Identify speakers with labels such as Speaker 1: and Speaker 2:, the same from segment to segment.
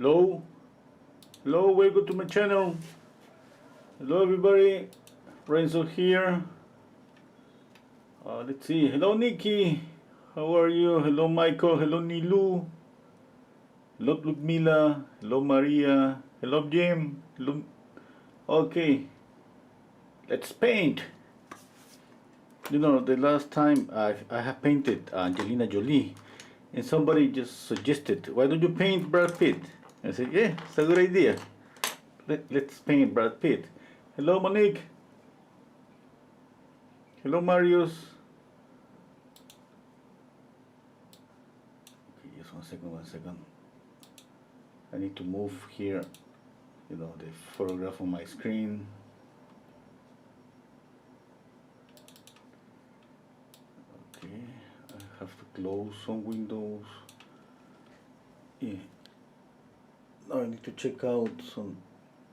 Speaker 1: Hello, hello, welcome to my channel. Hello everybody, Renzo here. Let's see, hello Nikki, how are you? Hello Michael, hello Nilu, hello Ludmila, hello Maria, hello Jim, hello. Okay, let's paint. You know, the last time I have painted Angelina Jolie, and somebody just suggested, why don't you paint Brad Pitt? I said, yeah, it's a good idea. Let's paint Brad Pitt. Hello Monique. Hello Marius. Okay, just one second. I need to move here, you know, the photograph on my screen. Okay, I have to close some windows. Yeah. Now I need to check out some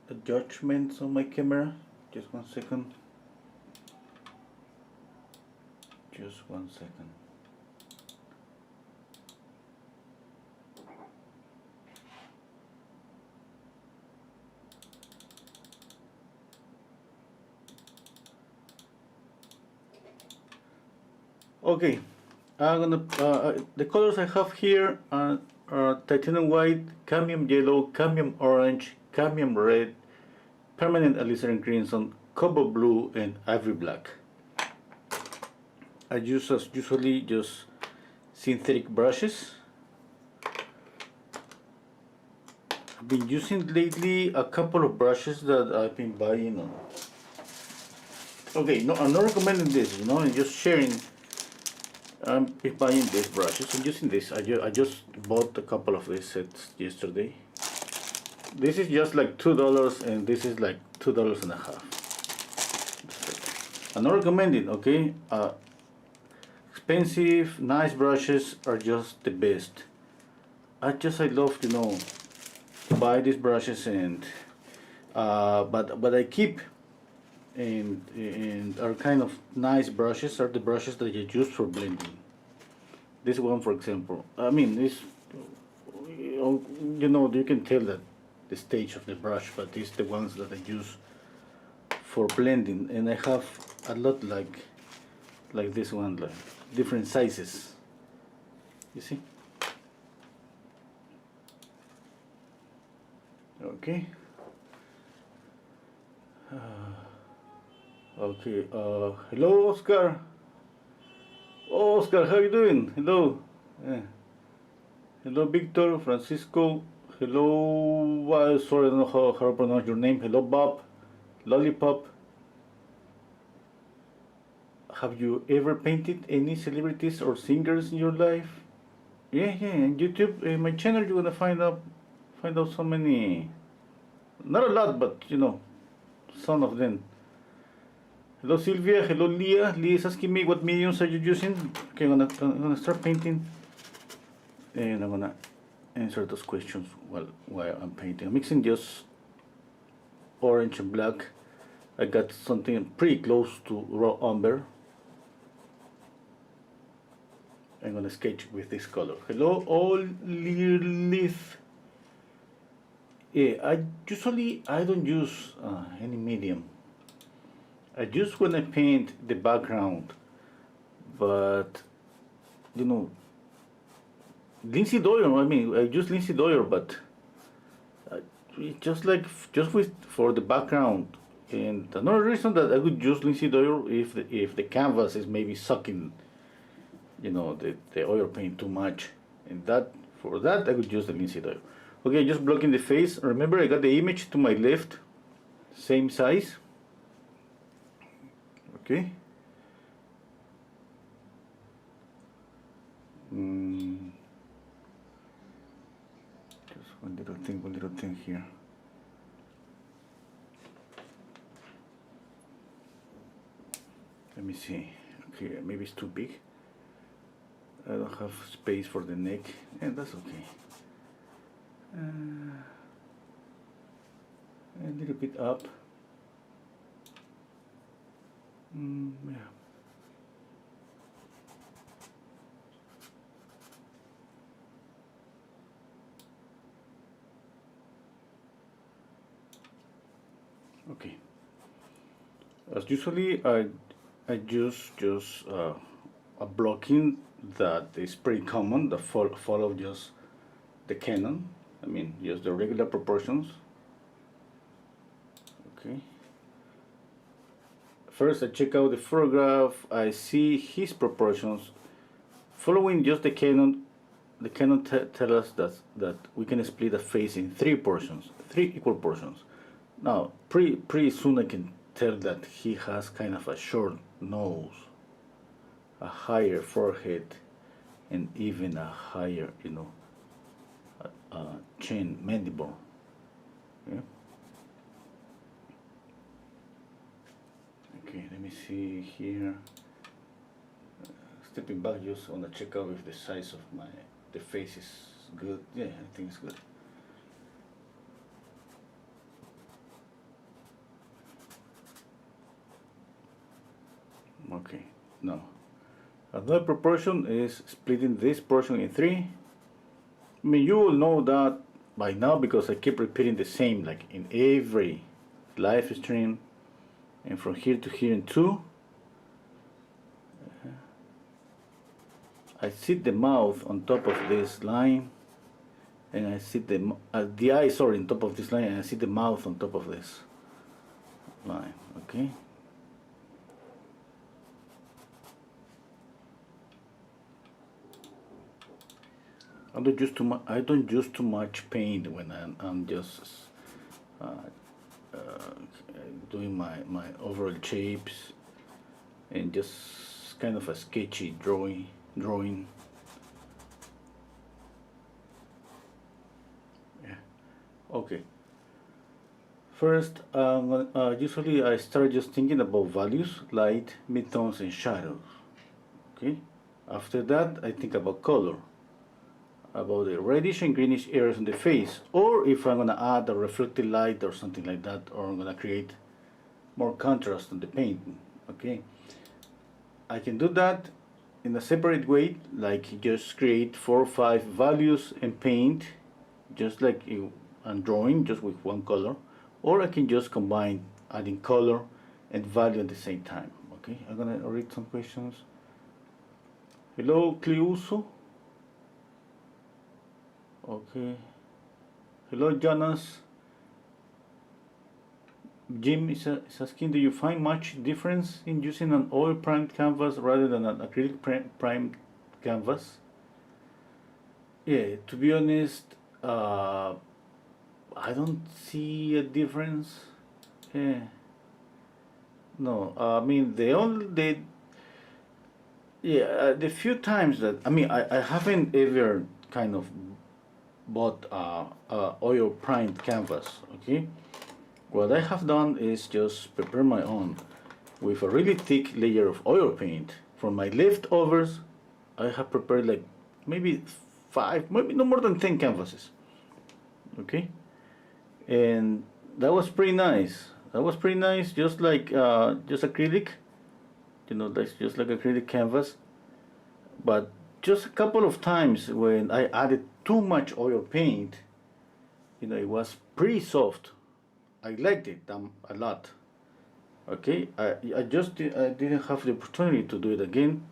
Speaker 1: adjustments on my camera. Just one second. Just one second. Okay, I'm gonna the colors I have here are titanium white, cadmium yellow, cadmium orange, cadmium red, permanent alizarin crimson, cobalt blue, and ivory black. I use as usually just synthetic brushes. I've been using lately a couple of brushes that I've been buying. Okay, no, I'm not recommending this. You know, I'm just sharing. I'm buying these brushes. I'm using this. I just bought a couple of these sets yesterday. This is just like $2, and this is like $2.50. I'm not recommending. Okay, expensive, nice brushes are just the best. I love, you know, to buy these brushes, and but I keep and are kind of nice brushes are the brushes that you use for blending. This one, for example, I mean, this, you know, you can tell that the stage of the brush, but these the ones that I use for blending, and I have a lot like this one, like different sizes. You see? Okay. Okay. Hello, Oscar. Oh, Oscar, how you doing? Hello. Hello, Victor, Francisco. Hello. Sorry, I don't know how to pronounce your name. Hello, Bob. Lollipop. Have you ever painted any celebrities or singers in your life? Yeah, in YouTube, in my channel, you're gonna find out so many, not a lot, but you know, some of them. Hello, Sylvia. Hello, Leah. Leah is asking me what mediums are you using. Okay, I'm gonna start painting, and I'm gonna answer those questions while I'm painting. I'm mixing just orange and black. I got something pretty close to raw umber. I'm gonna sketch with this color. Hello, Olive. Yeah, I don't use any medium. I use when I paint the background, but you know, linseed oil. I mean, I use linseed oil, but just with for the background. And another reason that I would use linseed oil if the canvas is maybe sucking, you know, the oil paint too much, and that for that I would use the linseed oil. Okay, just blocking the face. Remember, I got the image to my left, same size. Okay. Just one little thing here. Let me see. Okay, maybe it's too big. I don't have space for the neck, and that's okay. A little bit up. Yeah. Okay. As usually, I just a blocking that is pretty common. The follow just the canon. I mean, just the regular proportions. Okay. First, I check out the photograph. I see his proportions. Following just the canon tell us that we can split a face in three portions, three equal portions. Now, pretty soon I can tell that he has kind of a short nose, a higher forehead, and even a higher, chin, mandible. Yeah? Okay, let me see here. Stepping back, just want to check out if the size of the face is good. Yeah, I think it's good. Okay, now another proportion is splitting this portion in three. I mean, you will know that by now because I keep repeating the same, like in every live stream, and from here to here in two. I sit the mouth on top of this line, and I sit the eye, sorry, on top of this line, and I sit the mouth on top of this line. Okay. I don't use too much paint when I'm just uh, uh, doing my overall shapes and just kind of a sketchy drawing. Yeah. Okay. First, usually I start just thinking about values, light, midtones, and shadows. Okay. After that, I think about color, about the reddish and greenish areas on the face, or if I'm gonna add a reflected light or something like that, or I'm gonna create more contrast on the painting. Okay. I can do that in a separate way, like just create 4 or 5 values and paint, just like I'm drawing, just with one color, or I can just combine adding color and value at the same time. Okay, I'm gonna read some questions. Hello, Cliuso. Okay. Hello, Jonas. Jim is asking, do you find much difference in using an oil primed canvas rather than an acrylic primed canvas? Yeah, to be honest, I don't see a difference. Yeah. No, I mean the few times that I haven't ever kind of bought oil primed canvas. Okay, what I have done is just prepare my own with a really thick layer of oil paint. From my leftovers, I have prepared like maybe 5, maybe no more than 10 canvases. Okay, and that was pretty nice. That was pretty nice, just like just acrylic. That's just like acrylic canvas. But just a couple of times when I added too much oil paint, it was pretty soft. I liked it a lot. Okay, I didn't have the opportunity to do it again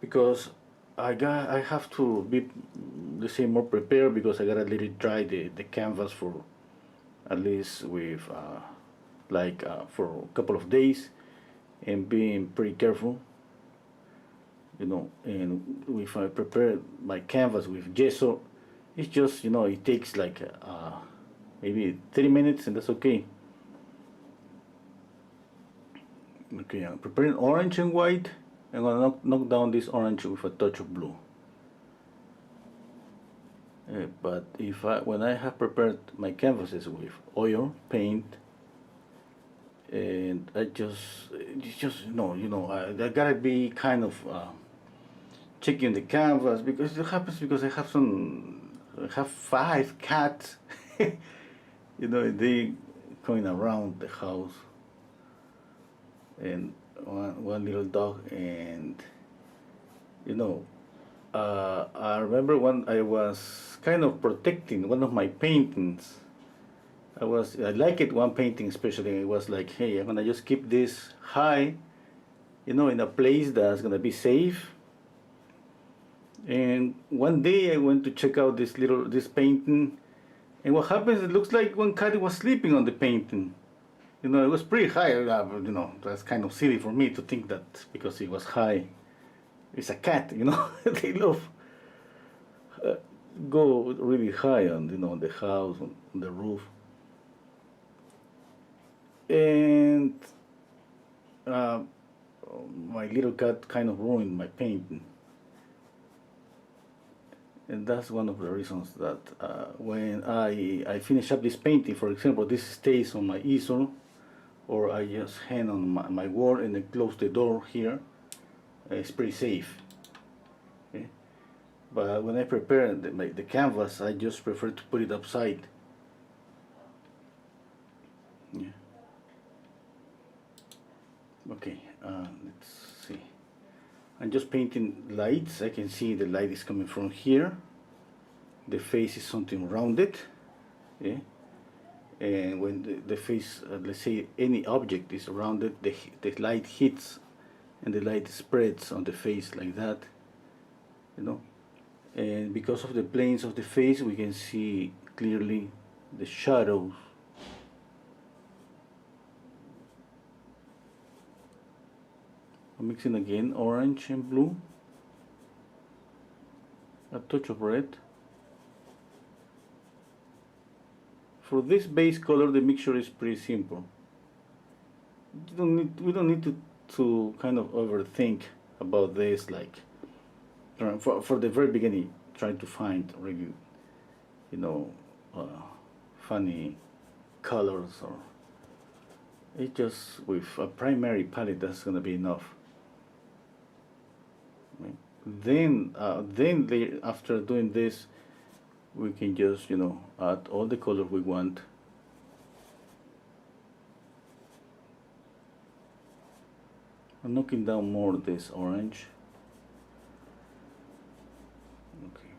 Speaker 1: because I have to be, let's say, more prepared because I gotta let it dry the canvas for at least with for a couple of days and being pretty careful. And if I prepare my canvas with gesso, it's just it takes like maybe 30 minutes and that's okay. Okay, I'm preparing orange and white. I'm gonna knock down this orange with a touch of blue. But when I have prepared my canvases with oil paint, and it's just I gotta be kind of checking the canvas because it happens because I have 5 cats, they going around the house, and one little dog, and I remember when I was kind of protecting one of my paintings I like it, one painting especially, it was like, hey, I'm gonna just keep this high, you know, in a place that's gonna be safe. And one day I went to check out this painting, and what happens, it looks like one cat was sleeping on the painting. You know, it was pretty high. You know, that's kind of silly for me to think that because it was high, it's a cat. You know, they love go really high on, you know, on the house, on the roof. And uh, my little cat kind of ruined my painting. And that's one of the reasons that when I finish up this painting, for example, this stays on my easel, or I just hang on my wall and then close the door here, it's pretty safe. Okay? But when I prepare the canvas, I just prefer to put it upside. Yeah. Okay, let's see. I'm just painting lights. I can see the light is coming from here. The face is something rounded. Yeah. And when the face, let's say any object is rounded, the light hits and the light spreads on the face like that, you know. And because of the planes of the face, we can see clearly the shadows. I'm mixing again orange and blue, a touch of red. For this base color, the mixture is pretty simple. We don't need to kind of overthink about this, like for the very beginning, trying to find really, you know, funny colors, or it just with a primary palette that's gonna be enough. Right? Then after doing this, we can just, you know, add all the color we want. I'm knocking down more this orange. Okay.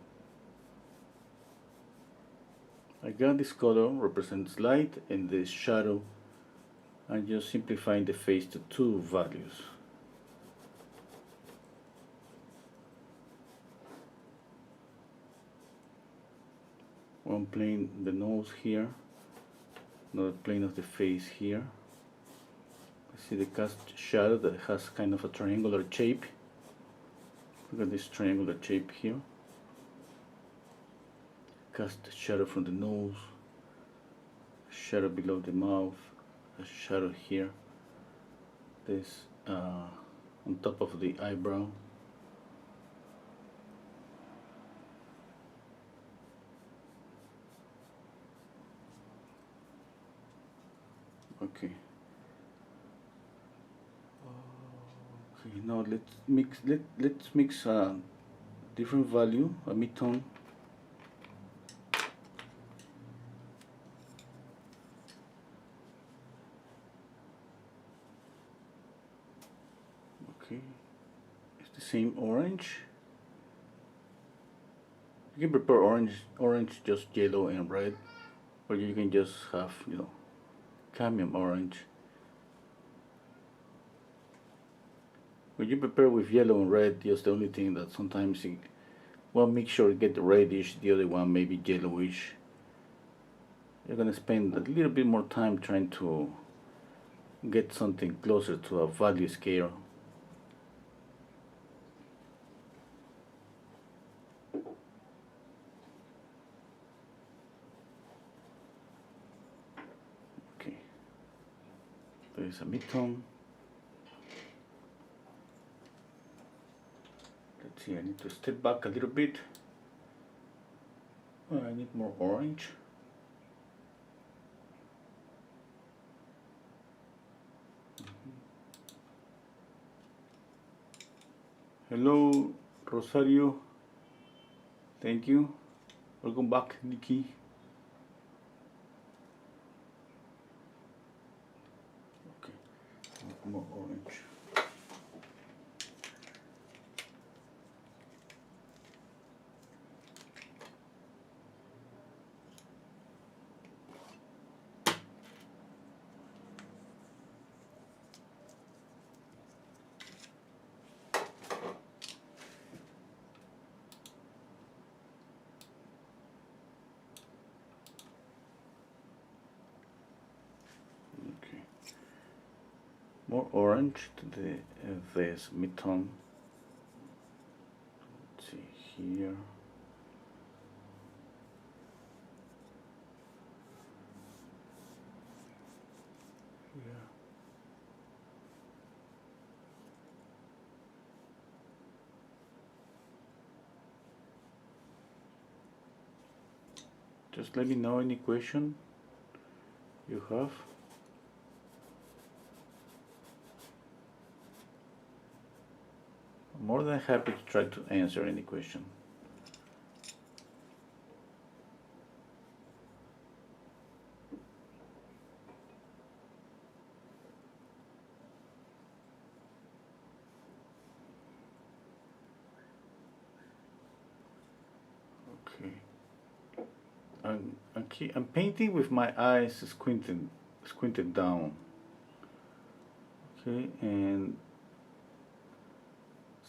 Speaker 1: I got this color represents light, and this shadow, I'm just simplifying the face to 2 values. One plane the nose here, another plane of the face here. I see the cast shadow that has kind of a triangular shape. Look at this triangular shape here. Cast shadow from the nose, shadow below the mouth, a shadow here, this on top of the eyebrow. Okay. Okay, now let's mix a different value, a mid-tone. Okay, it's the same orange. You can prepare orange just yellow and red, or you can just have, you know, cadmium orange. When you prepare with yellow and red, just the only thing that sometimes one mixture get reddish, the other one maybe yellowish. You're gonna spend a little bit more time trying to get something closer to a value scale. Okay, there is a mid-tone. Let's see, I need to step back a little bit. Oh, I need more orange. Hello, Rosario. Thank you. Welcome back, Nikki. Okay, more orange. more orange to this mid-tone. Let's see here. Just let me know any question you have. I'm more than happy to try to answer any question. Okay. I'm painting with my eyes squinted down. Okay, and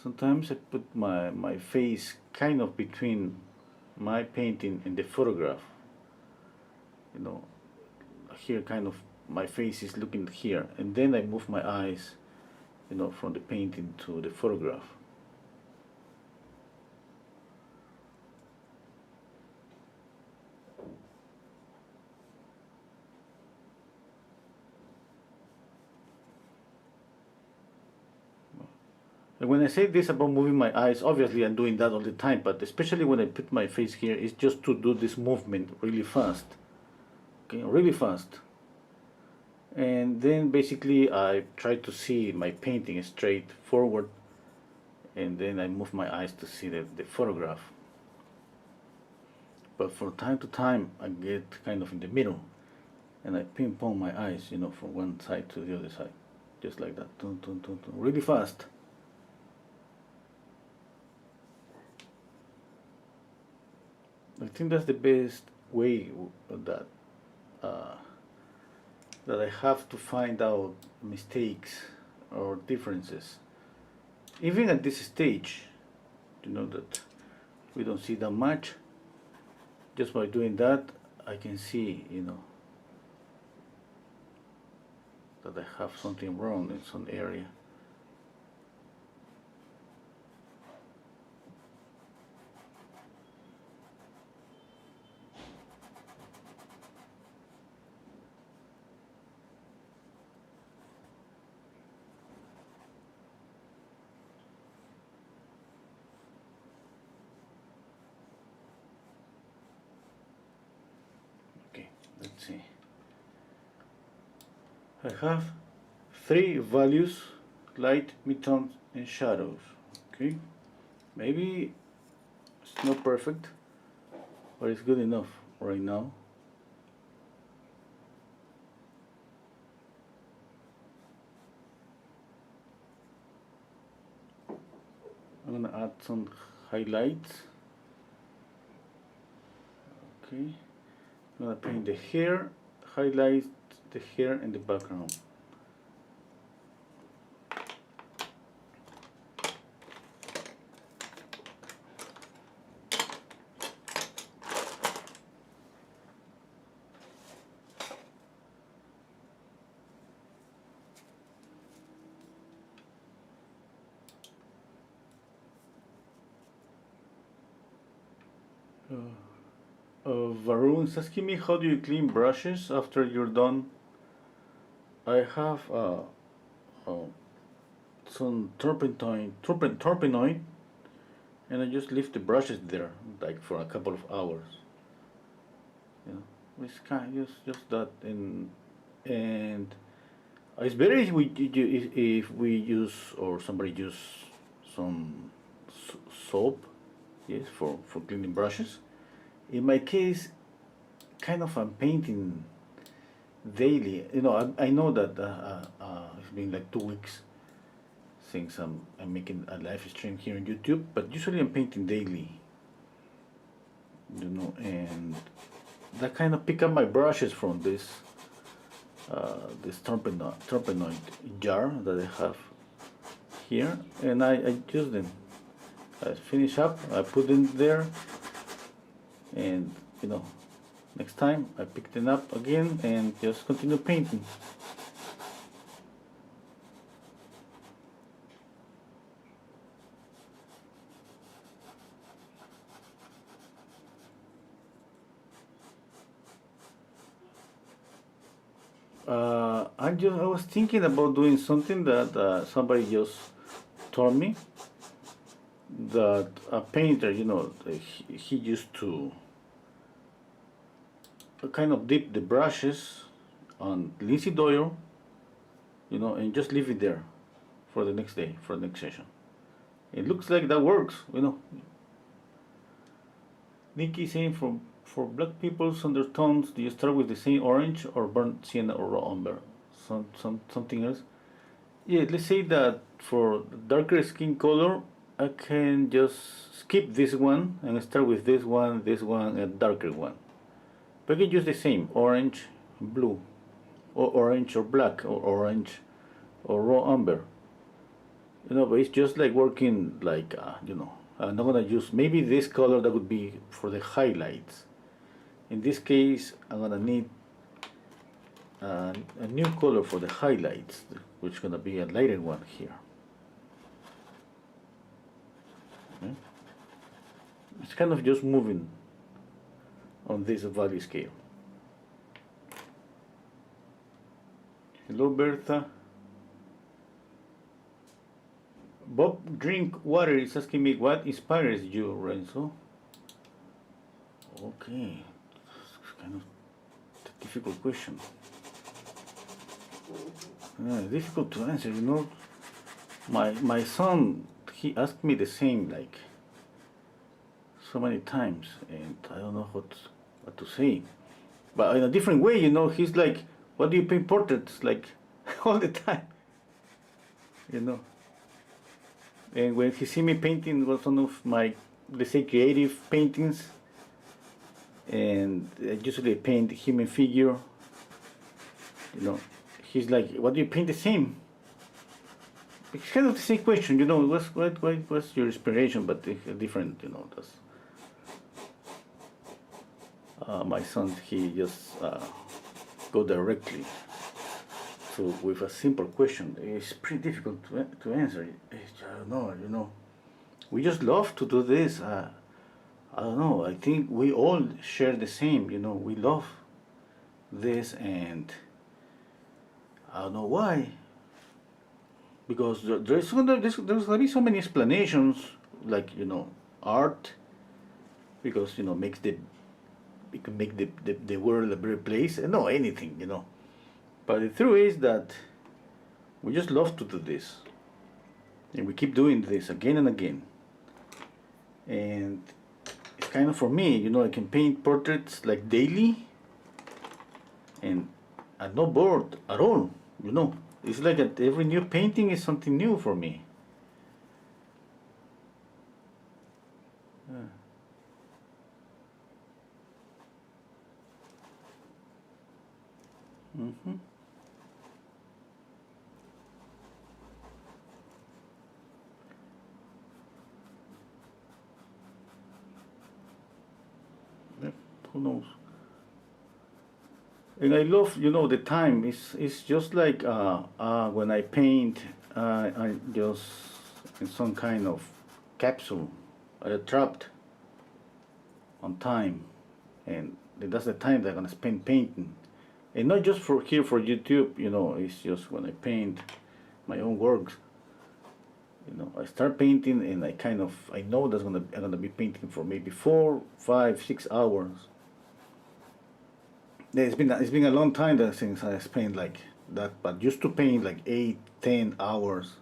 Speaker 1: sometimes I put my face kind of between my painting and the photograph. You know, here kind of my face is looking here, and then I move my eyes, you know, from the painting to the photograph. And when I say this about moving my eyes, obviously I'm doing that all the time, but especially when I put my face here, it's just to do this movement really fast. Okay, really fast. And then basically I try to see my painting straight forward, and then I move my eyes to see the photograph. But from time to time I get kind of in the middle, and I ping pong my eyes, you know, from one side to the other side, just like that, really fast. I think that's the best way that that I have to find out mistakes or differences. Even at this stage, you know, that we don't see that much. Just by doing that, I can see, you know, that I have something wrong in some area. Let's see. I have 3 values: light, midtones, and shadows. Okay, maybe it's not perfect, but it's good enough right now. I'm gonna add some highlights. Okay. I'm going to paint the hair, highlight the hair and the background. Varun is asking me, how do you clean brushes after you're done? I have some turpenoid, and I just leave the brushes there like for a couple of hours. You know, it's kind of just that, and it's better if we use, or somebody use some soap, yes, for cleaning brushes. In my case, kind of I'm painting daily. You know, I know that it's been like 2 weeks since I'm making a live stream here on YouTube, but usually I'm painting daily. You know, and that kind of pick up my brushes from this turpenoid jar that I have here, and I use them. I finish up, I put them there, and you know, next time I pick them up again and just continue painting. I was thinking about doing something that somebody just told me, that a painter, he used to kind of dip the brushes on linseed oil, and just leave it there for the next day, for the next session. It looks like that works. Nikki saying, for black people's undertones, do you start with the same orange or burnt sienna or raw umber? Something else? Yeah, let's say that for darker skin color, I can just skip this one and start with this one, and a darker one. But I can use the same orange, blue, or orange or black, or orange or raw umber. But it's just like working like, I'm not gonna use maybe this color that would be for the highlights. In this case, I'm gonna need a new color for the highlights, which is gonna be a lighter one here. Okay. It's kind of just moving on this value scale. Hello, Bertha. Bob Drink Water is asking me, what inspires you, Renzo? Okay, it's kind of a difficult question. Difficult to answer, My son, he asked me the same, like, so many times, and I don't know what to say. But in a different way, he's like, what do you paint portraits? Like, all the time, And when he see me painting one of my, let's say, creative paintings, and I usually paint human figure, he's like, what do you paint the same? It's kind of the same question, what's your inspiration, but different, that's my son, he just go directly with a simple question. It's pretty difficult to answer. I don't know, we just love to do this. I don't know, I think we all share the same, we love this, and I don't know why, because there's gonna be so many explanations, like, art, because, it can make the world a better place, and anything, But the truth is that we just love to do this, and we keep doing this again and again. And it's kind of, for me, I can paint portraits like daily, and I'm not bored at all. It's like every new painting is something new for me. Who knows? And I love, the time. It's just like when I paint, I just in some kind of capsule, trapped on time, and that's the time that I'm gonna spend painting, and not just for YouTube. It's just when I paint my own works. I start painting, and I know that's I'm gonna be painting for maybe 4, 5, 6 hours. It's been a long time since I spent like that, but used to paint like 8, 10 hours,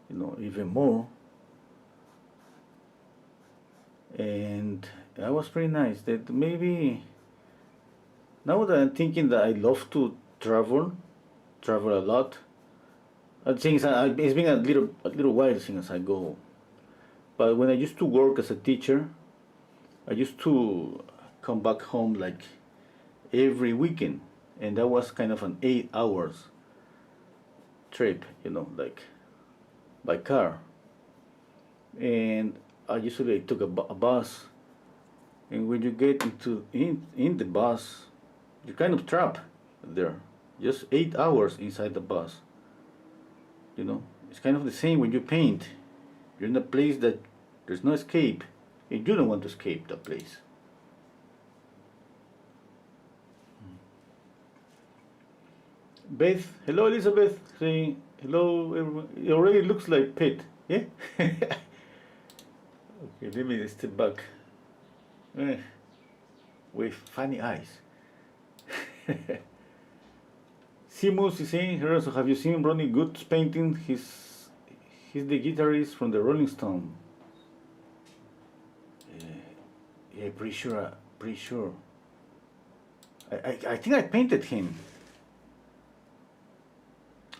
Speaker 1: even more. And that was pretty nice. That maybe now that I'm thinking that I love to travel a lot. I think it's been a little while since I go. But when I used to work as a teacher, I used to come back home like every weekend, and that was kind of an 8 hours trip, like by car. And I usually took a bus, and when you get in the bus, you're kind of trapped there, just 8 hours inside the bus. It's kind of the same when you paint. You're in a place that there's no escape, and you don't want to escape that place. Beth, hello Elizabeth, saying hello everyone. It already looks like Pitt, yeah? Okay, let me step back. Eh, with funny eyes. Simus is saying, here also, have you seen Ronnie Good's painting? He's the guitarist from the Rolling Stone. Yeah, pretty sure, pretty sure. I think I painted him.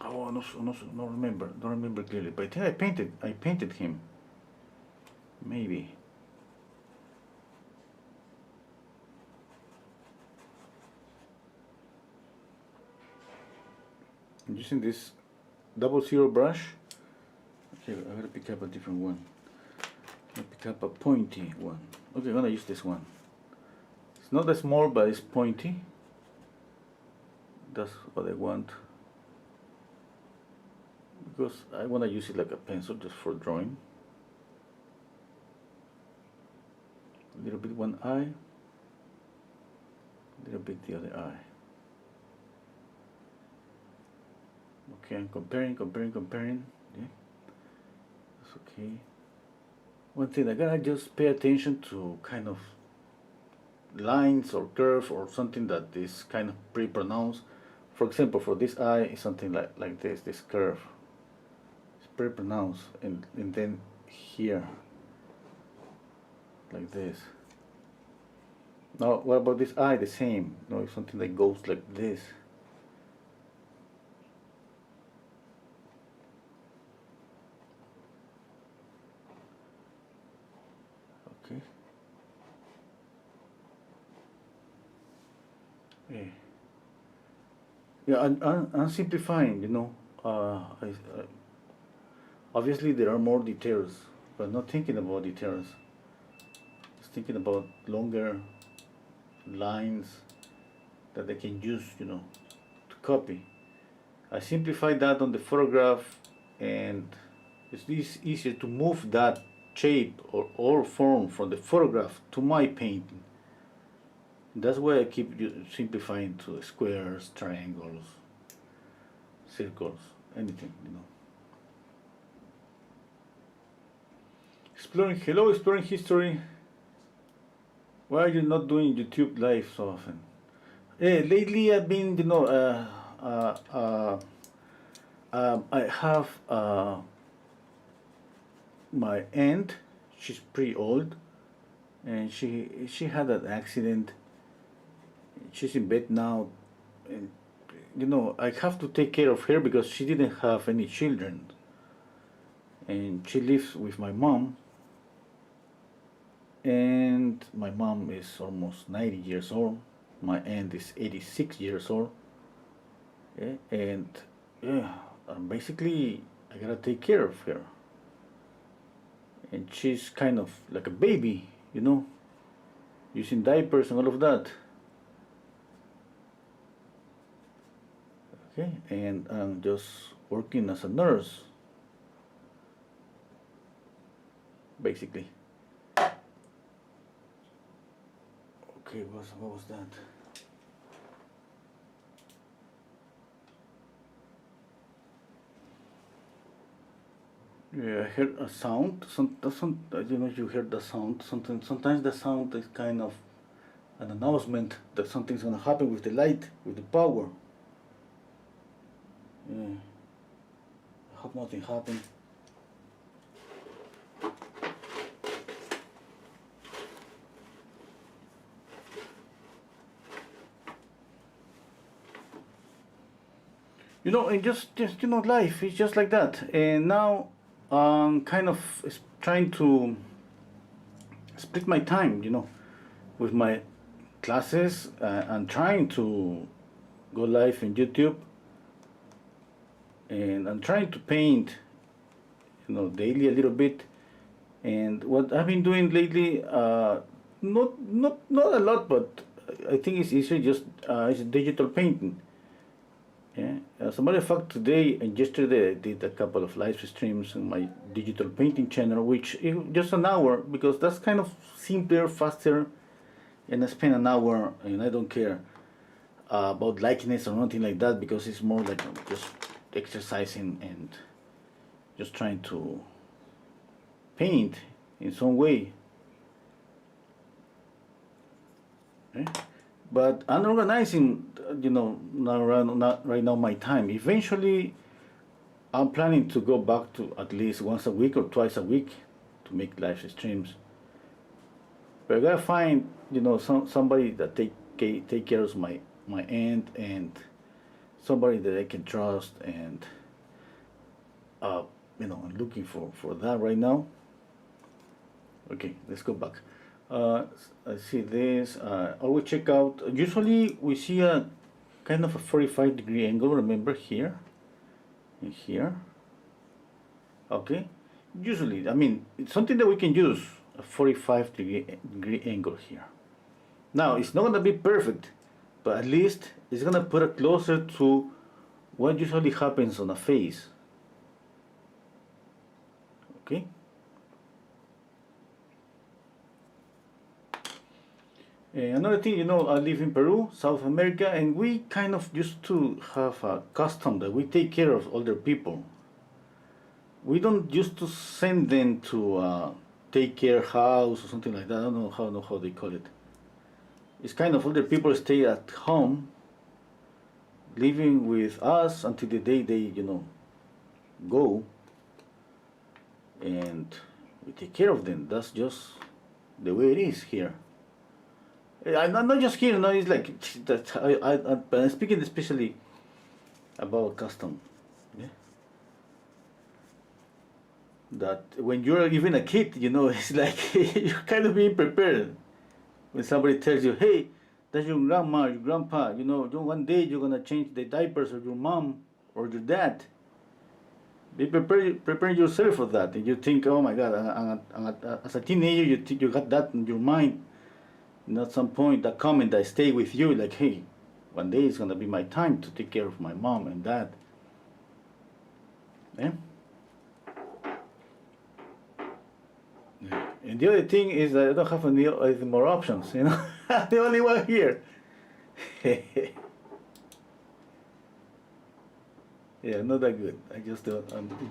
Speaker 1: Oh, no remember, don't remember clearly, but I think I painted him. Maybe. I'm using this 00 brush. Okay, I gotta pick up a different one. I pick up a pointy one. Okay, I'm gonna use this one. It's not that small, but it's pointy. That's what I want. Because I wanna use it like a pencil just for drawing. A little bit one eye. A little bit the other eye. Okay, I'm comparing. Yeah, that's okay. One thing, I gotta just pay attention to kind of lines or curve or something that is kind of pre-pronounced. For example, for this eye, it's something like this curve. It's pre-pronounced, and then here, like this. Now, what about this eye? The same. No, it's something that goes like this. Okay. Yeah, I'm simplifying, you know. Obviously, there are more details, but not thinking about details. Just thinking about longer lines that they can use, you know, to copy. I simplified that on the photograph, and it's easier to move that shape or form from the photograph to my painting. That's why I keep simplifying to squares, triangles, circles, anything, you know. Exploring history. Why are you not doing YouTube live so often? Lately I've been, you know, I have my aunt. She's pretty old, and she had an accident. She's in bed now, and you know I have to take care of her because she didn't have any children, and she lives with my mom. And my mom is almost 90 years old. My aunt is 86 years old. Yeah, and yeah, basically I gotta take care of her. And she's kind of like a baby, you know, using diapers and all of that. Okay, and I'm just working as a nurse, basically. Okay, what was that? Yeah, I heard a sound. You know, you heard the sound. Sometimes the sound is kind of an announcement that something's gonna happen with the light, with the power. Yeah. I hope nothing happened. You know, and just you know, life is just like that. And now I'm kind of trying to split my time, you know, with my classes. I'm trying to go live in YouTube, and I'm trying to paint, you know, daily a little bit. And what I've been doing lately, not a lot, but I think it's easier. Just it's digital painting. Yeah. As a matter of fact, today and yesterday I did a couple of live streams on my digital painting channel, which is just an hour because that's kind of simpler, faster, and I spend an hour and I don't care. about likeness or nothing like that, because it's more like just exercising and just trying to paint in some way. Okay? But I'm organizing, right now my time. Eventually, I'm planning to go back to at least once a week or twice a week to make live streams. But I gotta find, somebody that take care of my end, and somebody that I can trust, and I'm looking for that right now. Okay, let's go back. I see this. Always check out. Usually we see a kind of a 45-degree angle. Remember here, and here. Okay. Usually, I mean, it's something that we can use, a 45-degree angle here. Now, it's not gonna be perfect, but at least it's gonna put it closer to what usually happens on a face. Okay. Another thing, I live in Peru, South America, and we kind of used to have a custom that we take care of older people. We don't used to send them to take care house or something like that. I don't know how they call it. It's kind of older people stay at home, living with us until the day they, go, and we take care of them. That's just the way it is here. I'm not just here, it's like that. I'm speaking especially about custom. Yeah? That when you're even a kid, it's like you're kind of being prepared. When somebody tells you, hey, that's your grandma, your grandpa, one day you're gonna change the diapers of your mom or your dad. Be preparing yourself for that, and you think, oh my God, as a teenager, you think you got that in your mind. And at some point, that comment that stay with you, like, hey, one day it's gonna be my time to take care of my mom and dad. Yeah? And the other thing is that I don't have any more options, I'm the only one here. Yeah, not that good. I'm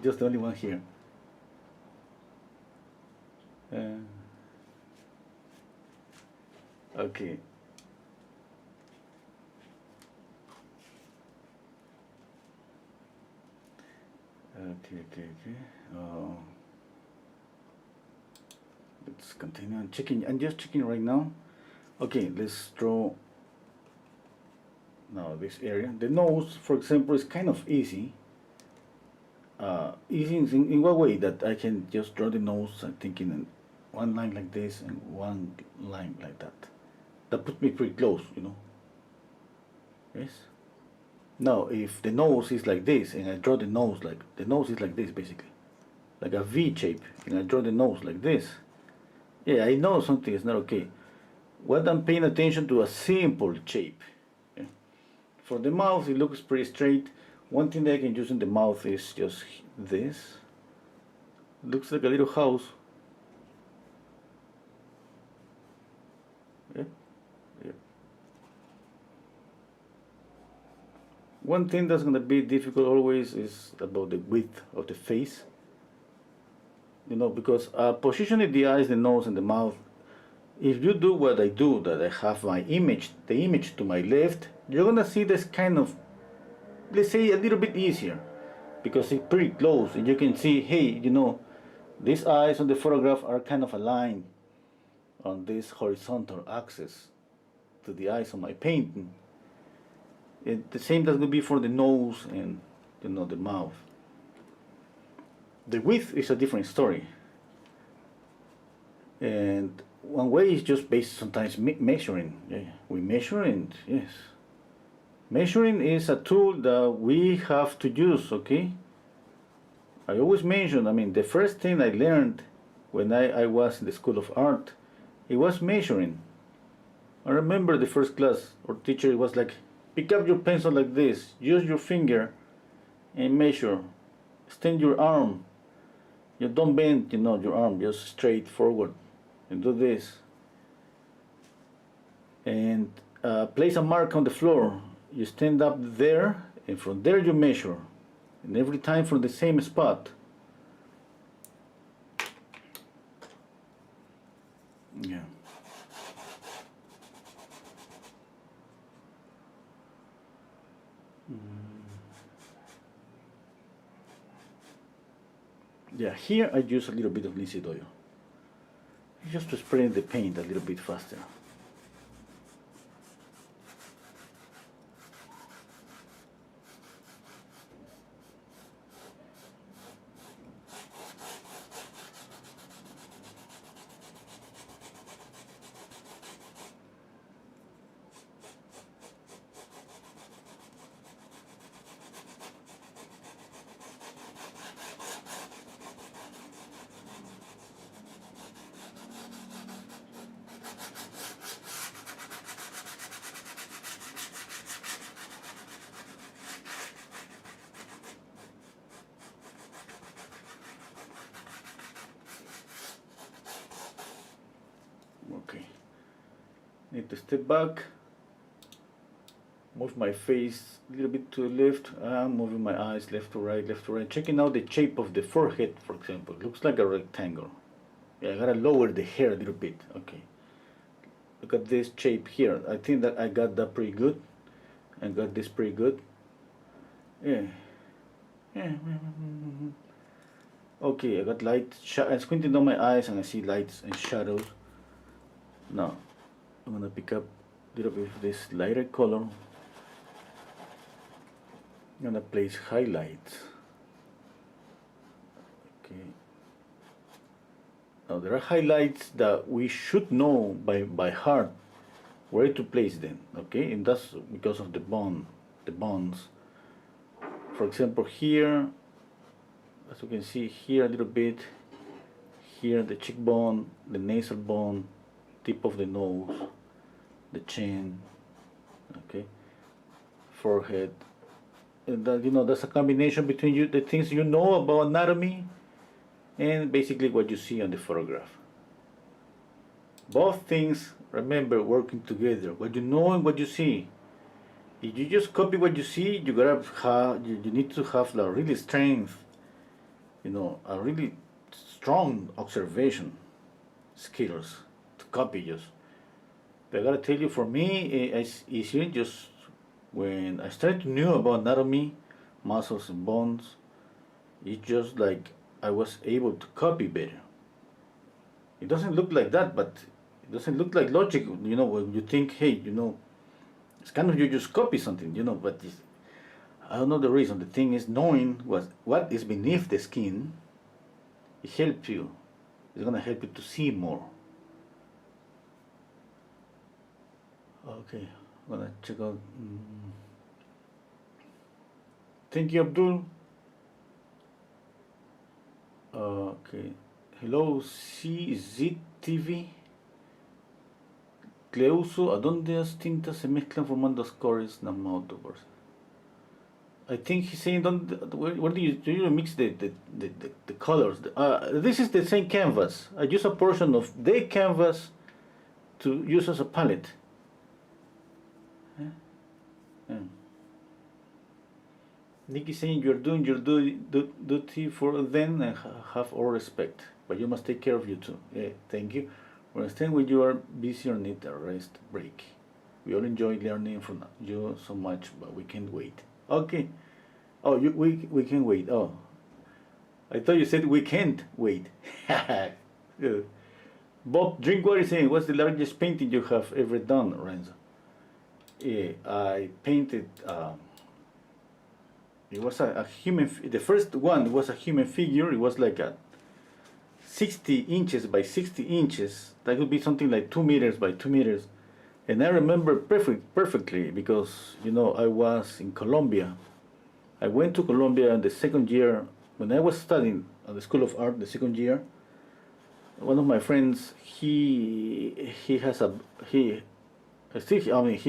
Speaker 1: just the only one here. Okay. Okay. Let's continue. I'm just checking right now. Okay, let's draw now this area. The nose, for example, is kind of easy. Easy in what way? That I can just draw the nose, I'm thinking in one line like this and one line like that. That puts me pretty close, Yes? Now, if the nose is like this, and I draw the nose is like this, basically. Like a V shape, and I draw the nose like this. Yeah, I know something is not okay. What I'm paying attention to, a simple shape. Okay? For the mouth, it looks pretty straight. One thing that I can use in the mouth is just this. Looks like a little house. Yeah. One thing that's going to be difficult always is about the width of the face. Because positioning the eyes, the nose, and the mouth, if you do what I do, that I have the image to my left, you're going to see this kind of, let's say, a little bit easier. Because it's pretty close, and you can see, hey, these eyes on the photograph are kind of aligned on this horizontal axis to the eyes on my painting. The same that's going to be for the nose and the mouth. The width is a different story, and one way is just based sometimes measuring. Yeah, we measure, and yes, measuring is a tool that we have to use. Okay, I always mention. The first thing I learned when I was in the School of Art, it was measuring. I remember the first class, our teacher was like, pick up your pencil like this, use your finger, and measure. Extend your arm. You don't bend, your arm, just straight forward, and do this. And place a mark on the floor. You stand up there, and from there you measure, and every time from the same spot. Yeah. Yeah, here I use a little bit of linseed oil, just to spread the paint a little bit faster. Okay, need to step back, move my face a little bit to the left, moving my eyes left to right, checking out the shape of the forehead, for example. It looks like a rectangle. Yeah, I gotta lower the hair a little bit. Okay, look at this shape here. I think that I got that pretty good, and got this pretty good. Yeah. Okay, I got light. I'm squinting down my eyes and I see lights and shadows. Now, I'm gonna pick up a little bit of this lighter color. I'm gonna place highlights. Okay. Now there are highlights that we should know by heart where to place them. Okay, and that's because of the bonds. For example, here, as you can see here a little bit, here the cheekbone, the nasal bone, tip of the nose, the chin, okay, forehead, and that, you know, that's a combination between the things you know about anatomy and basically what you see on the photograph. Both things, remember, working together. What you know and what you see. If you just copy what you see, you gotta have, you need to have a really strength, you know, a really strong observation skills to copy just. But I gotta tell you, for me, it's easier just when I started to know about anatomy, muscles and bones. It's just like I was able to copy better. It doesn't look like that, but it doesn't look like logic, you know, when you think, hey, you know, it's kind of you just copy something, you know, but I don't know the reason. The thing is knowing what is beneath the skin. It helps you. It's gonna help you to see more. Okay, I'm gonna check out. Thank you, Abdul. Okay, hello CZTV. Cleuso, ¿a dónde las tintas se mezclan formando scores na mouthwash? I think he's saying, where do you mix the colors? This is the same canvas. I use a portion of the canvas to use as a palette. Nikki saying you're doing your duty for them and have all respect, but you must take care of you too. Yeah, thank you. We understand when you are busy or need a rest break. We all enjoy learning from you so much, but we can't wait. Okay. Oh, we can wait. Oh, I thought you said we can't wait. Bob Drinkwater is saying, what's the largest painting you have ever done, Renzo? Yeah, I painted. It was a human. The first one was a human figure. It was like a 60 inches by 60 inches. That would be something like 2 meters by 2 meters. And I remember perfectly because, you know, I was in Colombia. I went to Colombia in the second year when I was studying at the School of Art. The second year, one of my friends, he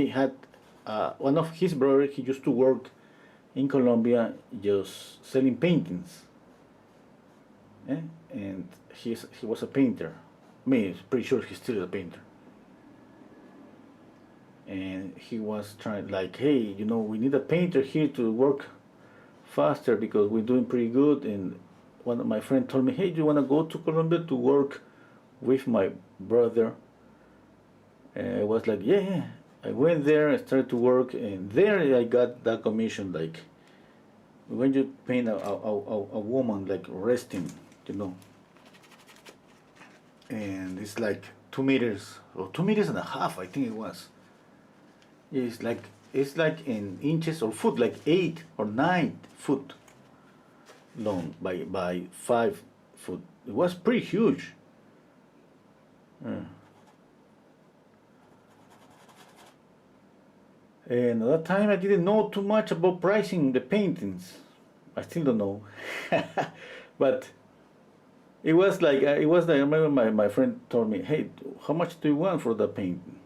Speaker 1: had one of his brothers. He used to work in Colombia just selling paintings. And he was a painter. I mean, pretty sure he's still a painter. and he was trying like, hey, we need a painter here to work faster because we're doing pretty good. And one of my friends told me, hey, do you want to go to Colombia to work with my brother? And I was like, yeah, yeah. I went there, I started to work, and there I got that commission. Like, when you paint a woman like resting, you know, and it's like 2 meters or 2 meters and a half, I think it was. It's like in inches or foot, like 8 or 9 foot long by 5 foot. It was pretty huge. And at that time, I didn't know too much about pricing the paintings. I still don't know, but it was like I remember my friend told me, "Hey, how much do you want for the painting?"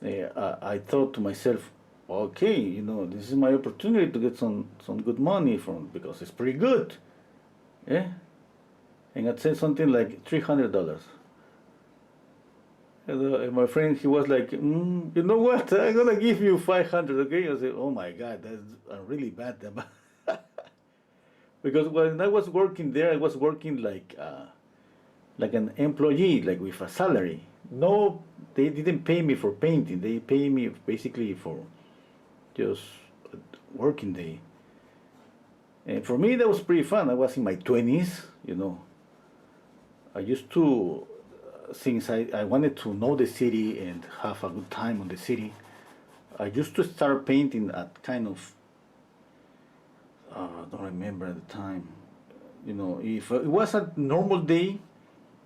Speaker 1: I thought to myself, "Okay, this is my opportunity to get some good money from because it's pretty good." Yeah, and I'd say something like $300. And my friend, he was like, "You know what? I'm gonna give you 500, okay?" I said, "Oh my God, that's really bad." Because when I was working there, I was working like an employee, like with a salary. No, they didn't pay me for painting. They pay me basically for just a working day. And for me, that was pretty fun. I was in my 20s. I used to, since I wanted to know the city and have a good time on the city, I used to start painting at kind of, I don't remember at the time. If it was a normal day,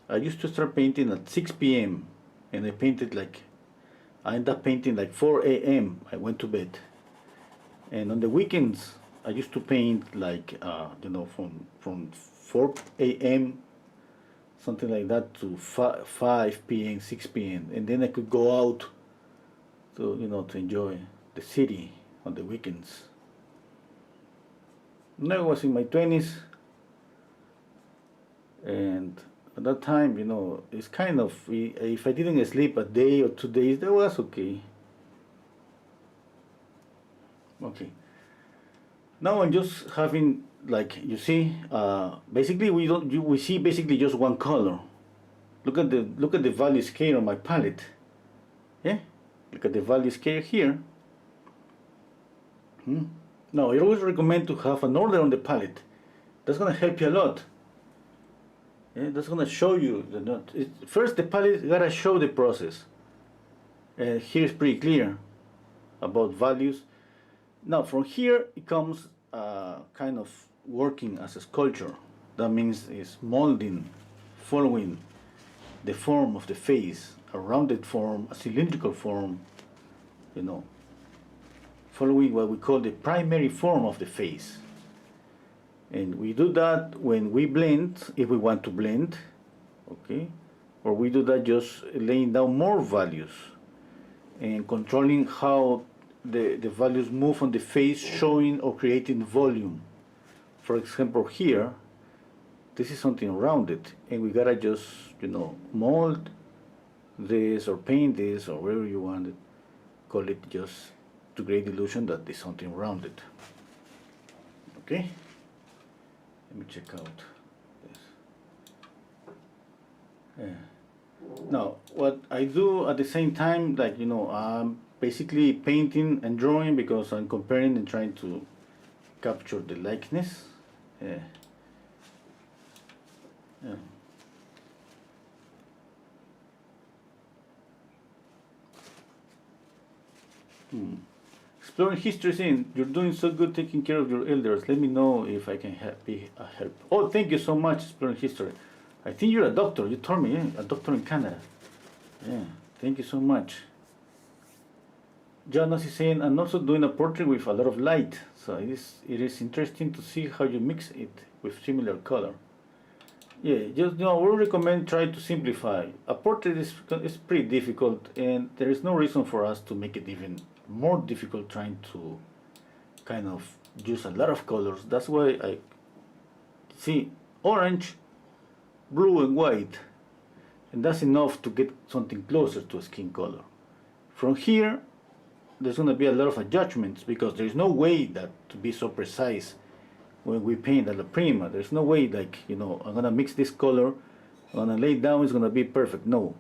Speaker 1: I used to start painting at 6 p.m. and I ended up painting like 4 a.m. I went to bed. And on the weekends, I used to paint like, from 4 a.m., something like that, to 5 p.m., 6 p.m. And then I could go out to enjoy the city on the weekends. And I was in my 20s, and at that time, it's kind of, if I didn't sleep a day or 2 days, that was okay. Okay. Now I'm just having, like, you see, basically we see basically just one color. Look at the value scale on my palette. Yeah, look at the value scale here. Now I always recommend to have an order on the palette. That's gonna help you a lot. Yeah, that's gonna show you the note. First, the palette gotta show the process. Here's pretty clear about values. Now from here it comes kind of working as a sculpture. That means it's molding, following the form of the face, a rounded form, a cylindrical form, following what we call the primary form of the face. And we do that when we blend, if we want to blend, okay? Or we do that just laying down more values and controlling how the values move on the face, showing or creating volume. For example, here, this is something rounded, and we gotta just, mold this or paint this or whatever you want it, call it, just to create the illusion that there's something rounded. Okay? Let me check out this. Yeah. Now, what I do at the same time, like, I'm basically painting and drawing because I'm comparing and trying to capture the likeness. Yeah. Yeah. Exploring history, saying, you're doing so good taking care of your elders. Let me know if I can be a help. Oh, thank you so much, Exploring History. I think you're a doctor. You told me, yeah? A doctor in Canada. Yeah, thank you so much. Jonas is saying, I'm also doing a portrait with a lot of light. So it is interesting to see how you mix it with similar color. Yeah, just we recommend try to simplify. A portrait is pretty difficult, and there is no reason for us to make it even more difficult trying to kind of use a lot of colors. That's why I see orange, blue and white, and that's enough to get something closer to a skin color. From here, there's going to be a lot of adjustments because there's no way that to be so precise when we paint at la prima. There's no way like, you know, I'm going to mix this color, I'm going to lay it down, it's going to be perfect. No.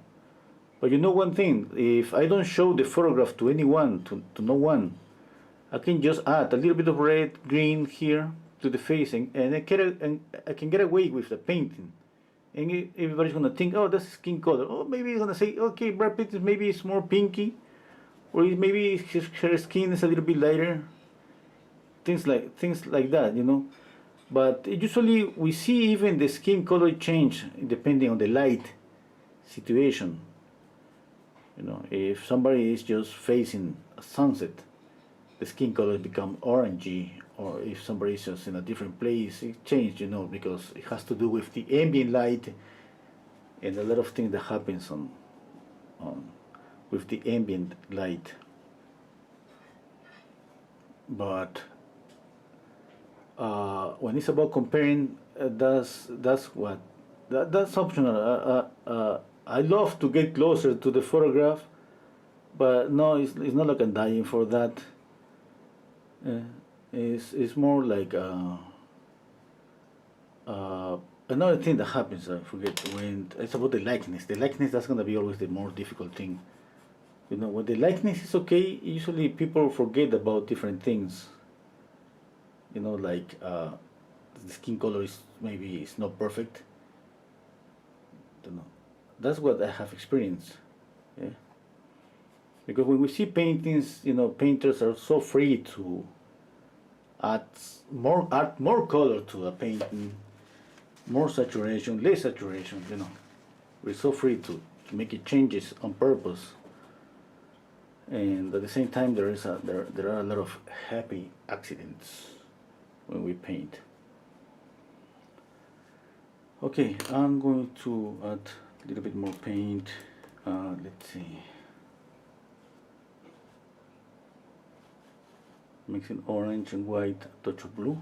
Speaker 1: But you know one thing, if I don't show the photograph to anyone, to no one, I can just add a little bit of red, green here to the face, and I can get away with the painting. And everybody's gonna think, oh, that's skin color. Oh, maybe he's gonna say, okay, Brad Pitt maybe it's more pinky, or maybe her skin is a little bit lighter. Things like that, you know. But usually we see even the skin color change depending on the light situation. You know, if somebody is just facing a sunset, the skin color become orangey, or if somebody is just in a different place, it changes, you know, because it has to do with the ambient light and a lot of things that happens on with the ambient light. But when it's about comparing, that's optional. I love to get closer to the photograph, but no, it's not like I'm dying for that. It's more like another thing that happens. I forget when it's about the likeness. The likeness, that's gonna be always the more difficult thing. You know, when the likeness is okay, usually people forget about different things. You know, like the skin color is maybe it's not perfect. Don't know. That's what I have experienced. Yeah. Because when we see paintings, you know, painters are so free to add more color to a painting, more saturation, less saturation. You know, we're so free to make it changes on purpose. And at the same time, there are a lot of happy accidents when we paint. Okay, I'm going to add a little bit more paint. Let's see. Mixing orange and white, a touch of blue.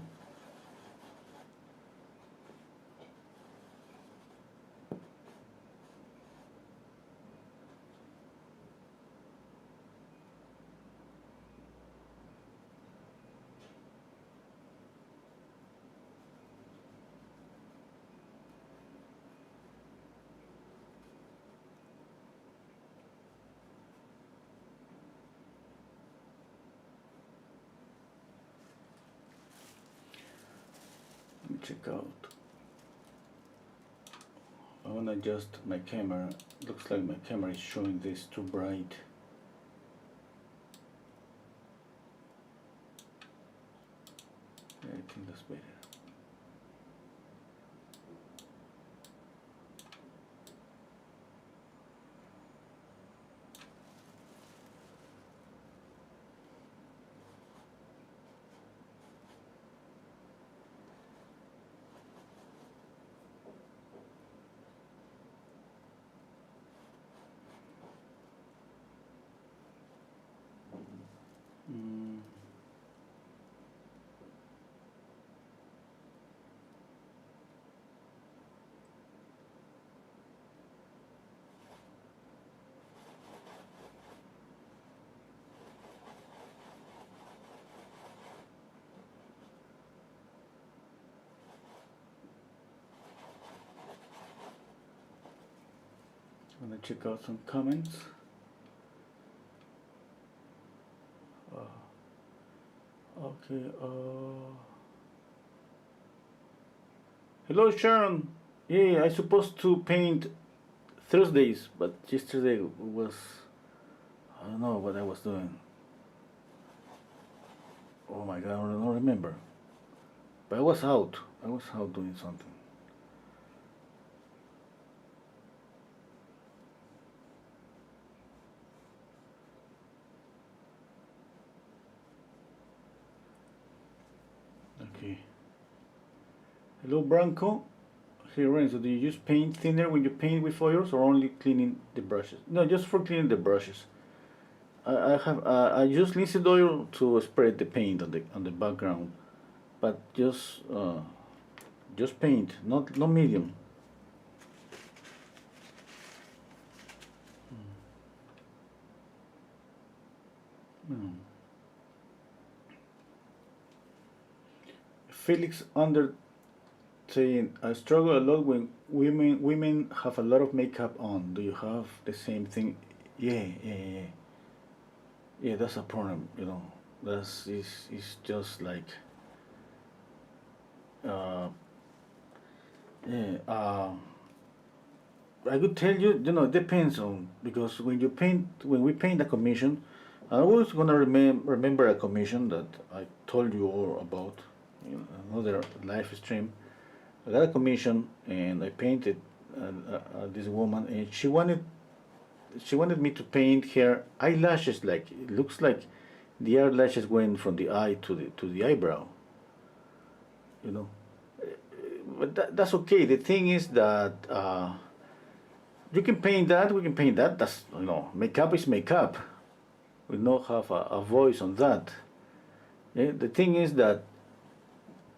Speaker 1: Let me check out. I want to adjust my camera. Looks like my camera is showing this too bright. Yeah, I think that's better. I'm gonna check out some comments. Okay. Hello, Sharon. Yeah, I supposed to paint Thursdays, but yesterday was, I don't know what I was doing. Oh my God, I don't remember. But I was out. I was out doing something. Okay. Hello, Branco. Hey, Renzo, do you use paint thinner when you paint with oils, or only cleaning the brushes? No, just for cleaning the brushes. I use linseed oil to spread the paint on the background, but just paint, not no medium. Mm. Felix under saying, I struggle a lot when women have a lot of makeup on. Do you have the same thing? Yeah, yeah, yeah. Yeah, that's a problem, you know. That's is just like uh yeah, I could tell you, you know, it depends on, because when we paint a commission, I always gonna remember a commission that I told you all about, you know, another live stream. I got a commission and I painted this woman, and she wanted me to paint her eyelashes, like it looks like the eyelashes went from the eye to the eyebrow, you know. But that's okay. The thing is that you can paint that. We can paint that. That's, you know, makeup is makeup. We don't have a voice on that. Yeah? The thing is that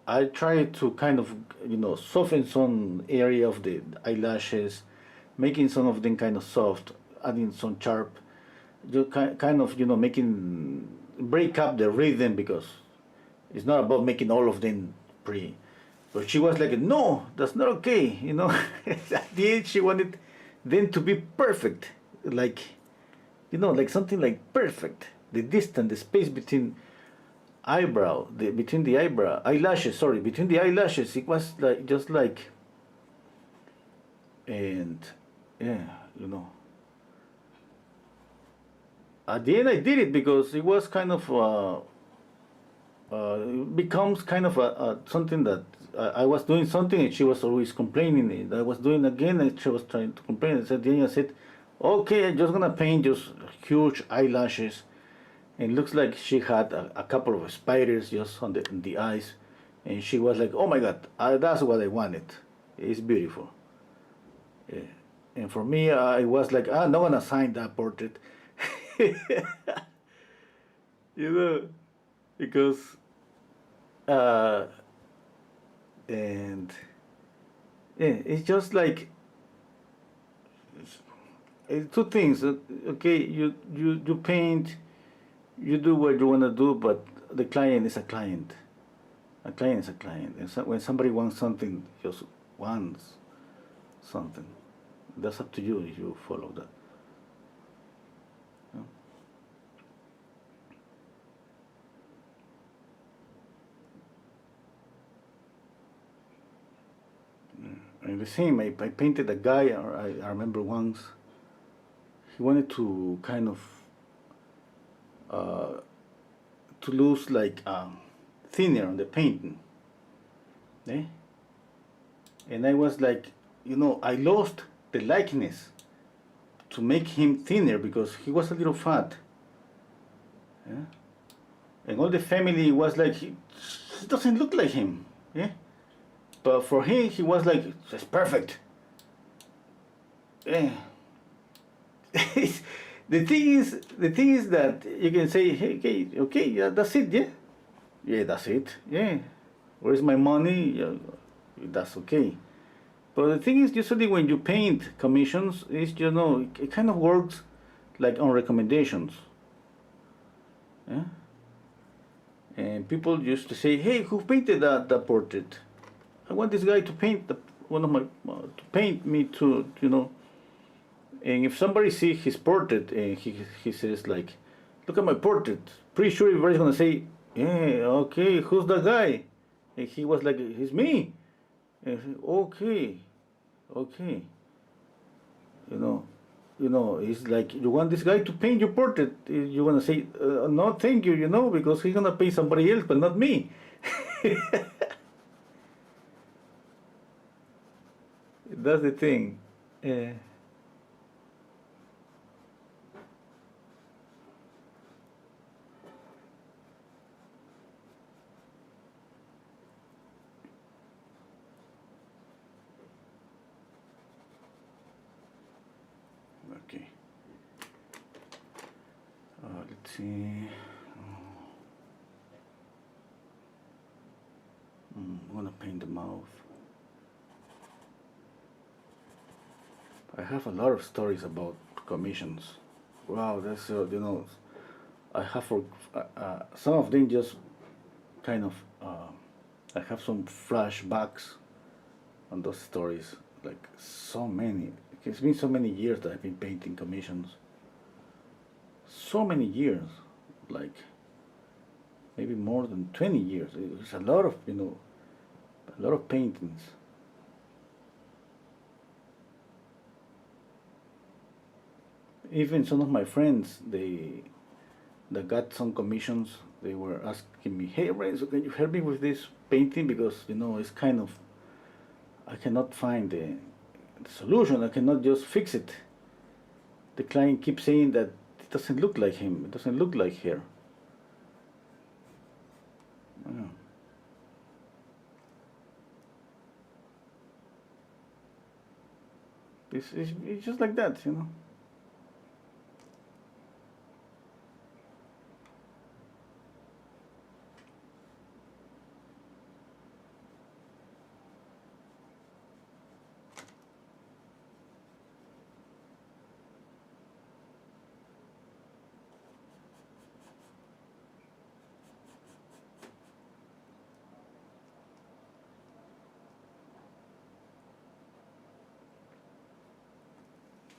Speaker 1: I try to kind of, you know, soften some area of the eyelashes, making some of them kind of soft, adding some sharp, you kind of, you know, making break up the rhythm, because it's not about making all of them pretty. But she was like, no, that's not okay, you know. At the end, she wanted them to be perfect, like, you know, like something like perfect. The distance, the space between between the eyelashes, sorry, between the eyelashes, it was like just like, and yeah, you know. At the end, I did it because it was kind of it becomes kind of a something that I was doing something and she was always complaining. And I was doing again and she was trying to complain. And at the end, I said, "Okay, I'm just gonna paint just huge eyelashes." And it looks like she had a couple of spiders just in the eyes, and she was like, "Oh my God, that's what I wanted. It's beautiful." Yeah. And for me, I was like, "I'm not gonna sign that portrait," you know, because uh, and yeah, it's just like two things. Okay, you paint, you do what you wanna do, but the client is a client. A client is a client, and so when somebody wants something, just wants something. That's up to you if you follow that. You know? And the same, I painted a guy. I remember once he wanted to kind of uh, to lose like thinner on the painting, eh? And I was like, you know, I lost the likeness to make him thinner because he was a little fat, yeah? And all the family was like, he doesn't look like him, yeah. But for him, he was like, it's perfect. Yeah. The thing is that you can say, hey, okay, yeah, that's it, yeah, yeah, that's it, yeah. Where's my money? Yeah, that's okay. But the thing is, usually when you paint commissions, is, you know, it kind of works like on recommendations, yeah. And people used to say, hey, who painted that portrait? I want this guy to paint one of my to paint me to, you know. And if somebody sees his portrait and he says like, look at my portrait, pretty sure everybody's gonna say, yeah, okay, who's that guy? And he was like, it's me. And I said, okay, okay, you know, it's like, you want this guy to paint your portrait. You wanna say, no, thank you, you know, because he's gonna pay somebody else, but not me. That's the thing. Uh, okay. Let's see. I wanna paint the mouth. I have a lot of stories about commissions. Wow, that's you know, I have for some of them just kind of I have some flashbacks on those stories, like so many. It's been so many years that I've been painting commissions. So many years, like maybe more than 20 years. It's a lot of, a lot of paintings. Even some of my friends, they got some commissions. They were asking me, "Hey, Renzo, can you help me with this painting? Because it's kind of, I cannot find the solution. I cannot just fix it." The client keeps saying that it doesn't look like him. It doesn't look like her. Yeah. It's just like that.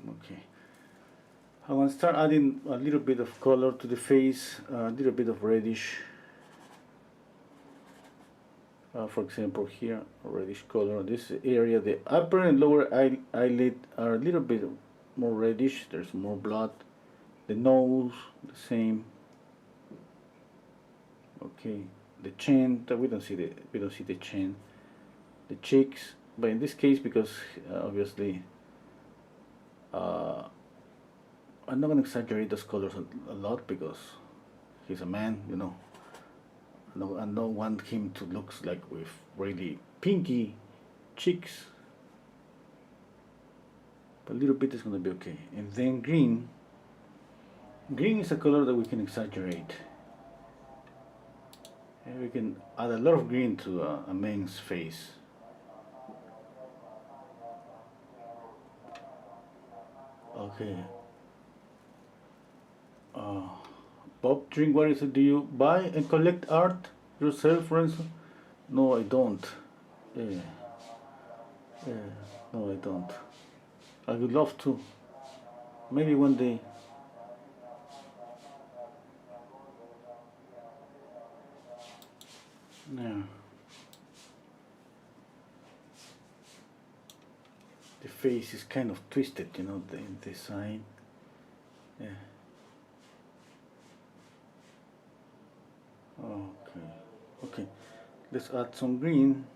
Speaker 1: Okay. I want to start adding a little bit of color to the face, a little bit of reddish. For example, here, reddish color. This area, the upper and lower eyelid are a little bit more reddish. There's more blood. The nose, the same. Okay, the chin. We don't see the chin. The cheeks, but in this case, because obviously, I'm not gonna exaggerate those colors a lot because he's a man, I don't want him to look like with really pinky cheeks. But a little bit is gonna be okay. And then green. Green is a color that we can exaggerate. And we can add a lot of green to a man's face. Okay. Bob Drinkwater said, "Do you buy and collect art yourself, Renzo?" No, I don't. Yeah. Yeah. No, I don't. I would love to. Maybe one day. Yeah. The face is kind of twisted, the side. Yeah. Okay. Okay. Let's add some green.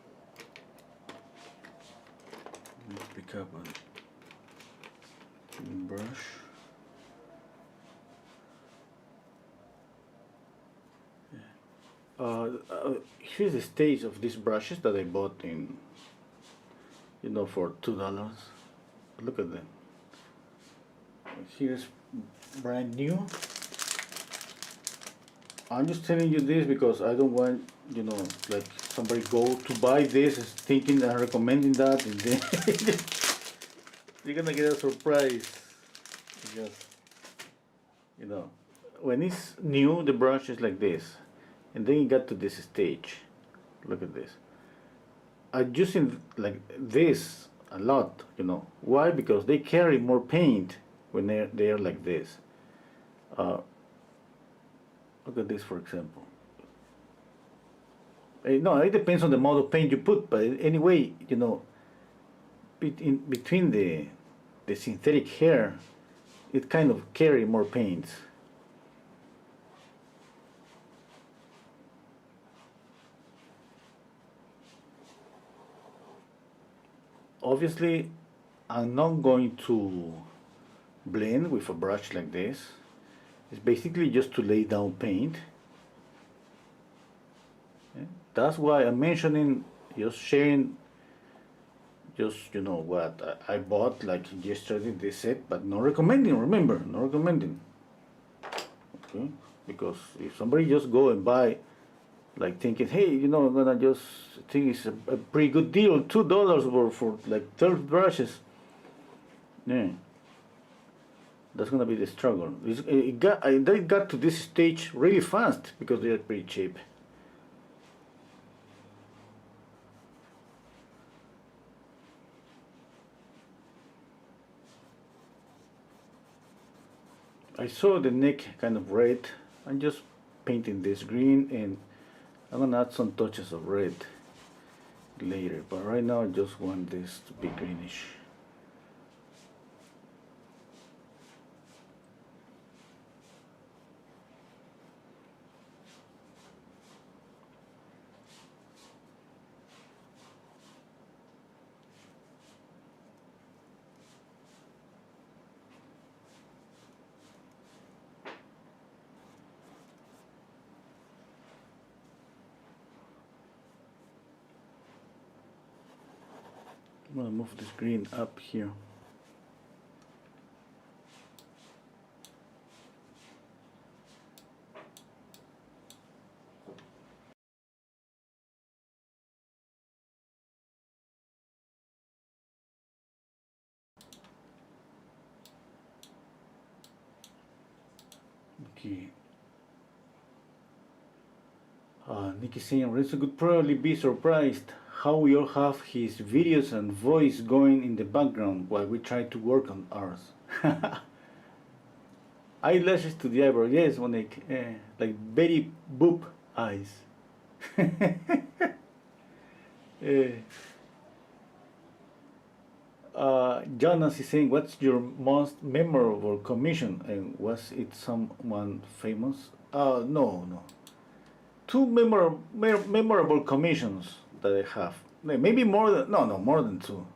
Speaker 1: Let's pick up a brush. Here's the stage of these brushes that I bought in, for $2. Look at them. Here's brand new. I'm just telling you this because I don't want, like somebody go to buy this thinking I'm recommending that, and then you're gonna get a surprise because, when it's new, the brush is like this, and then you got to this stage. Look at this. I'm using like this a lot, Why? Because they carry more paint when they're like this. Look at this, for example. No, it depends on the amount of paint you put, but anyway, between the synthetic hair, it kind of carry more paint. Obviously, I'm not going to blend with a brush like this. It's basically just to lay down paint. Yeah? That's why I'm mentioning, just sharing, what I bought like yesterday, this set, but not recommending, remember, not recommending. Okay? Because if somebody just go and buy, like thinking, hey, I'm gonna just think it's a pretty good deal, $2 for like 12 brushes. Yeah. That's gonna be the struggle. They got to this stage really fast because they are pretty cheap. I saw the neck kind of red. I'm just painting this green, and I'm gonna add some touches of red later, but right now I just want this to be greenish. I'm gonna move this green up here. Okay. Nikki saying, Renzo could probably be surprised how we all have his videos and voice going in the background while we try to work on ours. Eyelashes to the eyebrow, yes, Monique, like Betty Boop eyes. Jonas is saying, what's your most memorable commission? And was it someone famous? No. Two memorable commissions that I have. Maybe more than, no, more than two.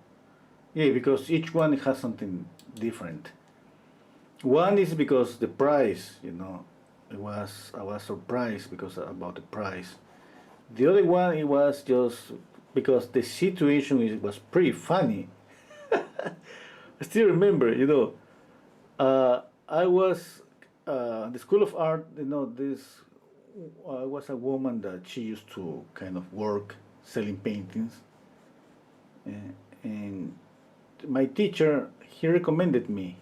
Speaker 1: Yeah, because each one has something different. One is because the price, I was surprised because about the price. The other one, it was just because the situation was pretty funny. I still remember, I was the School of Art. This was a woman that she used to kind of work selling paintings, and my teacher, he recommended me.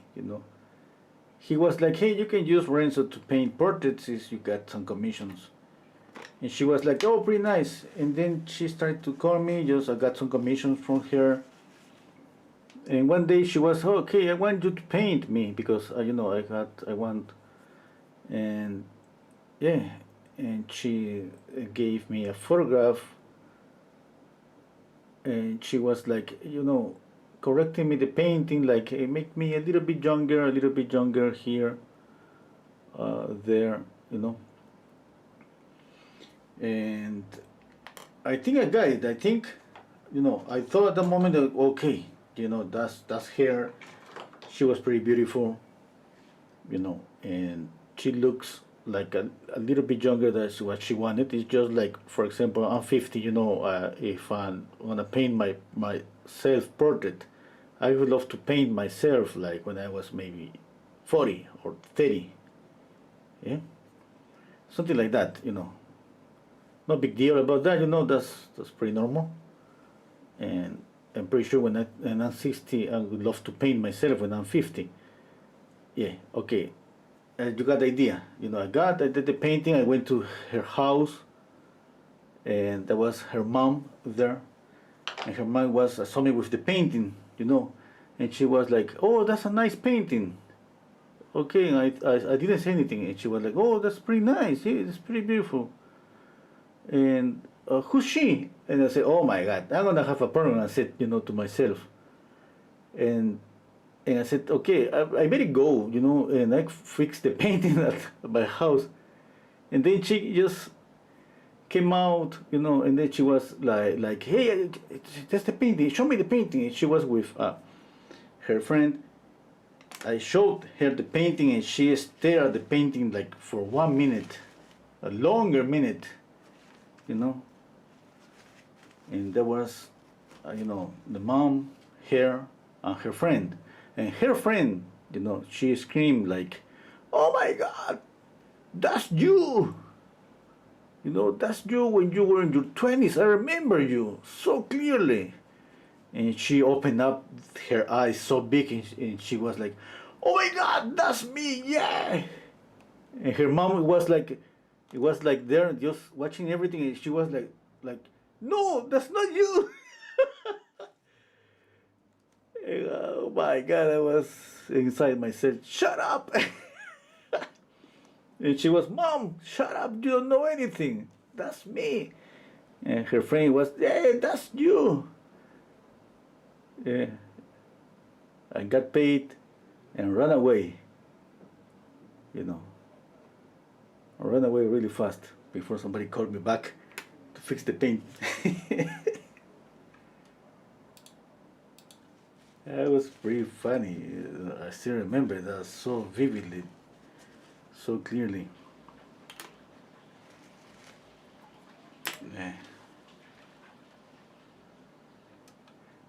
Speaker 1: He was like, "Hey, you can use Renzo to paint portraits if you got some commissions." And she was like, "Oh, pretty nice." And then she started to call me. I got some commissions from her. And one day she was, oh, okay, I want you to paint me because I want, and yeah, and she gave me a photograph, and she was like, correcting me the painting, like make me a little bit younger here, there, and I think I got it. I think, I thought at the moment that, okay, that's her. She was pretty beautiful, and she looks like a little bit younger than what she wanted. It's just like, for example, I'm 50, if I'm gonna paint my self-portrait, I would love to paint myself like when I was maybe 40 or 30, yeah? Something like that, No big deal about that, that's pretty normal. And I'm pretty sure when I'm 60, I would love to paint myself when I'm 50. Yeah, okay. You got the idea. I did the painting. I went to her house, and there was her mom there. And her mom saw me with the painting, And she was like, oh, that's a nice painting. Okay, and I didn't say anything. And she was like, oh, that's pretty nice. Yeah, it's pretty beautiful. And who's she? And I said, oh my God, I'm gonna have a problem. I said, to myself. And I said, okay, I better go, and I fixed the painting at my house. And then she just came out, and then she was like, hey, that's the painting. Show me the painting. And she was with her friend. I showed her the painting, and she stared at the painting like for 1 minute, a longer minute. And there was, the mom, her, and her friend. And her friend, she screamed like, oh my God, that's you! That's you when you were in your 20s. I remember you so clearly. And she opened up her eyes so big, and she was like, oh my God, that's me, yeah. And her mom was like, it was like there just watching everything, and she was like, no, that's not you. And, oh my God, I was inside myself, shut up. And she was, Mom, shut up, you don't know anything. That's me. And her friend was, hey, that's you. Yeah. I got paid and ran away, you know. I ran away really fast before somebody called me back to fix the paint. That was pretty funny. I still remember that so vividly, so clearly. Yeah.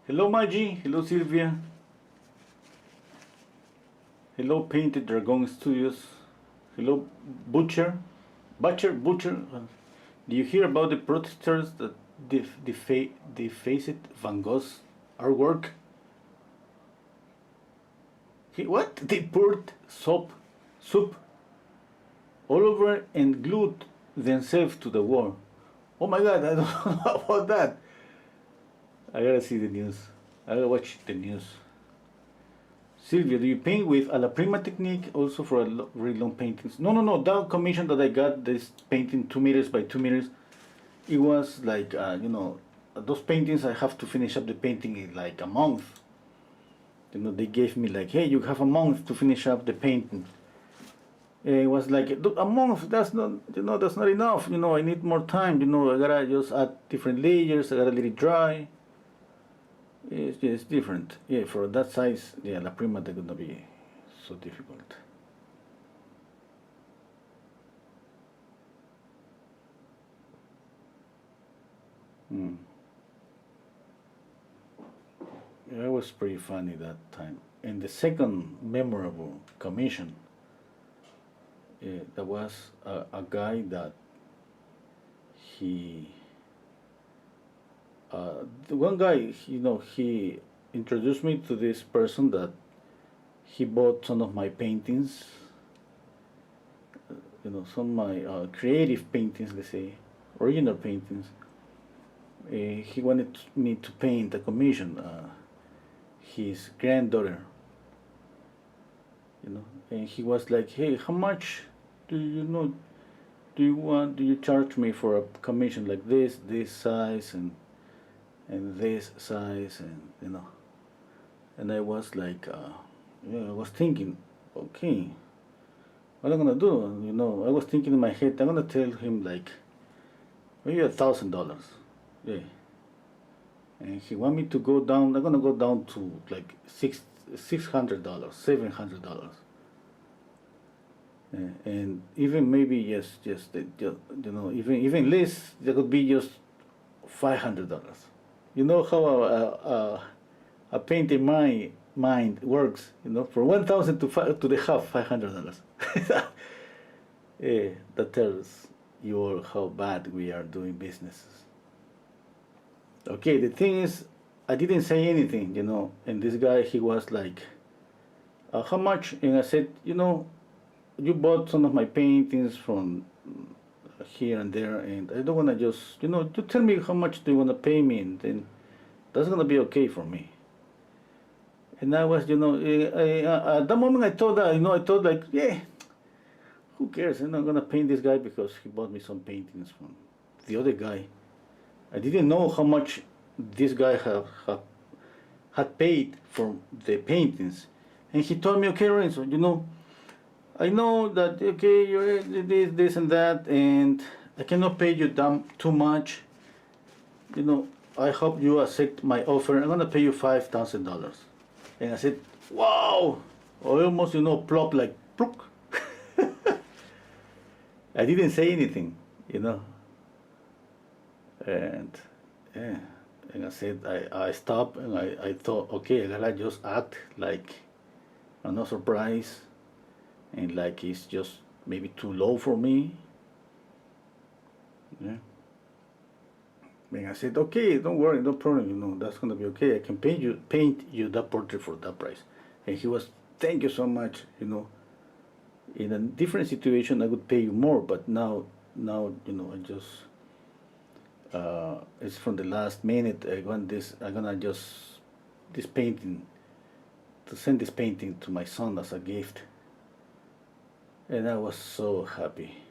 Speaker 1: Hello, Maggie. Hello, Sylvia. Hello, Painted Dragon Studios. Hello, Butcher. Butcher. Do you hear about the protesters that defaced Van Gogh's artwork? What? They poured soup all over and glued themselves to the wall. Oh my God, I don't know about that. I gotta see the news. I gotta watch the news. Sylvia, do you paint with a la prima technique also for really long paintings? No. That commission that I got, this painting 2 meters by 2 meters, it was like, those paintings I have to finish up the painting in like a month. They gave me like, hey, you have a month to finish up the painting. It was like, a month, that's not, that's not enough. I need more time. I gotta just add different layers. I gotta let it dry. It's different. Yeah, for that size, yeah, La Prima, they're gonna be so difficult. Yeah, it was pretty funny that time. And the second memorable commission, there was a guy that the one guy, he introduced me to this person that he bought some of my paintings, some of my creative paintings, let's say, original paintings. He wanted me to paint a commission, his granddaughter, and he was like, hey, how much do you charge me for a commission like this size and this size, and and I was like, I was thinking, okay, what I'm gonna do? I was thinking in my head, I'm gonna tell him like maybe $1,000, yeah, and he want me to go down. I'm gonna go down to like $600, $700. And even maybe even less, there could be just $500. You know how a painter mind works. For 1,000 to the half $500. Yeah, that tells you all how bad we are doing businesses. Okay, the thing is, I didn't say anything, and this guy, he was like, how much? And I said, you bought some of my paintings from here and there, and I don't want to just, you tell me how much do you want to pay me, and then that's going to be okay for me. And I was, at that moment I thought that, I thought like, yeah, who cares? I'm not going to paint this guy because he bought me some paintings from the other guy. I didn't know how much this guy had paid for the paintings. And he told me, okay, Renzo, I know that, okay, you're this and that, and I cannot pay you too much. I hope you accept my offer. I'm gonna pay you $5,000. And I said, wow! I almost, plop like, plop. I didn't say anything, And, yeah. And I said, I stopped and I thought, okay, I gotta just act like I'm not surprised. And like it's just maybe too low for me. Yeah. And I said, okay, don't worry, no problem, that's gonna be okay. I can paint you that portrait for that price. And he was thank you so much. In a different situation, I would pay you more, but now, I just, it's from the last minute. I want this. I'm gonna just this painting to send this painting to my son as a gift, and I was so happy.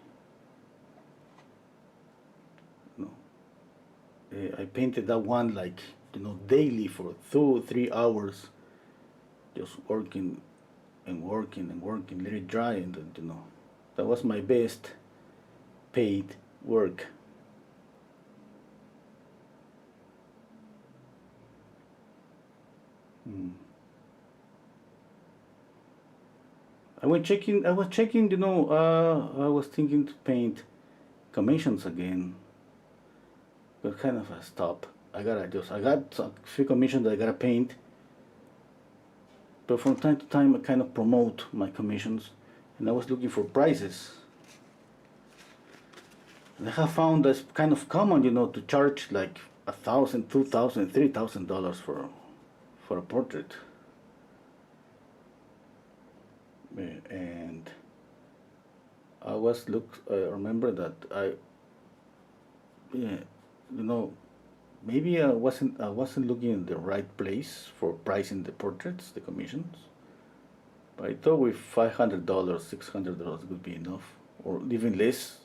Speaker 1: I painted that one like daily for 2 3 hours, just working and working and working, let it dry, and that was my best paid work. I was checking, I was thinking to paint commissions again, but kind of a stop. I got a few commissions that I gotta paint, but from time to time I kind of promote my commissions, and I was looking for prices. And I have found that's kind of common, to charge like $1,000, $2,000, $3,000 for a portrait. And I remember that maybe I wasn't looking in the right place for pricing the portraits, the commissions. But I thought with $500, $600 would be enough, or even less,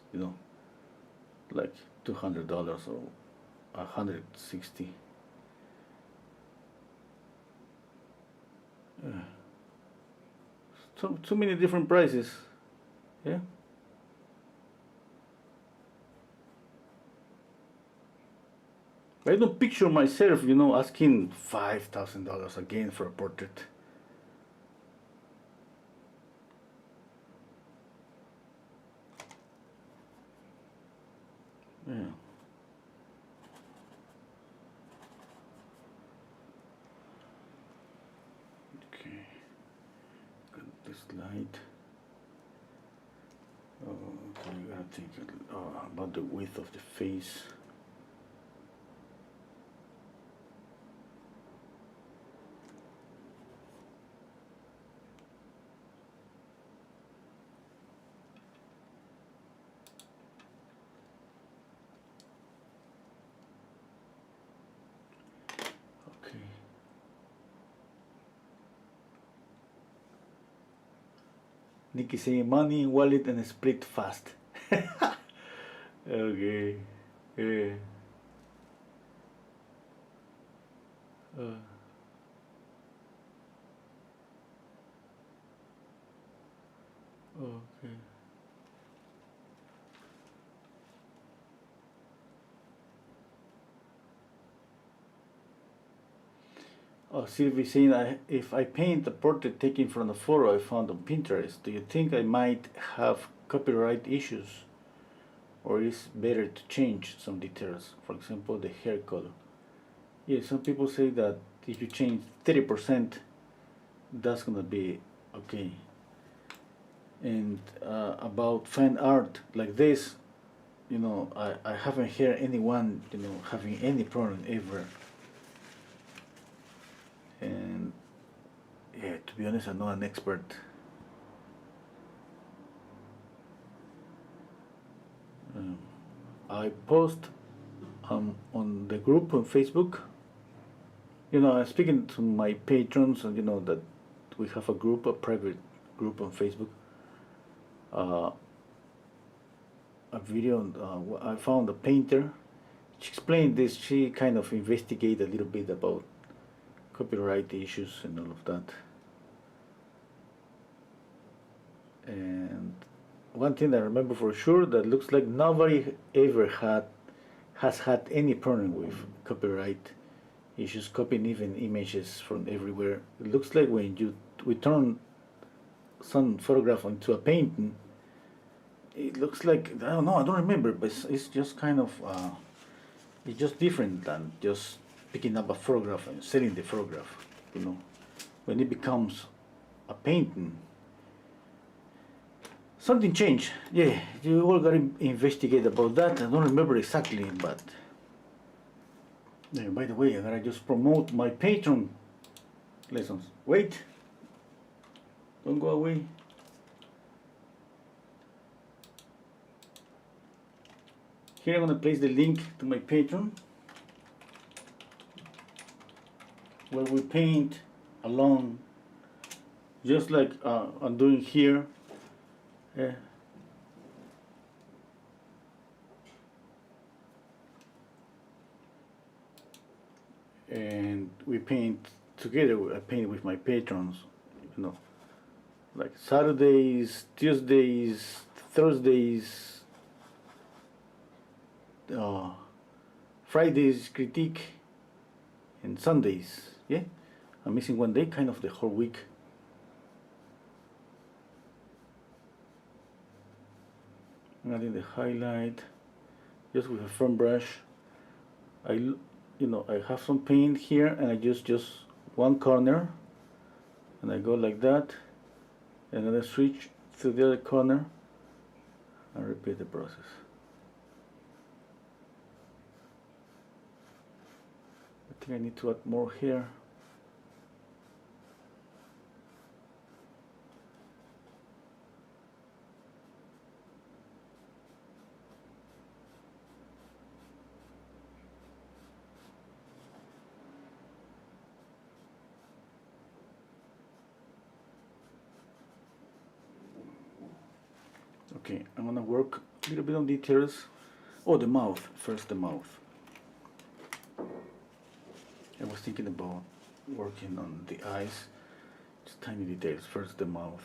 Speaker 1: like $200 or $160. Too many different prices. Yeah. I don't picture myself, asking $5,000 again for a portrait. Yeah. Okay. Got this light. Oh, okay, I gotta think about the width of the face. Nikki saying money, wallet, and split fast. Okay. Yeah. Okay. Oh, Sylvie saying, if I paint a portrait taken from a photo I found on Pinterest, do you think I might have copyright issues? Or is it better to change some details? For example, the hair color. Yeah, some people say that if you change 30%, that's gonna be okay. And about fan art like this, I haven't heard anyone, having any problem ever. And yeah, to be honest, I'm not an expert. I post on the group on Facebook. I'm speaking to my patrons, and that we have a group, a private group on Facebook. A video. I found a painter. She explained this. She kind of investigated a little bit about copyright issues and all of that. And one thing I remember for sure, that looks like nobody ever has had any problem with copyright issues, copying even images from everywhere. It looks like when we turn some photograph into a painting, it looks like, I don't know, I don't remember, but it's just kind of it's just different than just picking up a photograph and selling the photograph. When it becomes a painting, something changed. Yeah, you all got to investigate about that. I don't remember exactly, but by the way, I gotta just promote my Patreon lessons. Wait. Don't go away. Here I'm gonna place the link to my Patreon, where we paint along, just like I'm doing here. And we paint together. I paint with my patrons, you know, like Saturdays, Tuesdays, Thursdays, Fridays critique, and Sundays. Yeah, I'm missing one day, kind of the whole week. I'm adding the highlight just with a firm brush. I have some paint here, and I just one corner, and I go like that, and then I switch to the other corner and repeat the process. I think I need to add more here. Okay, I'm gonna work a little bit on details. Oh, the mouth. First, the mouth. I was thinking about working on the eyes. Just tiny details. First, the mouth.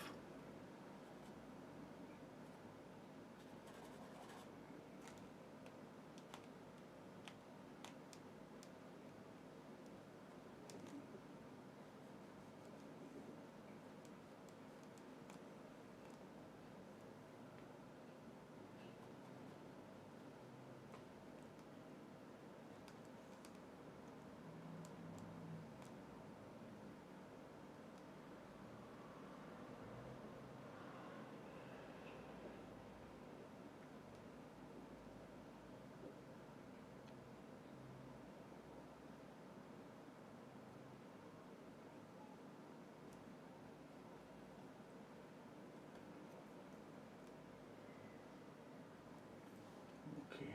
Speaker 1: Okay.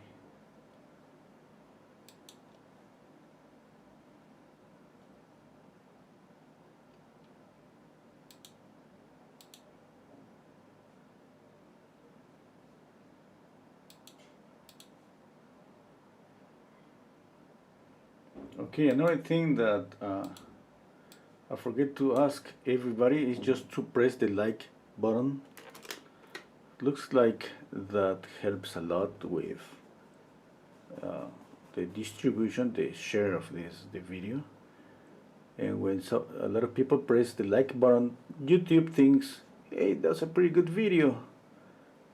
Speaker 1: Okay, another thing that I forget to ask everybody is just to press the like button. Looks like that helps a lot with the distribution, the share of the video. And when a lot of people press the like button, YouTube thinks, hey, that's a pretty good video.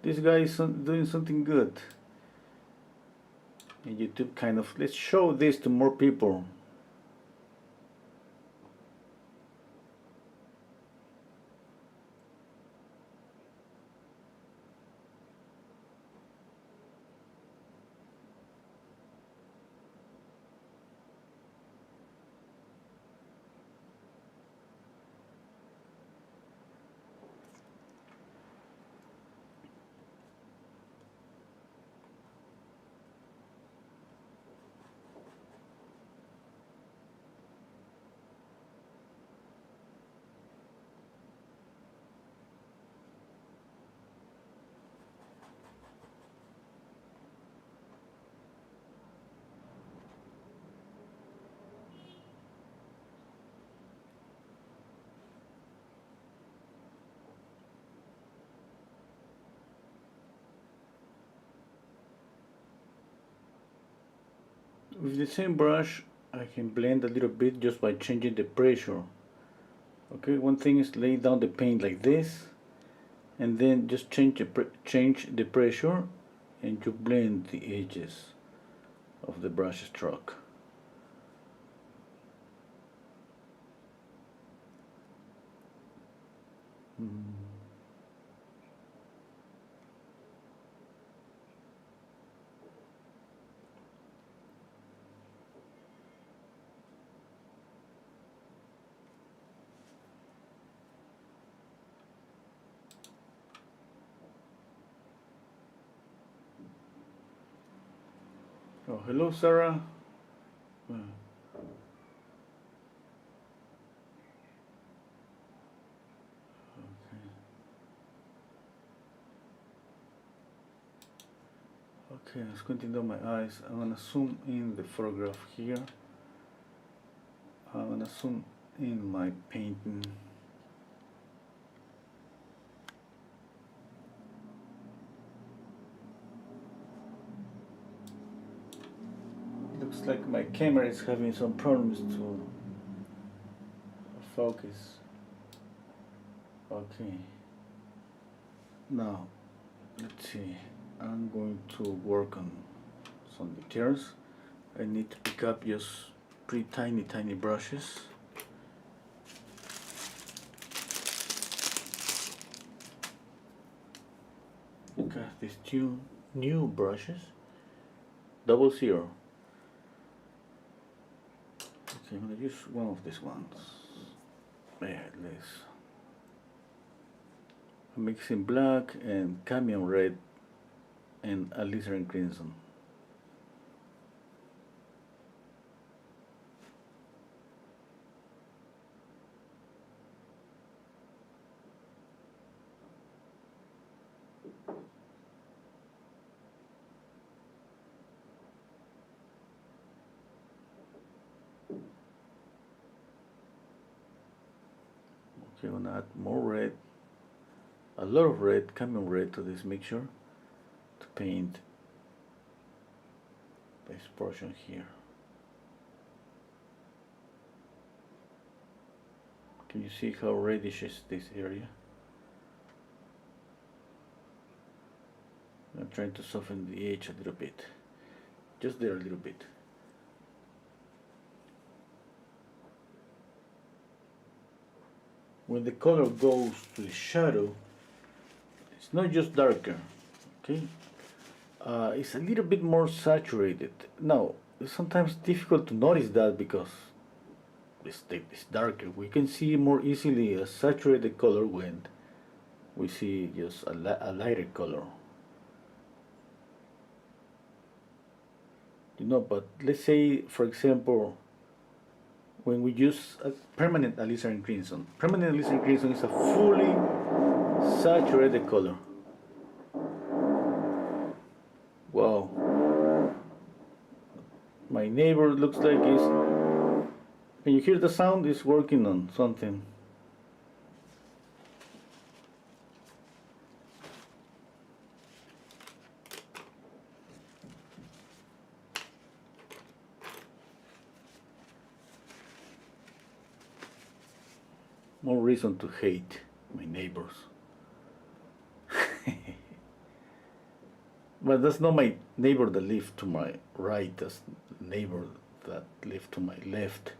Speaker 1: This guy is doing something good. And YouTube kind of, let's show this to more people. With the same brush, I can blend a little bit just by changing the pressure. Okay, one thing is lay down the paint like this, and then just change the pressure, and you blend the edges of the brush stroke. Oh, hello, Sarah. Okay, I'm squinting down my eyes. I'm gonna zoom in the photograph here. I'm gonna zoom in my painting. Looks like my camera is having some problems to focus. Okay. Now, let's see. I'm going to work on some details. I need to pick up just pretty tiny brushes. Got these two new brushes, 00. Okay, I'm gonna use one of these ones. Yeah, I'm mixing black and cadmium red and alizarin crimson. Okay, I'm gonna add more red, a lot of red, cadmium red to this mixture to paint this portion here. Can you see how reddish is this area? I'm trying to soften the edge a little bit, just there a little bit. When the color goes to the shadow, it's not just darker, okay? It's a little bit more saturated. Now, it's sometimes difficult to notice that because it's darker. We can see more easily a saturated color when we see just a lighter color. You know, but let's say, for example, when we use a permanent alizarin crimson. Permanent alizarin crimson is a fully saturated color. Wow. My neighbor looks like he's... Can you hear the sound? He's working on something. More reason to hate my neighbors. But that's not my neighbor that lived to my right, that's the neighbor that lived to my left.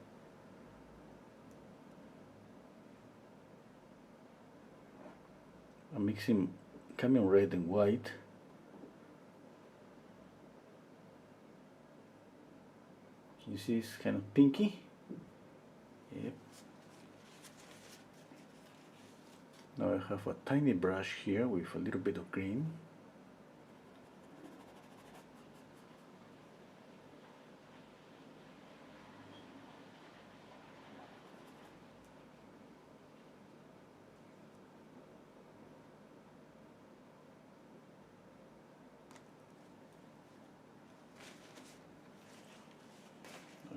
Speaker 1: I'm mixing cadmium red and white. Can you see it's kind of pinky? Yep. Now I have a tiny brush here with a little bit of green.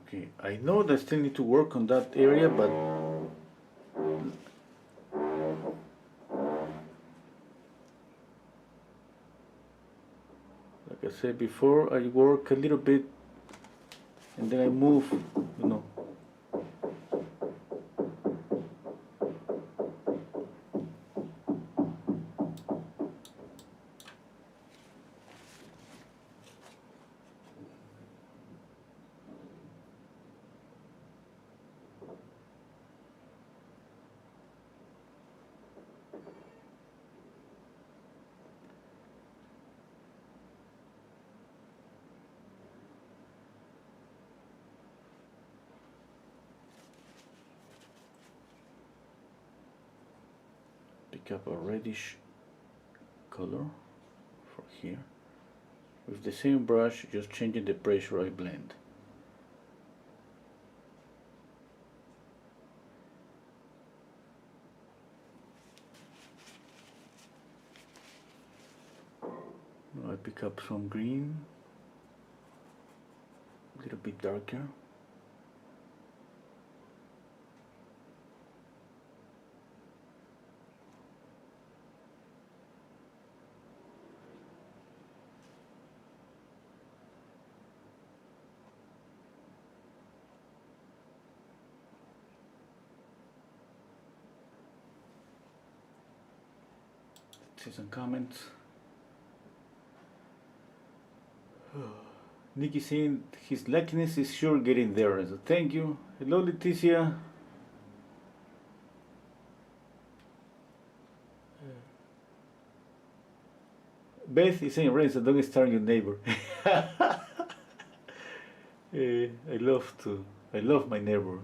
Speaker 1: Okay, I know that I still need to work on that area, but like I said before, I work a little bit and then I move, you know. Pick up a reddish color for here with with the same brush, just changing the pressure I blend. Now I pick up some green, a little bit darker. See some comments. Nikki saying his likeness is sure getting there. So thank you. Hello, Leticia. Beth is saying, Renzo, don't star your neighbor. I love my neighbor.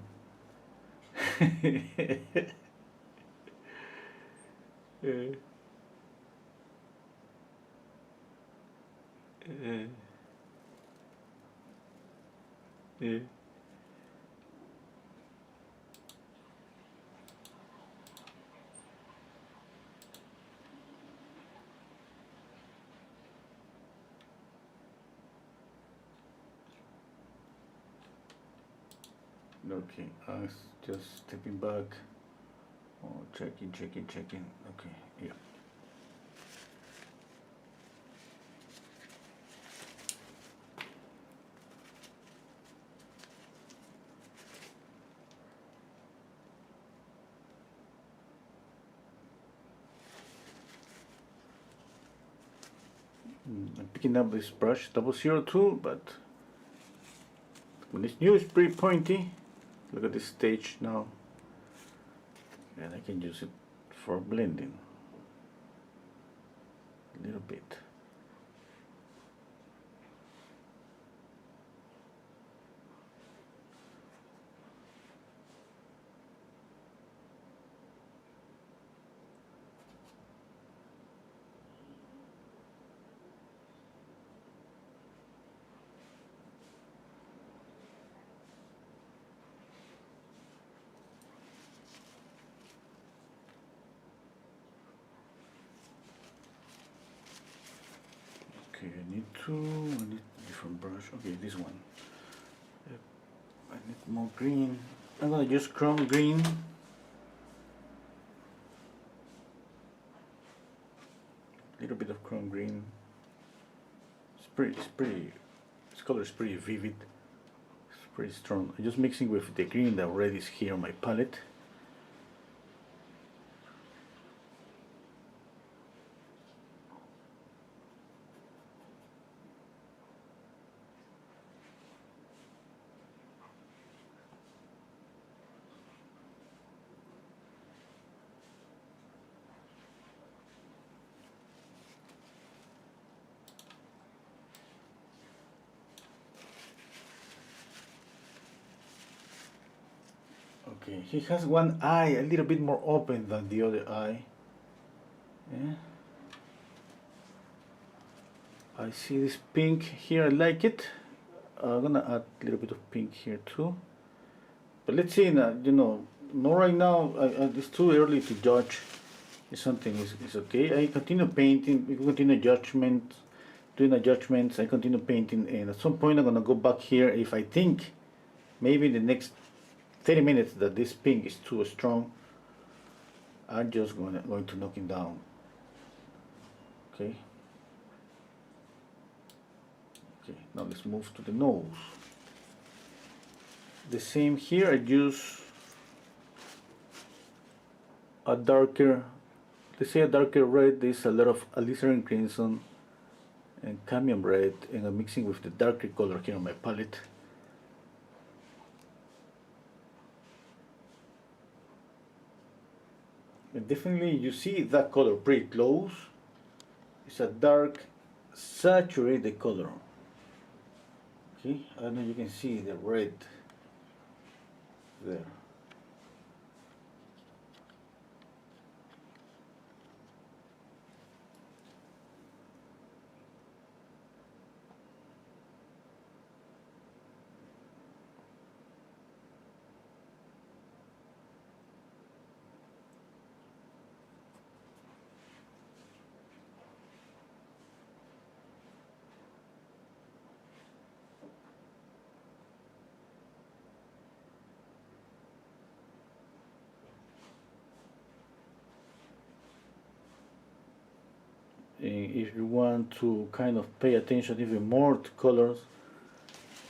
Speaker 1: Okay, I was just stepping back. Oh, checking. Okay, yeah. I'm picking up this brush 002, but when it's new, it's pretty pointy. Look at this stage now, and I can use it for blending a little bit. Okay, I need a different brush. Okay, this one. I need more green. I'm gonna use chrome green. A little bit of chrome green. This color is pretty vivid. It's pretty strong. I'm just mixing with the green that already is here on my palette. Okay, he has one eye a little bit more open than the other eye. Yeah. I see this pink here, I like it. I'm gonna add a little bit of pink here too. But let's see, not right now, it's too early to judge if something is okay. I continue painting, we continue doing adjustments, I continue painting, and at some point I'm gonna go back here if I think maybe in the next 30 minutes that this pink is too strong. I'm just going to knock it down. Okay. Okay, now let's move to the nose. The same here, I use a darker, let's say a darker red. There's a lot of alizarin crimson and cadmium red, and I'm mixing with the darker color here on my palette. And definitely you see that color pretty close. It's a dark saturated color. Okay, I don't know if you can see the red there. If you want to kind of pay attention even more to colors,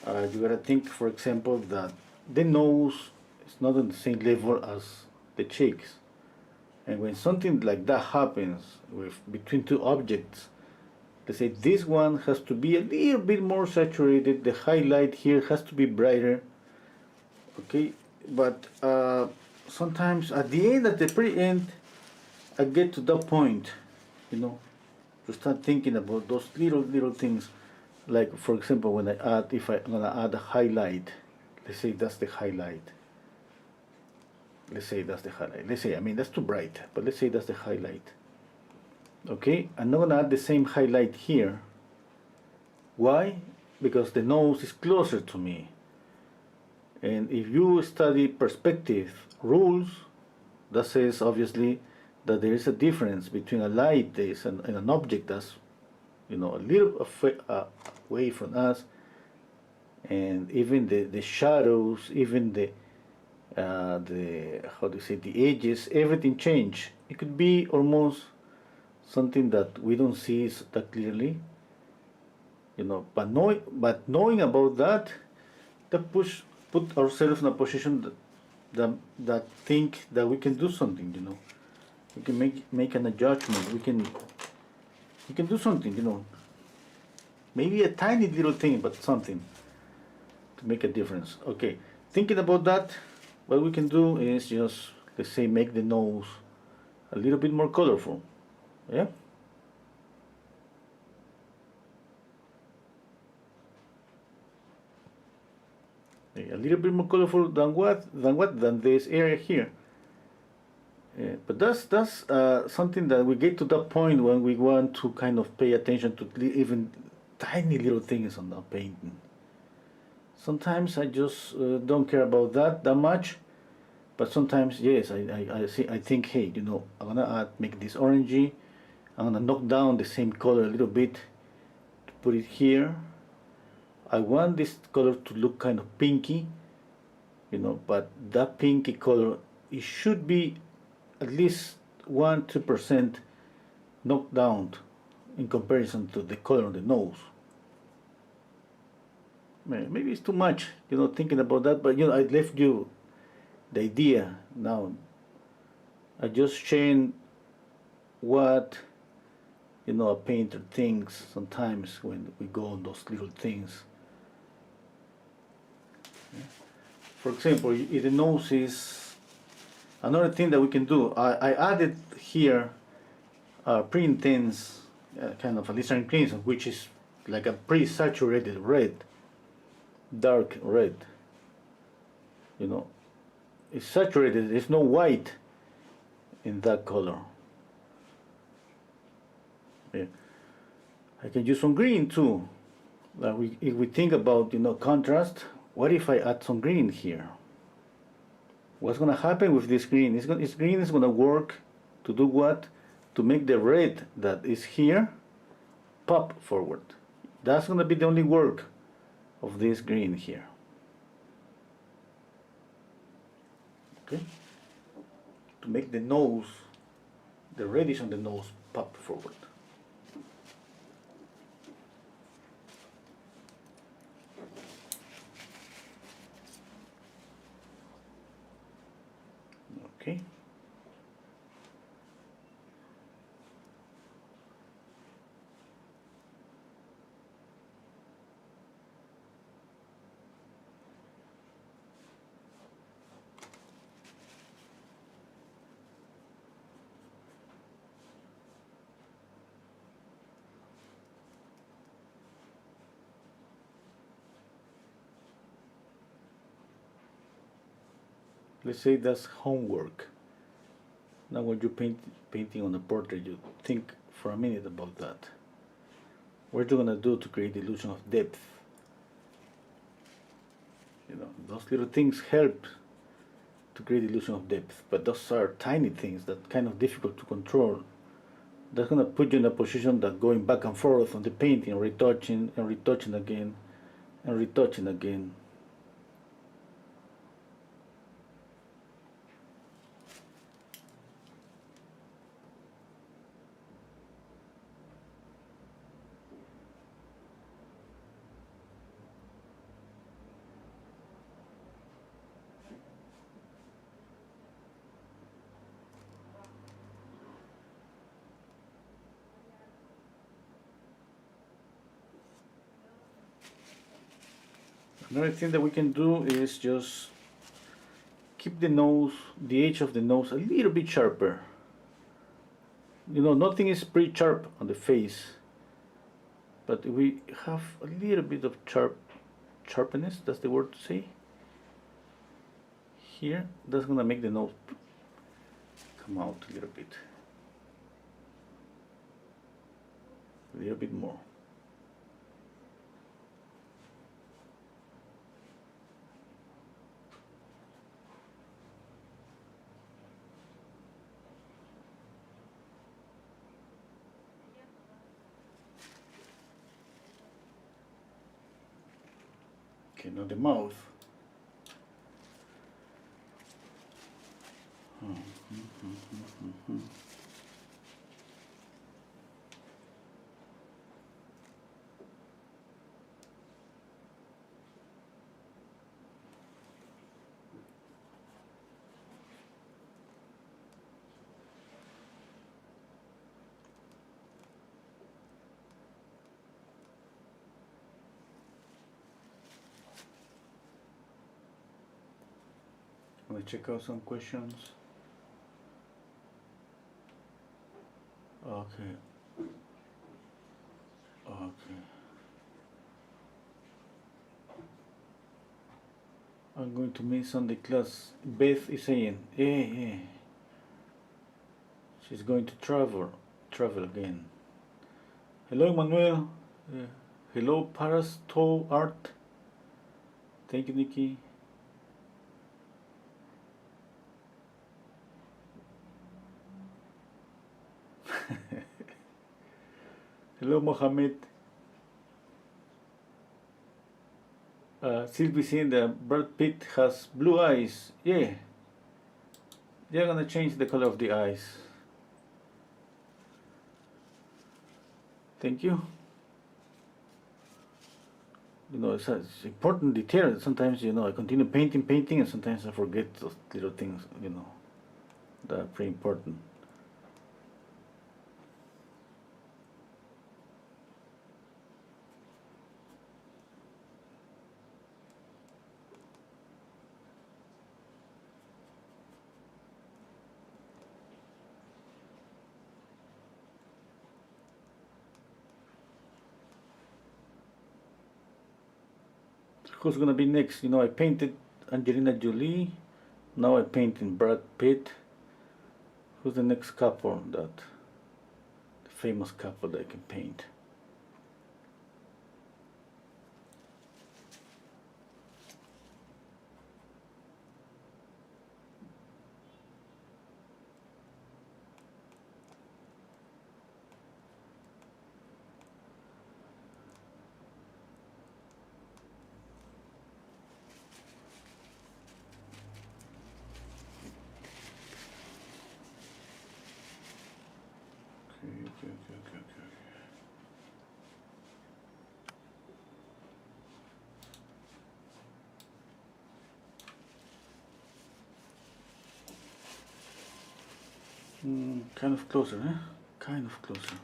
Speaker 1: you gotta think, for example, that the nose is not on the same level as the cheeks. And when something like that happens with between two objects, let's say this one has to be a little bit more saturated, the highlight here has to be brighter, okay? But sometimes at the end, at the very end, I get to that point, you know, to start thinking about those little things. Like, for example, when I add, if I'm gonna add a highlight, let's say that's the highlight. Let's say that's the highlight. Let's say, I mean, that's too bright, but let's say that's the highlight. Okay, I'm not gonna add the same highlight here. Why? Because the nose is closer to me. And if you study perspective rules, that says obviously that there is a difference between a light and an object that's, you know, a little away from us, and even the shadows, even the how do you say, the edges, everything change. It could be almost something that we don't see that clearly, you know. But knowing about that, put ourselves in a position that think that we can do something, you know. We can make an adjustment. We can do something, you know. Maybe a tiny little thing, but something to make a difference. Okay, thinking about that, what we can do is just, let's say, make the nose a little bit more colorful. Yeah. A little bit more colorful than this area here. But that's something that we get to that point when we want to kind of pay attention to even tiny little things on the painting. Sometimes I just don't care about that much, but sometimes yes, I think, hey, you know, I'm gonna make this orangey. I'm gonna knock down the same color a little bit to put it here. I want this color to look kind of pinky, you know, but that pinky color, it should be at least 1-2% knocked down in comparison to the color on the nose. Maybe it's too much, you know, thinking about that, but you know, I left you the idea. Now I just sharing what, you know, a painter thinks sometimes when we go on those little things. For example, if the nose is another thing that we can do. I added here pretty intense kind of a Listerine crimson, which is like a pretty saturated red, dark red. You know, it's saturated. There's no white in that color. Yeah. I can use some green too. If we think about, you know, contrast, what if I add some green here? What's going to happen with this green? This green is going to work to do what? To make the red that is here pop forward. That's going to be the only work of this green here. Okay? To make the nose, the reddish on the nose, pop forward. Okay. Let's say that's homework. Now when you're painting on a portrait, you think for a minute about that. What are you going to do to create the illusion of depth? You know, those little things help to create the illusion of depth, but those are tiny things that kind of difficult to control. That's going to put you in a position that going back and forth on the painting, retouching and retouching again and retouching again. Another thing that we can do is just keep the nose, the edge of the nose a little bit sharper. You know, nothing is pretty sharp on the face, but we have a little bit of sharpness, that's the word to say, here, that's gonna make the nose come out a little bit more. Okay, now the mouth. I'm gonna check out some questions. Okay. Okay. I'm going to miss Sunday class. Beth is saying, yeah. She's going to travel again. Hello, Manuel. Hello, Parasto Art. Thank you, Nikki. Hello, Mohammed. Sylvie saying that Brad Pitt has blue eyes. Yeah. They're gonna change the color of the eyes. Thank you. You know, it's important detail. Sometimes, you know, I continue painting, and sometimes I forget those little things, you know, that are pretty important. Who's gonna be next? You know, I painted Angelina Jolie. Now I painting Brad Pitt. Who's the next couple the famous couple that I can paint? Okay. Kind of closer, eh? Kind of closer.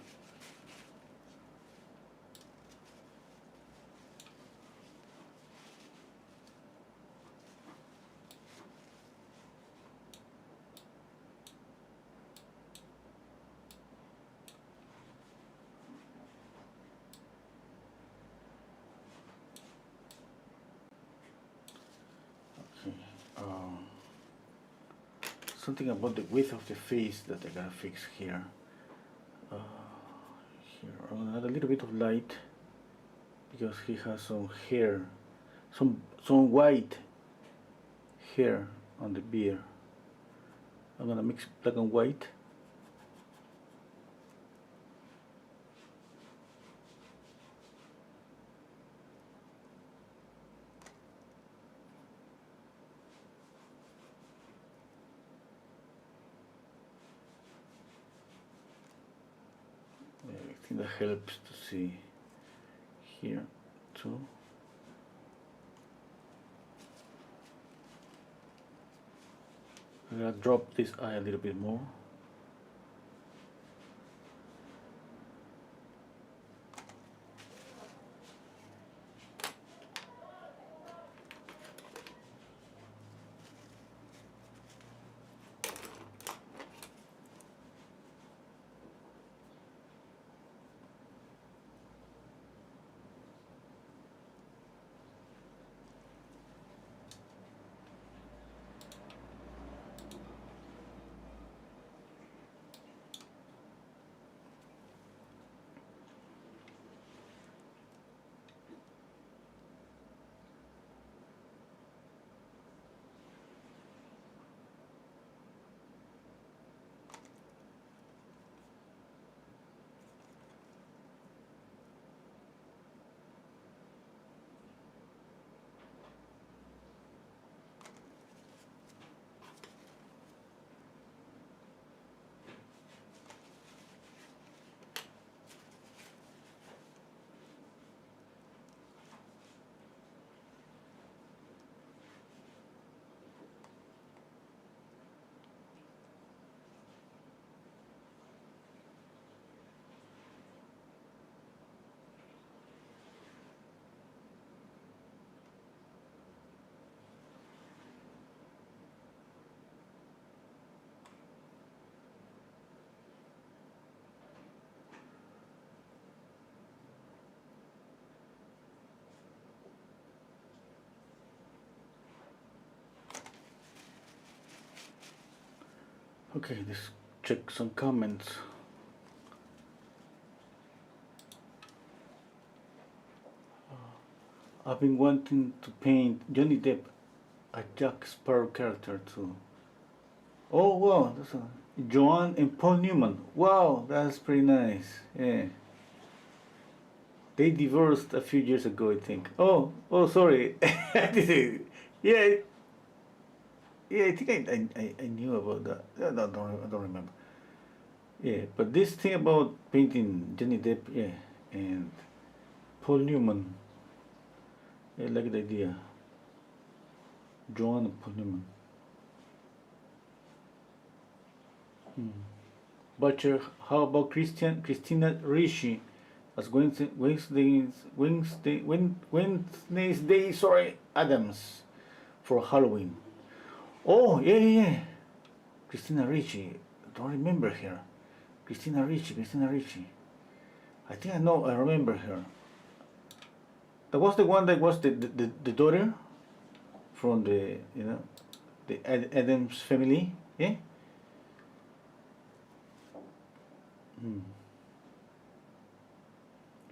Speaker 1: Okay. Something about the width of the face that I gotta fix here. Here, I'm gonna add a little bit of light because he has some hair, some white hair on the beard. I'm gonna mix black and white. I think that helps to see here too. I'm gonna drop this eye a little bit more. Okay, let's check some comments. I've been wanting to paint Johnny Depp, a Jack Sparrow character too. Oh wow, that's a Joanne and Paul Newman. Wow, that's pretty nice. Yeah. They divorced a few years ago, I think. Oh, sorry. Yeah, yeah, I think I knew about that. I don't remember. Yeah, but this thing about painting Johnny Depp, yeah, and Paul Newman, I like the idea. Joanne and Paul Newman. Butcher, how about Christina Ricci as Wednesday, sorry, Adams for Halloween? Oh, yeah. Christina Ricci. Don't remember her. Christina Ricci. I think I remember her. That was the one that was the daughter from the Adams family. Yeah.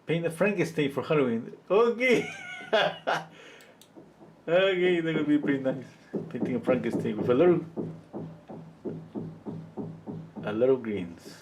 Speaker 1: Paint a Frankenstein for Halloween. Okay. Okay, that would be pretty nice. Painting a Frankenstein with a lot of greens.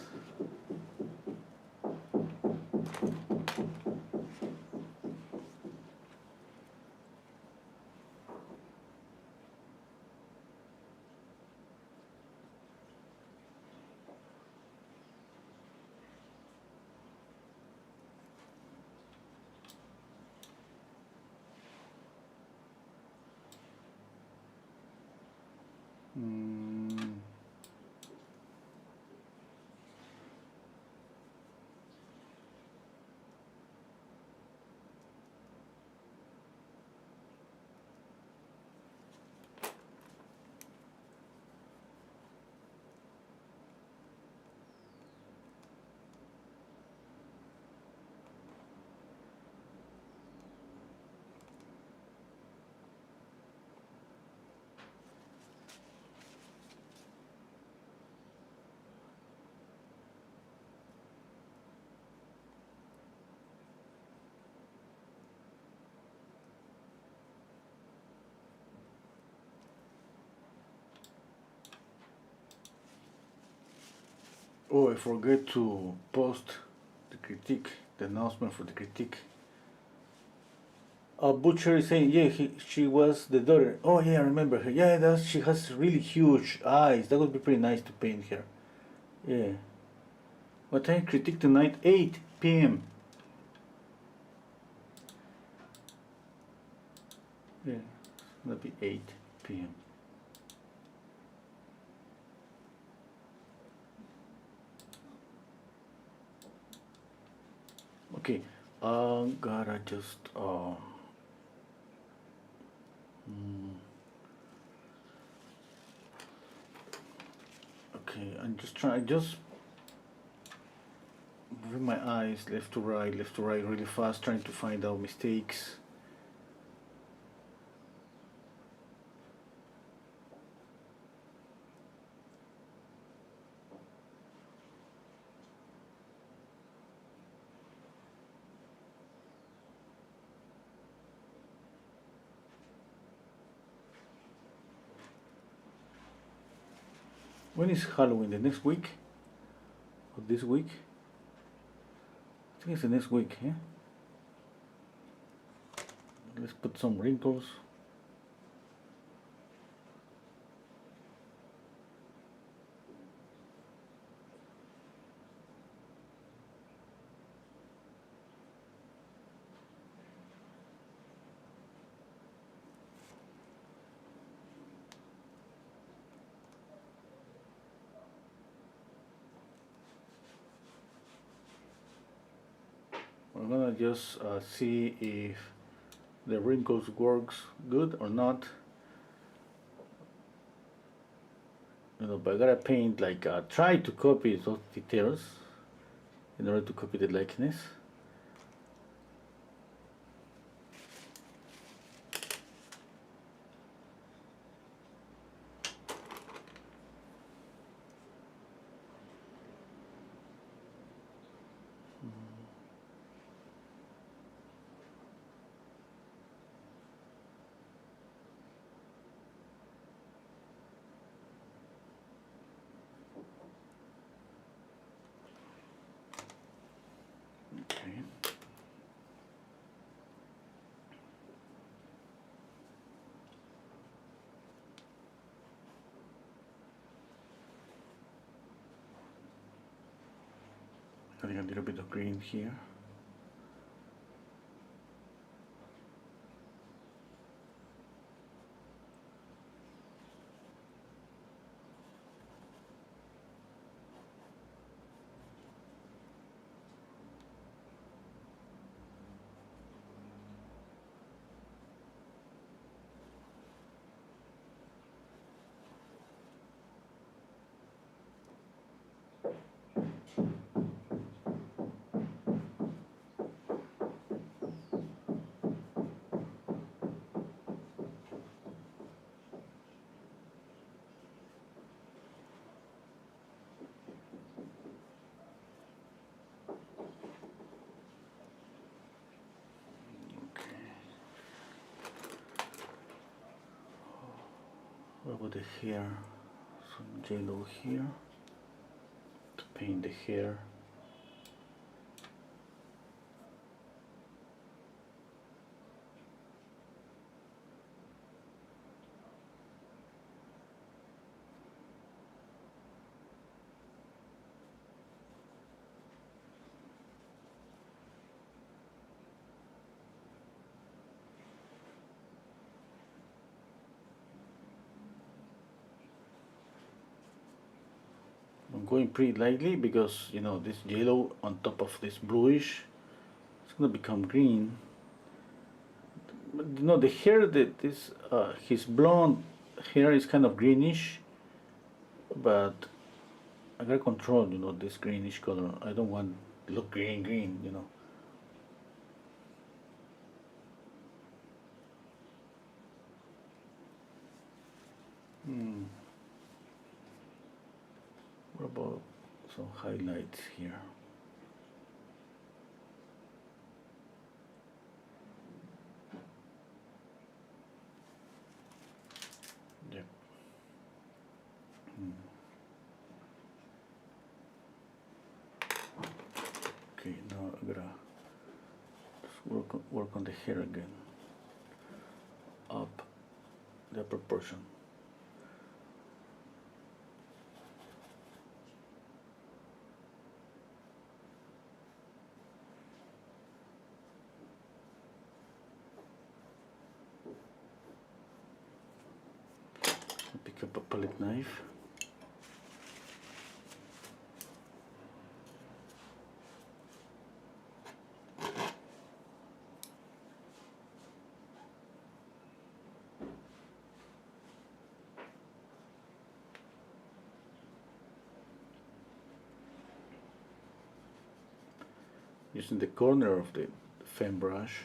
Speaker 1: Mm. Oh, I forgot to post the critique, the announcement for the critique. Butcher is saying, yeah, she was the daughter. Oh yeah, I remember her. Yeah, she has really huge eyes. That would be pretty nice to paint her. Yeah. What time? Critique tonight, 8 p.m. Yeah, that'll be 8 p.m. Okay, gotta just okay, I just moving my eyes left to right really fast, trying to find out mistakes. When is Halloween? The next week? Or this week? I think it's the next week, yeah? Let's put some wrinkles. We're gonna just see if the wrinkles works good or not. But I gotta paint like try to copy those details in order to copy the likeness. Adding a little bit of green here. What about the hair? Some yellow here to paint the hair. I'm going pretty lightly because you know this yellow on top of this bluish, it's gonna become green. But, you know the hair that this his blonde hair is kind of greenish, but I gotta control you know this greenish color. I don't want to look green you know. What about some highlights here? Yep. Okay, now I gotta just work on the hair again. Up the proportion. Pick up a palette knife. Using the corner of the fan brush.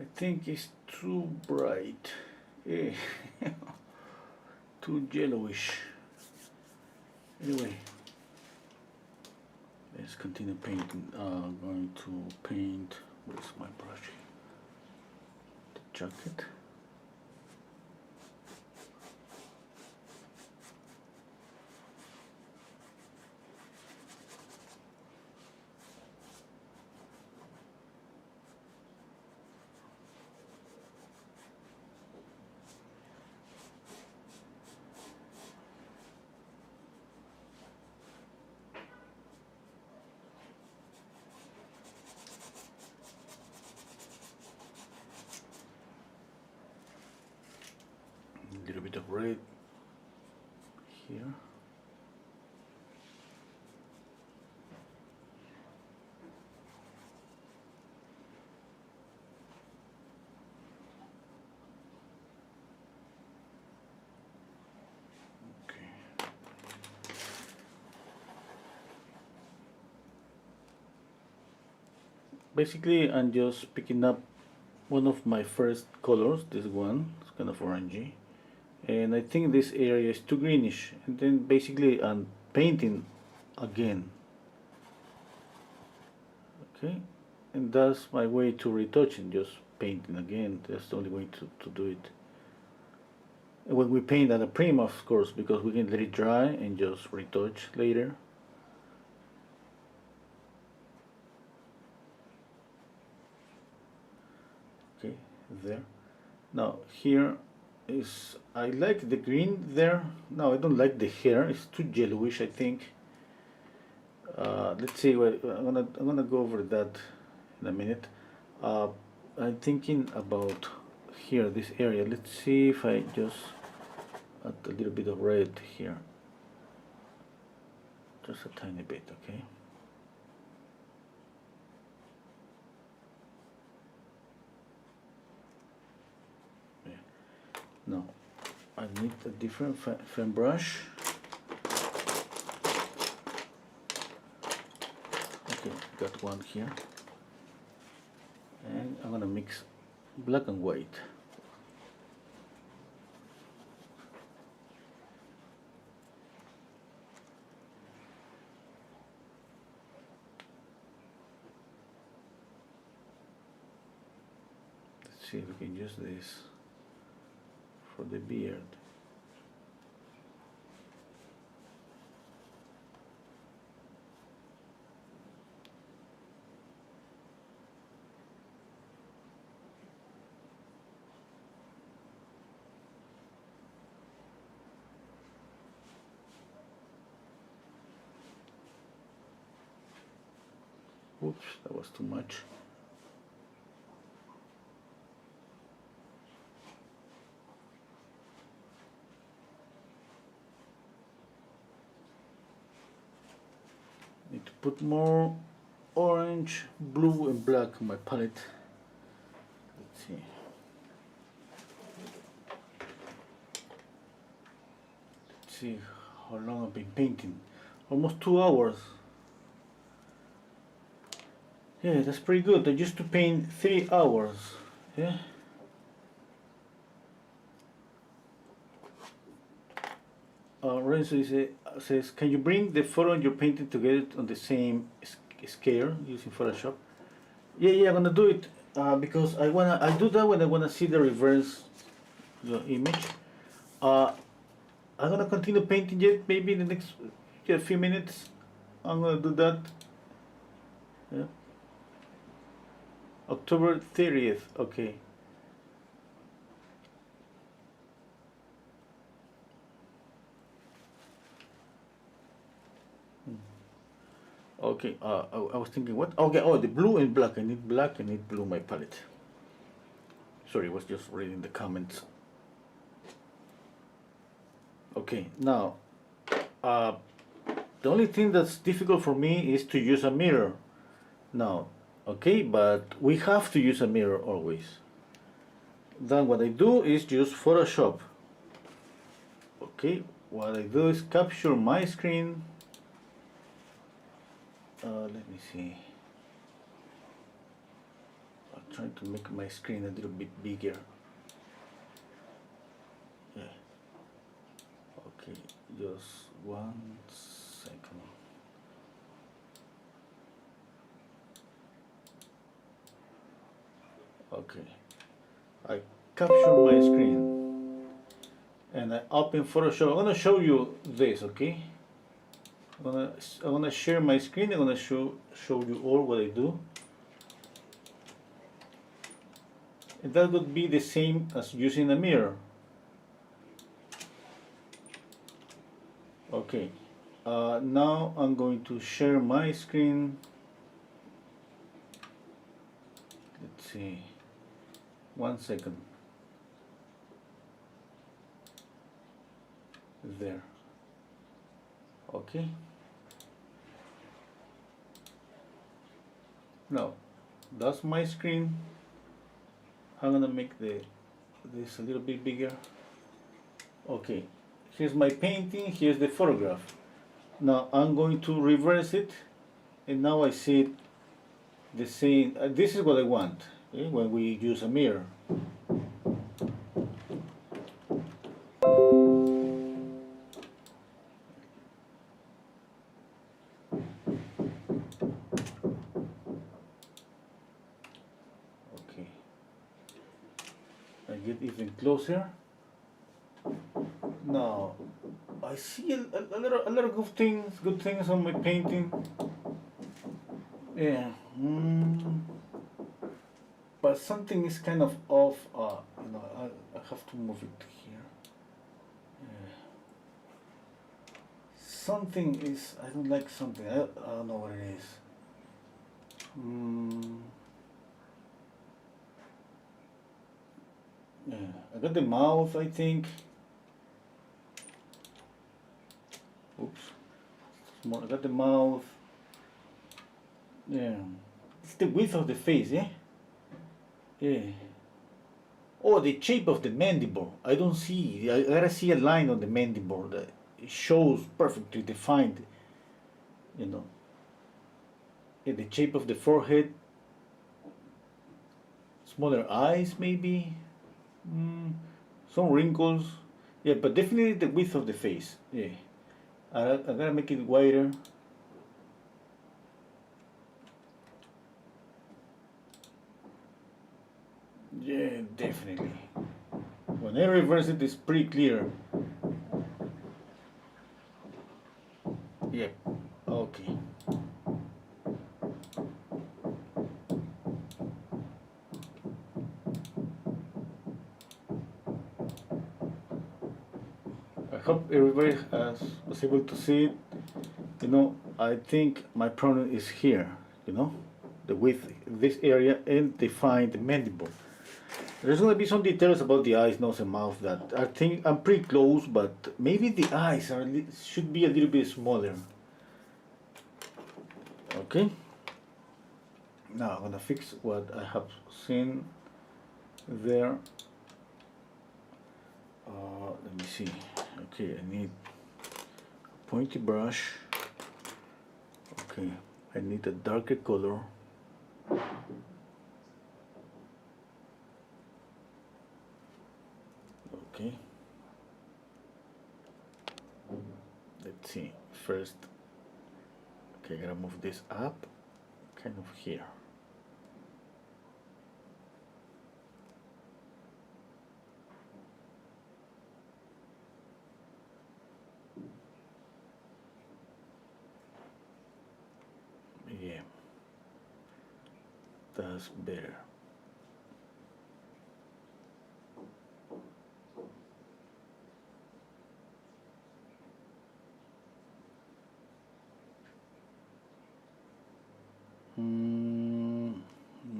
Speaker 1: I think it's too bright. Yeah. Too yellowish. Anyway, let's continue painting. Going to paint, where's my brush? The jacket. A little bit of red here. basically I'm just picking up one of my first colors, this one, it's kind of orangey, and I think this area is too greenish, and then basically I'm painting again. Okay, and that's my way to retouching, just painting again. That's the only way to do it. And when we paint at a prima, of course, because we can let it dry and just retouch later. Okay, there. Now here is, I like the green there. Now I don't like the hair, it's too yellowish, I think. Let's see, I'm gonna go over that in a minute. I'm thinking about here, this area. Let's see if I just add a little bit of red here, just a tiny bit. Okay. Now I need a different fan brush. Okay, got one here, and I'm gonna mix black and white. Let's see if we can use this for the beard. Oops, that was too much. Need to put more orange, blue and black on my palette. Let's see. Let's see how long I've been painting. Almost 2 hours. Yeah, that's pretty good. I used to paint 3 hours. Yeah. Renzo says, can you bring the photo and your painting together on the same scale using Photoshop? Yeah, I'm gonna do it because I do that when I wanna see the reverse image. I'm gonna continue painting yet. Maybe in the next few minutes. I'm gonna do that. Yeah. October 30th. Okay. Okay, I was thinking what? Okay, oh, the blue and black. I need black, I need blue, my palette. Sorry, I was just reading the comments. Okay, now, the only thing that's difficult for me is to use a mirror. Now, okay, but we have to use a mirror always. Then what I do is use Photoshop. Okay, what I do is capture my screen. Let me see. I'm trying to make my screen a little bit bigger. Yeah. Okay, just 1 second. Okay, I capture my screen and I open Photoshop. I'm gonna show you this, okay? I'm gonna share my screen. I'm gonna show you all what I do. And that would be the same as using a mirror. Okay, now I'm going to share my screen. Let's see, 1 second. There. Okay. Now, that's my screen. I'm gonna make this a little bit bigger. Okay, here's my painting, here's the photograph. Now I'm going to reverse it, and now I see it the same. This is what I want, okay, when we use a mirror. Okay, I get even closer. Now I see a lot of good things on my painting. Yeah. But something is kind of off. I have to move it here. Something is. I don't like something. I don't know what it is. Yeah, I got the mouth, I think. Oops. I got the mouth. Yeah. It's the width of the face, yeah? Yeah. Oh, the shape of the mandible. I don't see. I gotta see a line on the mandible that it shows perfectly defined. You know. Yeah, the shape of the forehead. Smaller eyes, maybe. Some wrinkles. Yeah, but definitely the width of the face. Yeah. I gotta make it wider. Yeah, definitely. When I reverse it, it's pretty clear. Yep. Okay. I hope everybody was able to see it. You know, I think my problem is here. You know, the width, this area, and define the mandible. There's gonna be some details about the eyes, nose, and mouth that I think I'm pretty close, but maybe the eyes should be a little bit smaller. Okay. Now I'm gonna fix what I have seen there. Let me see. Okay, I need a pointy brush. Okay, I need a darker color. Okay. Let's see. First, okay, I gotta move this up, kind of here. Yeah, that's better.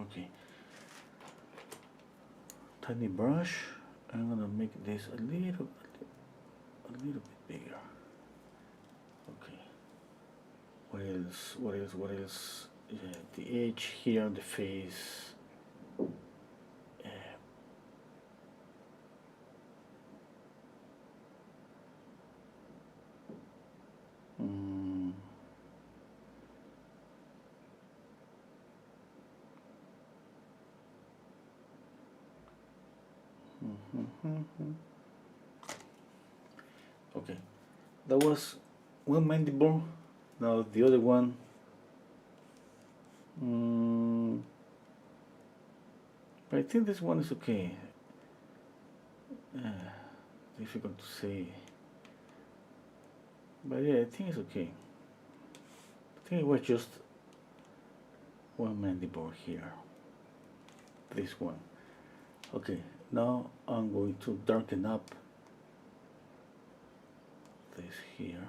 Speaker 1: Okay. Tiny brush. I'm gonna make this a little bit bigger. Okay. What else? What else? What else? Yeah, the edge here on the face. Okay, that was one mandible. Now the other one. But I think this one is okay. Difficult to say. But yeah, I think it's okay. I think it was just one mandible here. This one. Okay, now I'm going to darken up this here.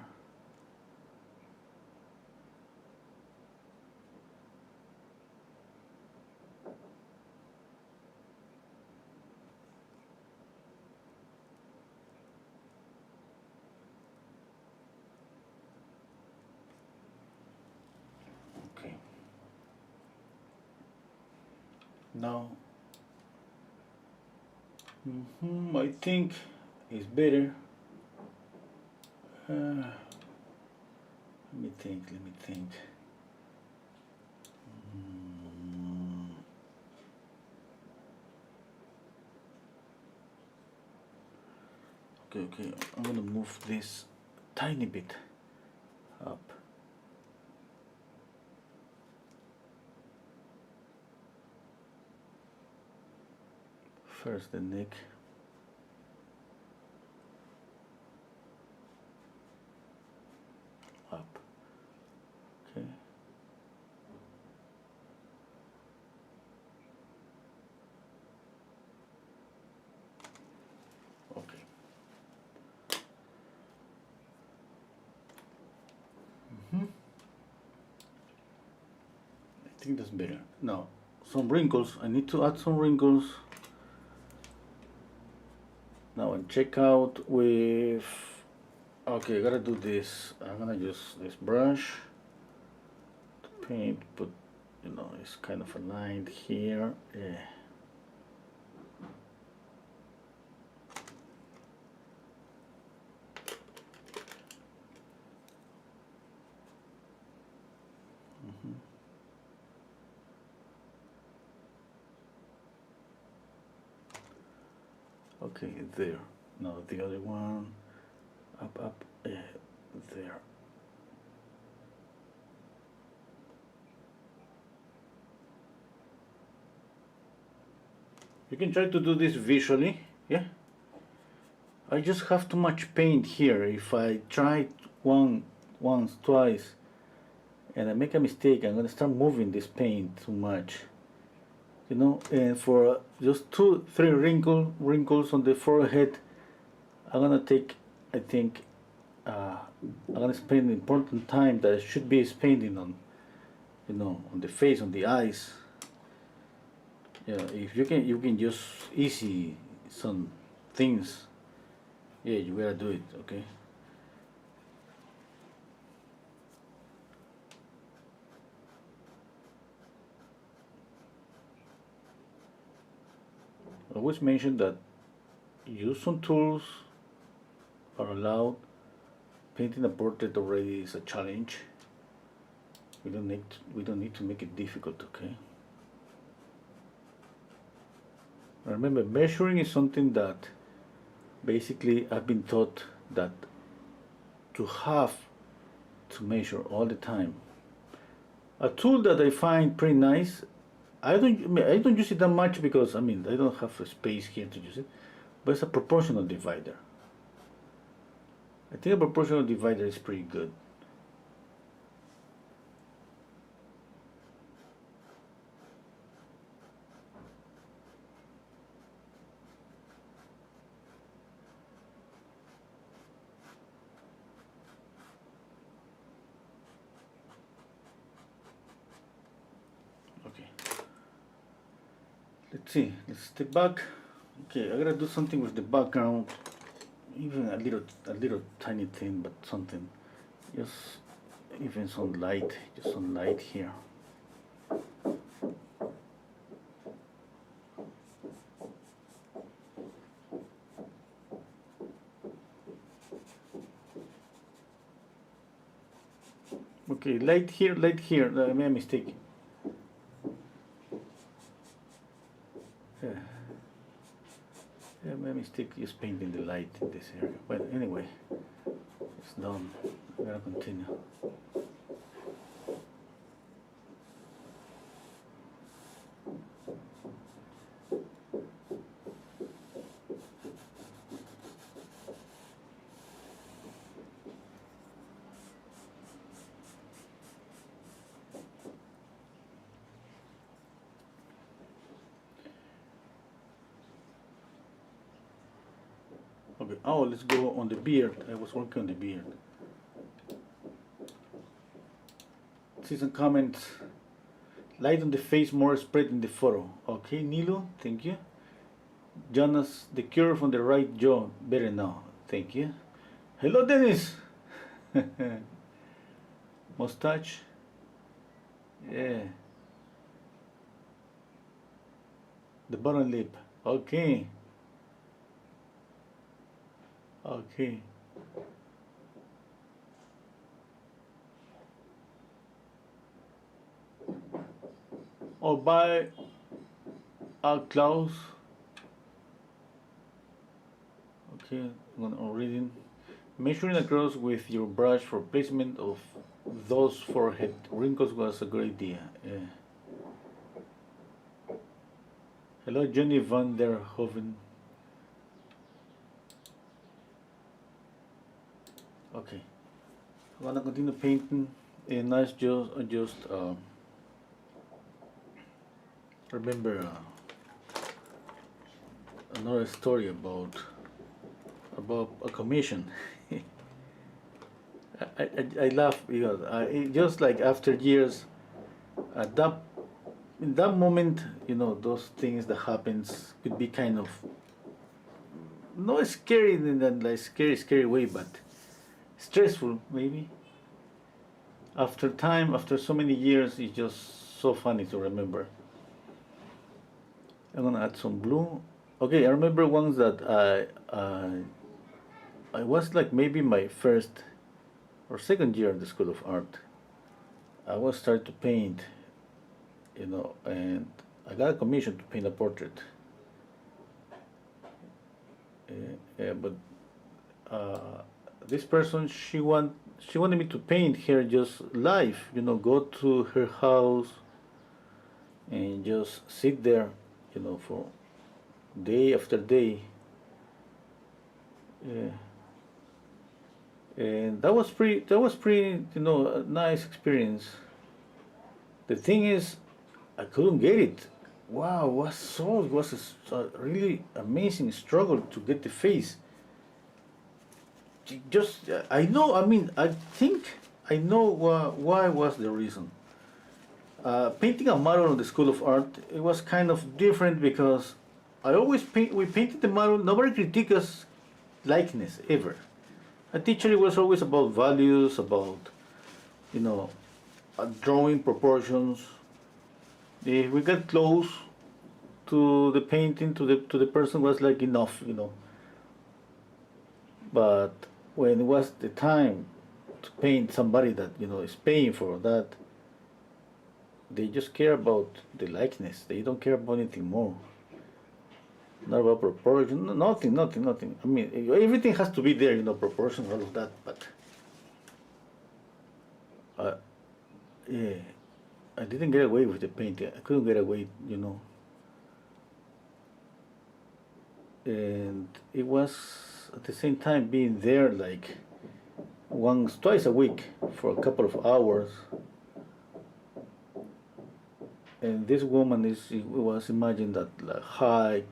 Speaker 1: Okay. Now, I think it's better. Let me think. Okay, I'm gonna move this tiny bit up. First the neck. Up. Okay. Okay. I think that's better. Now, some wrinkles. I need to add some wrinkles. Now, and check out with. Okay, I gotta do this. I'm gonna use this brush to paint, but you know, it's kind of aligned here. Yeah. Okay, there. Now the other one, up, there. You can try to do this visually, yeah? I just have too much paint here. If I try once, twice, and I make a mistake, I'm gonna start moving this paint too much. You know, and for just 2-3 wrinkles on the forehead, I'm gonna take, I think, I'm gonna spend important time that I should be spending on, you know, on the face, on the eyes. Yeah, if you can just easy some things. Yeah, you gotta do it, okay? I always mention that use some tools are allowed. Painting a portrait already is a challenge. We don't need to make it difficult, okay? Remember, measuring is something that basically I've been taught that to have to measure all the time. A tool that I find pretty nice. I don't use it that much because I don't have a space here to use it, but it's a proportional divider. I think a proportional divider is pretty good. Okay. Let's see. Let's step back. Okay, I gotta do something with the background. Even a little tiny thing, but something. Just even some light. Just some light here. Okay, light here, light here. I made a mistake. Yeah. I made a mistake just painting the light in this area. But anyway, it's done. I'm gonna continue. Okay, oh, let's go on the beard. I was working on the beard. See some comments. Light on the face, more spread in the photo. Okay, Nilo, thank you. Jonas, the curve on the right jaw, better now. Thank you. Hello, Dennis. Mustache. Yeah. The bottom lip. Okay. Okay. Or by our clothes. Okay, reading. Measuring across with your brush for placement of those forehead wrinkles was a great idea. Hello, Johnny van der Hoven. Okay, I'm gonna continue painting, and I just remember another story about a commission. I laugh because just like after years, at that in that moment, those things that happens could be kind of not scary in that like scary way, but stressful maybe. After so many years, it's just so funny to remember. I'm gonna add some blue. Okay, I remember once that I was like maybe my first or second year at the School of Art. I was started to paint, and I got a commission to paint a portrait. But this person, she wanted me to paint her just live, go to her house and just sit there, for day after day. And that was pretty, a nice experience. The thing is, I couldn't get it. Wow, it was a really amazing struggle to get the face. Just, I know, I think I know why was the reason. Painting a model in the School of Art, it was kind of different because we painted the model, nobody critiqued us likeness ever. A teacher was always about values, about, drawing proportions. If we got close to the painting, to the person was like enough, But when it was the time to paint somebody that, is paying for that, they just care about the likeness. They don't care about anything more. Not about proportion, nothing. Everything has to be there, proportion, all of that. But yeah, I didn't get away with the painting. I couldn't get away, And it was at the same time being there like twice a week for a couple of hours. And this woman was imagined that like high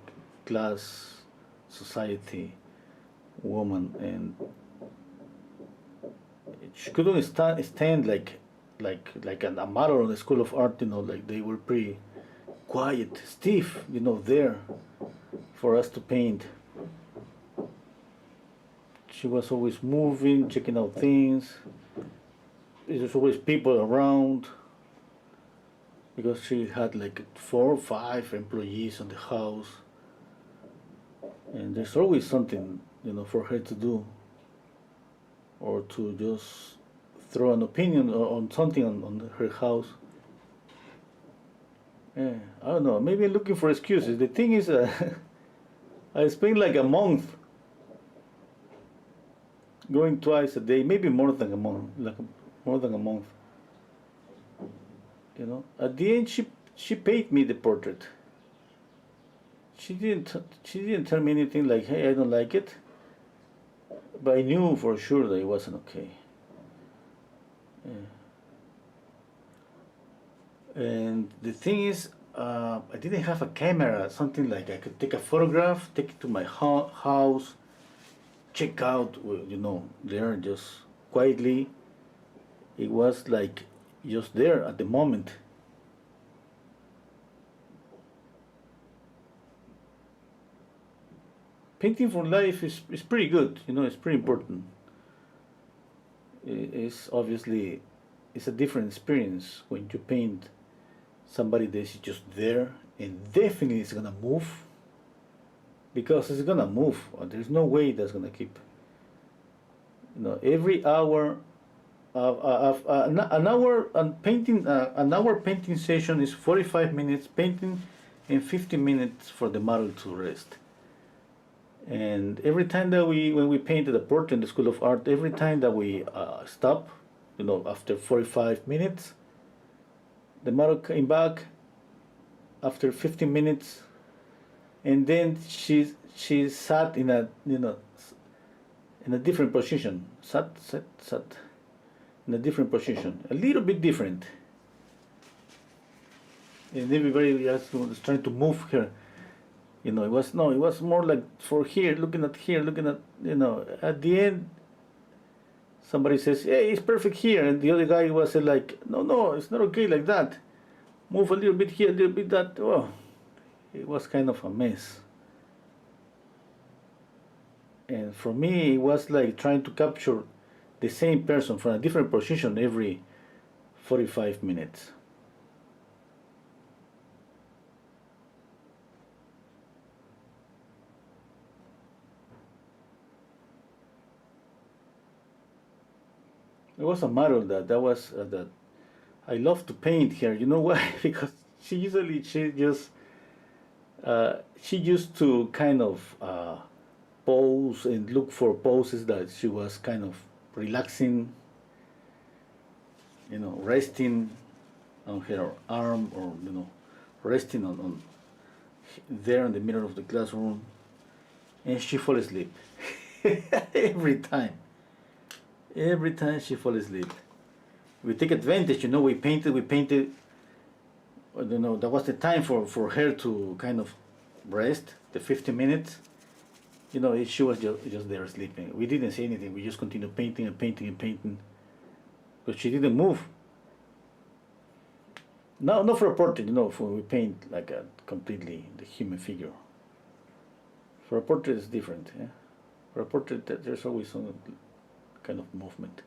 Speaker 1: class society woman, and she couldn't stand like a model in the School of Art, like they were pretty quiet, stiff, there for us to paint. She was always moving, checking out things. There's always people around because she had like 4 or 5 employees on the house, and there's always something, for her to do, or to just throw an opinion on something on her house. Yeah, I don't know. Maybe I'm looking for excuses. The thing is, I spent like a month going twice a day, maybe more than a month, At the end, she paid me the portrait. She didn't tell me anything like, hey, I don't like it, but I knew for sure that it wasn't okay. Yeah. And the thing is, I didn't have a camera, something like I could take a photograph, take it to my house, check out, there just quietly. It was like just there at the moment. Painting for life is pretty good, it's pretty important. It's obviously, it's a different experience when you paint somebody that's just there, and definitely it's gonna move, because it's gonna move. There's no way that's gonna keep. Every hour an hour painting, an hour painting session is 45 minutes painting and 50 minutes for the model to rest. And every time that when we painted a portrait in the School of Art, every time that we stop, after 45 minutes, the model came back after 15 minutes, and then she sat in a in a different position, sat in a different position, a little bit different. And everybody was trying to move her. It was more like for here, looking at, at the end, somebody says, hey, it's perfect here. And the other guy was like, no, it's not okay like that. Move a little bit here, a little bit that. Oh, it was kind of a mess. And for me, it was like trying to capture the same person from a different position every 45 minutes. It was a model that was that I love to paint her. You know why? Because she used to kind of pose and look for poses that she was kind of relaxing, resting on her arm, or resting on there in the middle of the classroom, and she fall asleep every time. Every time she fall asleep, we take advantage. We painted. That was the time for her to kind of rest, the 50 minutes. She was just there sleeping. We didn't say anything. We just continued painting and painting and painting, but she didn't move. No, not for a portrait. We paint like a completely the human figure. For a portrait, it's different. Yeah? For a portrait, there's always some kind of movement.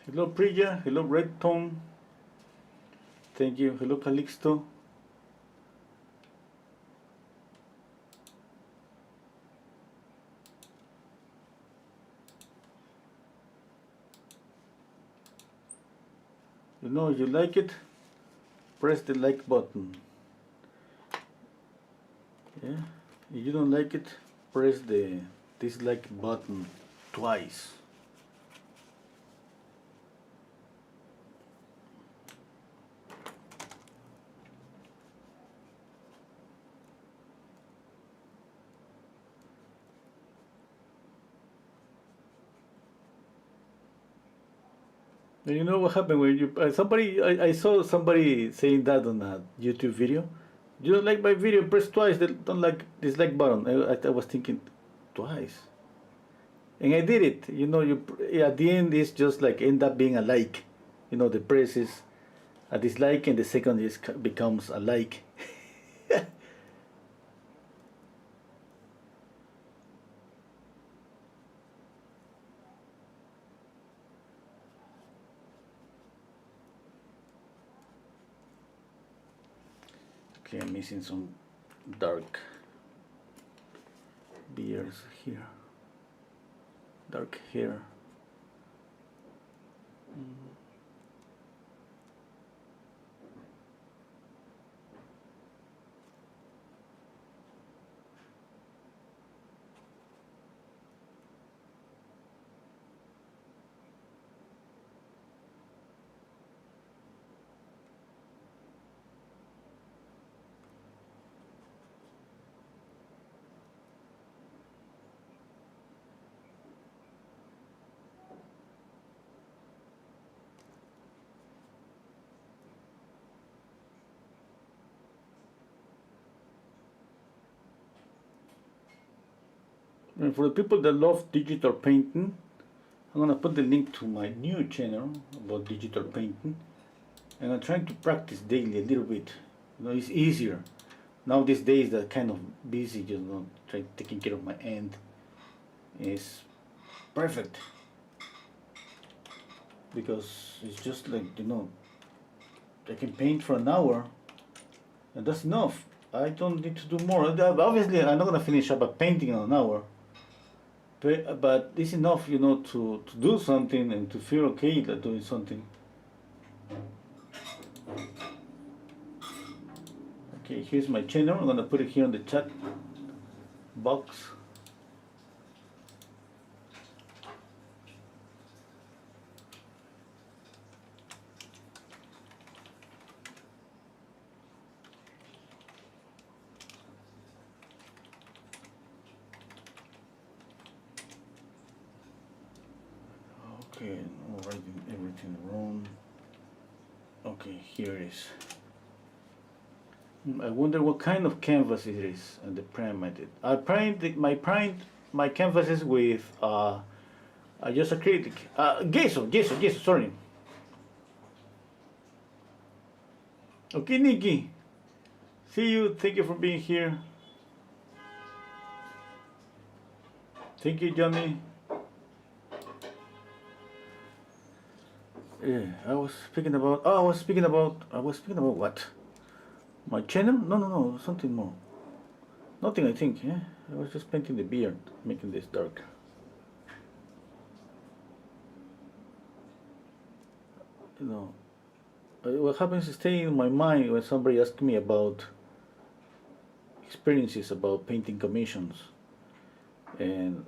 Speaker 1: Hello Priya, hello Red Tone. Thank you. Hello Calixto. If you like it, press the like button. Yeah. If you don't like it, press the dislike button twice. And you know what happened when you I saw somebody saying that on a YouTube video. You don't like my video, press twice the don't like dislike button. I was thinking twice, and I did it. At the end it's just like end up being a like. The press is a dislike and the second becomes a like. Okay, I'm missing some dark beards here. Dark hair. And for the people that love digital painting, I'm gonna put the link to my new channel about digital painting, and I'm trying to practice daily a little bit. It's easier now these days. That kind of busy, taking care of my end is perfect, because it's just like I can paint for an hour, and that's enough. I don't need to do more. Obviously, I'm not gonna finish up a painting in an hour. But it's enough, to do something and to feel okay that doing something. Okay, here's my channel. I'm gonna put it here in the chat box. Okay, I'm writing everything wrong. Okay, here it is. I wonder what kind of canvas it is and the prime I did. I primed my canvases with just acrylic. Gesso, sorry. Okay, Nikki. See you. Thank you for being here. Thank you, Johnny. Yeah, I was speaking about what? My channel? No, something more. Nothing, I think. Yeah, I was just painting the beard, making this dark. What happens is staying in my mind when somebody asks me about experiences about painting commissions, and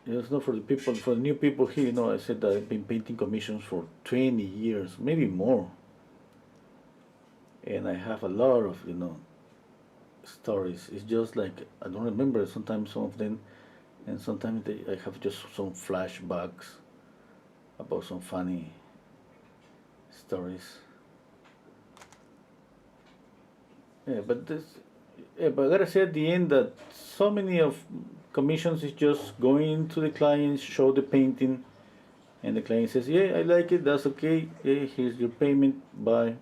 Speaker 1: it's not for the new people here. I said that I've been painting commissions for 20 years, maybe more, and I have a lot of stories. It's just like I don't remember sometimes some of them, and sometimes I have just some flashbacks about some funny stories. But I gotta say at the end that so many of commissions is just going to the client, show the painting, and the client says, "Yeah, I like it. That's okay. Yeah, here's your payment. Bye."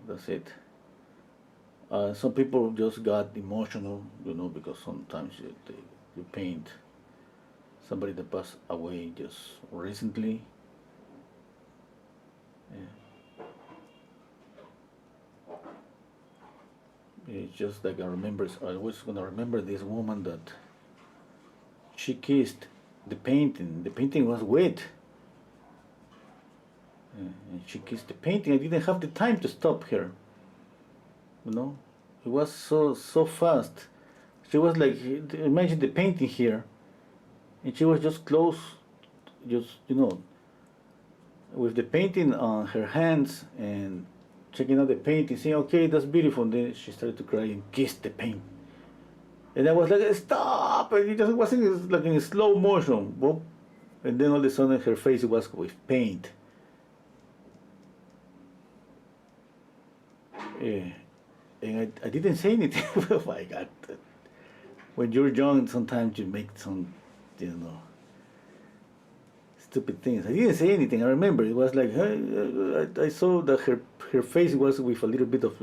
Speaker 1: That's it. Some people just got emotional, because sometimes you paint somebody that passed away just recently. Yeah. It's just like I was gonna remember this woman that she kissed the painting. The painting was wet. And she kissed the painting. I didn't have the time to stop her. It was so fast. She was like, imagine the painting here, and she was just close, just with the painting on her hands and checking out the painting, saying, "Okay, that's beautiful." And then she started to cry and kissed the paint. And I was like, "Stop!" And it just wasn't like in slow motion. Boop. And then all of a sudden her face was with paint. Yeah. And I didn't say anything. Oh my God. When you're young, sometimes you make some, stupid things. I didn't say anything. I remember it was like, I saw that her face was with a little bit of,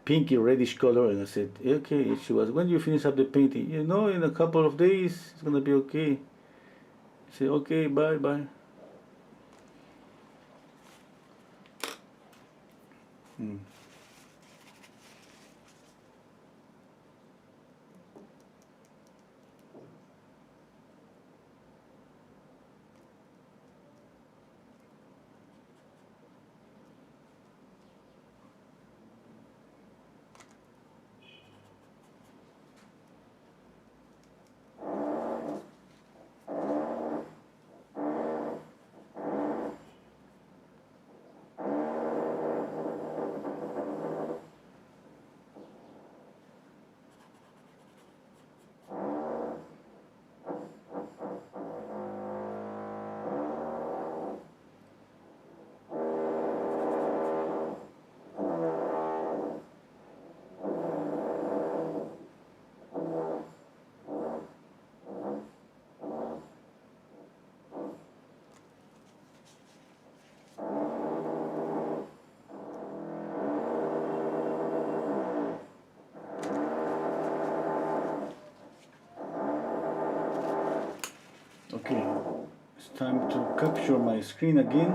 Speaker 1: pinky reddish color, and I said, "Okay." She was, "When you finish up the painting?" "In a couple of days, it's gonna be okay." I said, "Okay, bye. Okay, it's time to capture my screen again.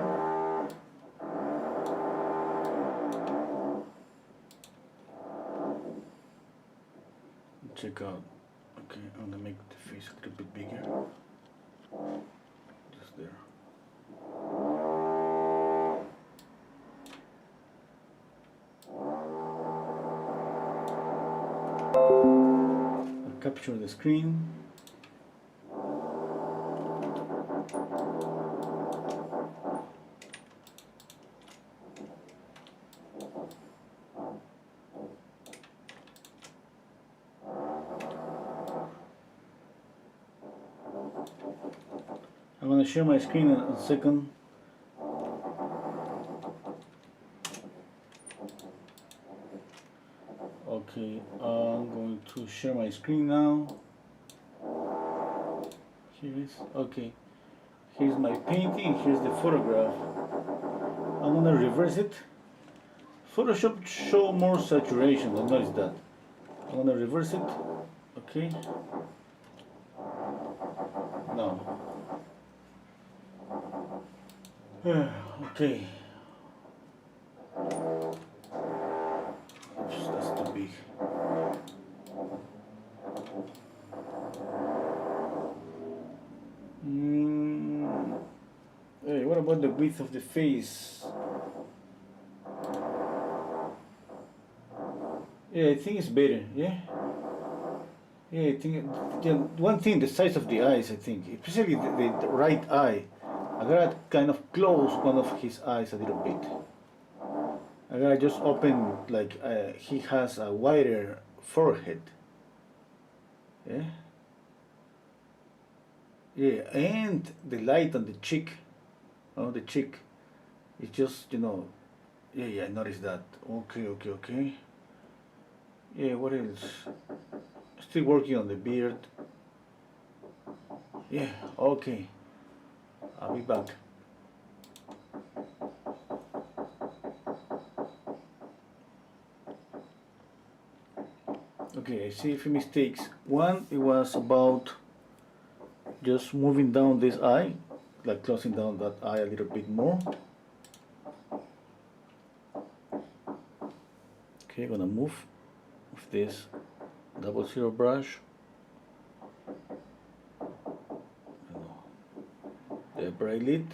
Speaker 1: pick out. Okay, I'm gonna make the face a little bit bigger. Just there. I'll capture the screen. I'm going to share my screen in a second. Okay, I'm going to share my screen now. Here it is. Okay, here's my painting, here's the photograph. I'm going to reverse it. Photoshop show more saturation, I notice that. I'm going to reverse it. Okay. Now. Okay. Oops, that's too big. Hey, what about the width of the face? Yeah, I think it's better. Yeah. Yeah, I think one thing, the size of the eyes. I think, especially the right eye. I gotta kind of close one of his eyes a little bit. I gotta just open, like he has a wider forehead. Yeah. Yeah, and the light on the cheek. Oh, the cheek. It's just, you know. Yeah, I noticed that. Okay. Yeah, what else? Still working on the beard. Yeah, okay. I'll be back. Okay, I see a few mistakes. One, it was about just moving down this eye, like closing down that eye a little bit more. Okay, gonna move with this 00 brush. The bright lit.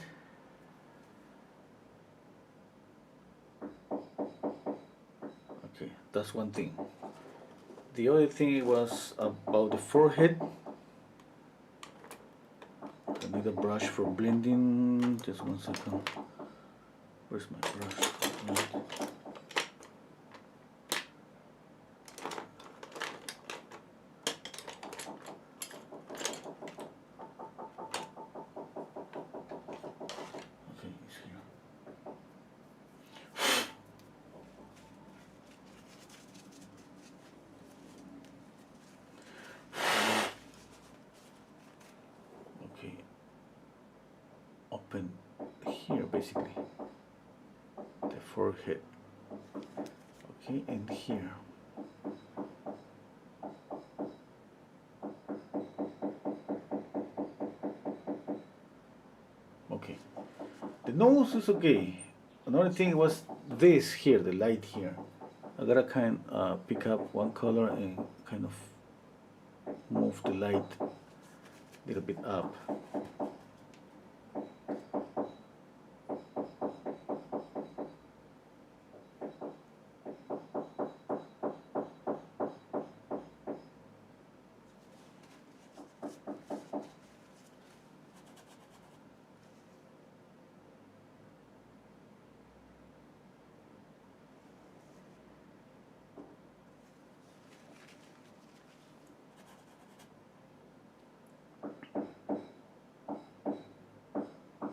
Speaker 1: Okay, that's one thing. The other thing was about the forehead. I need a brush for blending. Just 1 second. Where's my brush? Okay, it's here. Okay, open here basically, the forehead. Okay, and here. Okay, the nose is okay. Another thing was this here, the light here. I gotta kind of pick up one color and kind of move the light a little bit up.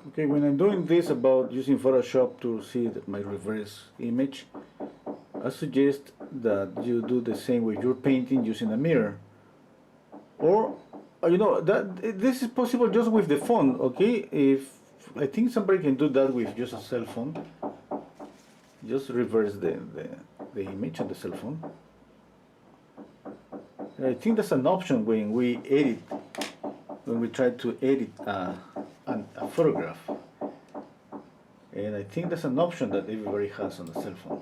Speaker 1: Okay, when I'm doing this about using Photoshop to see my reverse image, I suggest that you do the same with your painting using a mirror. Or, you know, that this is possible just with the phone, okay? If I think somebody can do that with just a cell phone. Just reverse the image on the cell phone. I think that's an option when we edit, when we try to edit a photograph. And I think that's an option that everybody has on the cell phone.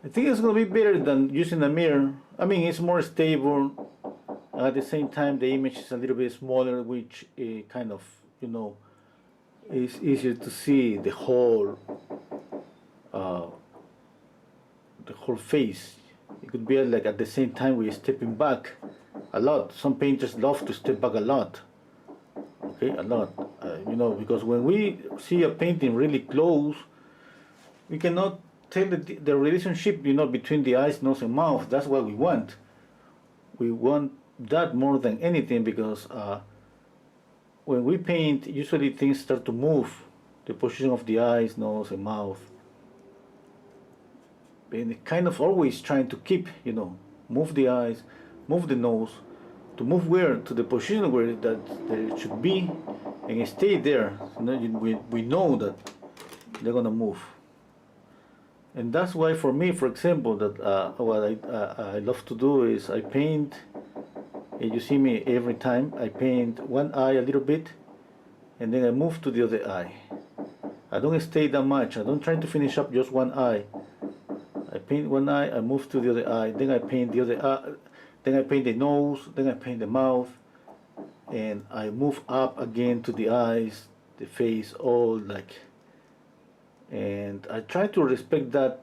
Speaker 1: I think it's gonna be better than using a mirror. I mean, it's more stable. At the same time, the image is a little bit smaller, which kind of, is easier to see uh, the whole face. It could be like at the same time we're stepping back a lot. Some painters love to step back a lot. Okay, a lot. Because when we see a painting really close, we cannot tell the relationship, between the eyes, nose, and mouth. That's what we want. We want that more than anything because when we paint, usually things start to move. The position of the eyes, nose, and mouth. And kind of always trying to keep, move the eyes, move the nose, to move where to the position where that it should be, and stay there. We know that they're gonna move, and that's why for me, for example, that what I love to do is I paint. You see me every time I paint one eye a little bit, and then I move to the other eye. I don't stay that much. I don't try to finish up just one eye. I paint one eye, I move to the other eye, then I paint the other eye, then I paint the nose, then I paint the mouth, and I move up again to the eyes, the face, all like. And I try to respect that.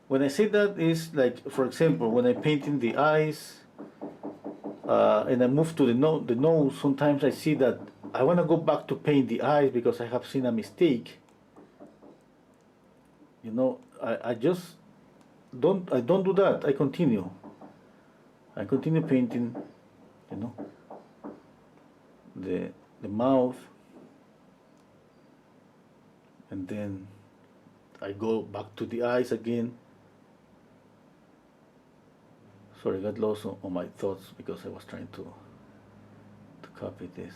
Speaker 1: When I say that is like, for example, when I paint in the eyes, and I move to the nose, sometimes I see that I want to go back to paint the eyes because I have seen a mistake. I just don't do that. I continue painting, the mouth, and then I go back to the eyes again. Sorry, I got lost on my thoughts because I was trying to copy this.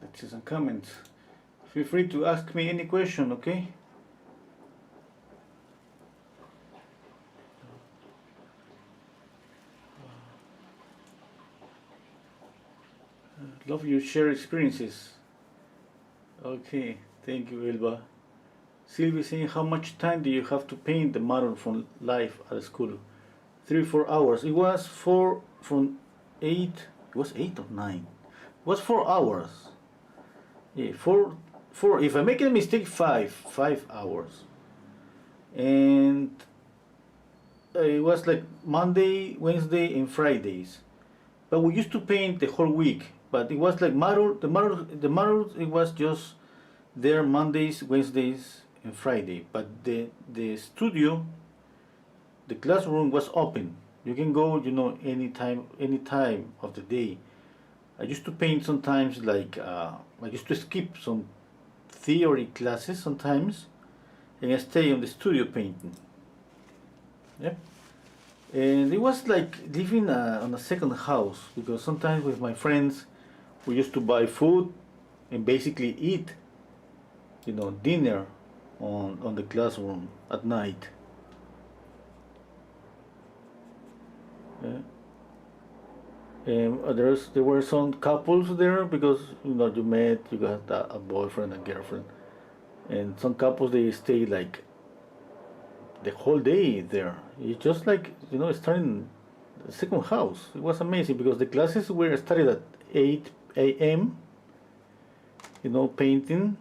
Speaker 1: Let's see some comments. Feel free to ask me any question, okay? Love you share experiences. Okay, thank you, Elba. Sylvie saying, how much time do you have to paint the model from life at school? 3 or 4 hours. It was 4 from 8. It was 8 or 9. It was 4 hours. Yeah, 4. If I make a mistake, 5 hours. And it was like Monday, Wednesday, and Fridays. But we used to paint the whole week. But it was like the model, it was just there Mondays, Wednesdays, and Friday. But the studio, the classroom was open. You can go, any time of the day. I used to paint sometimes like I used to skip some theory classes sometimes, and I stay on the studio painting. Yep. And it was like living on a second house, because sometimes with my friends we used to buy food and basically eat, dinner on the classroom at night. Yeah. And there were some couples there because you met, you got a boyfriend and girlfriend, and some couples they stay like the whole day there. It's just like starting the second house. It was amazing because the classes were started at 8 a.m. Painting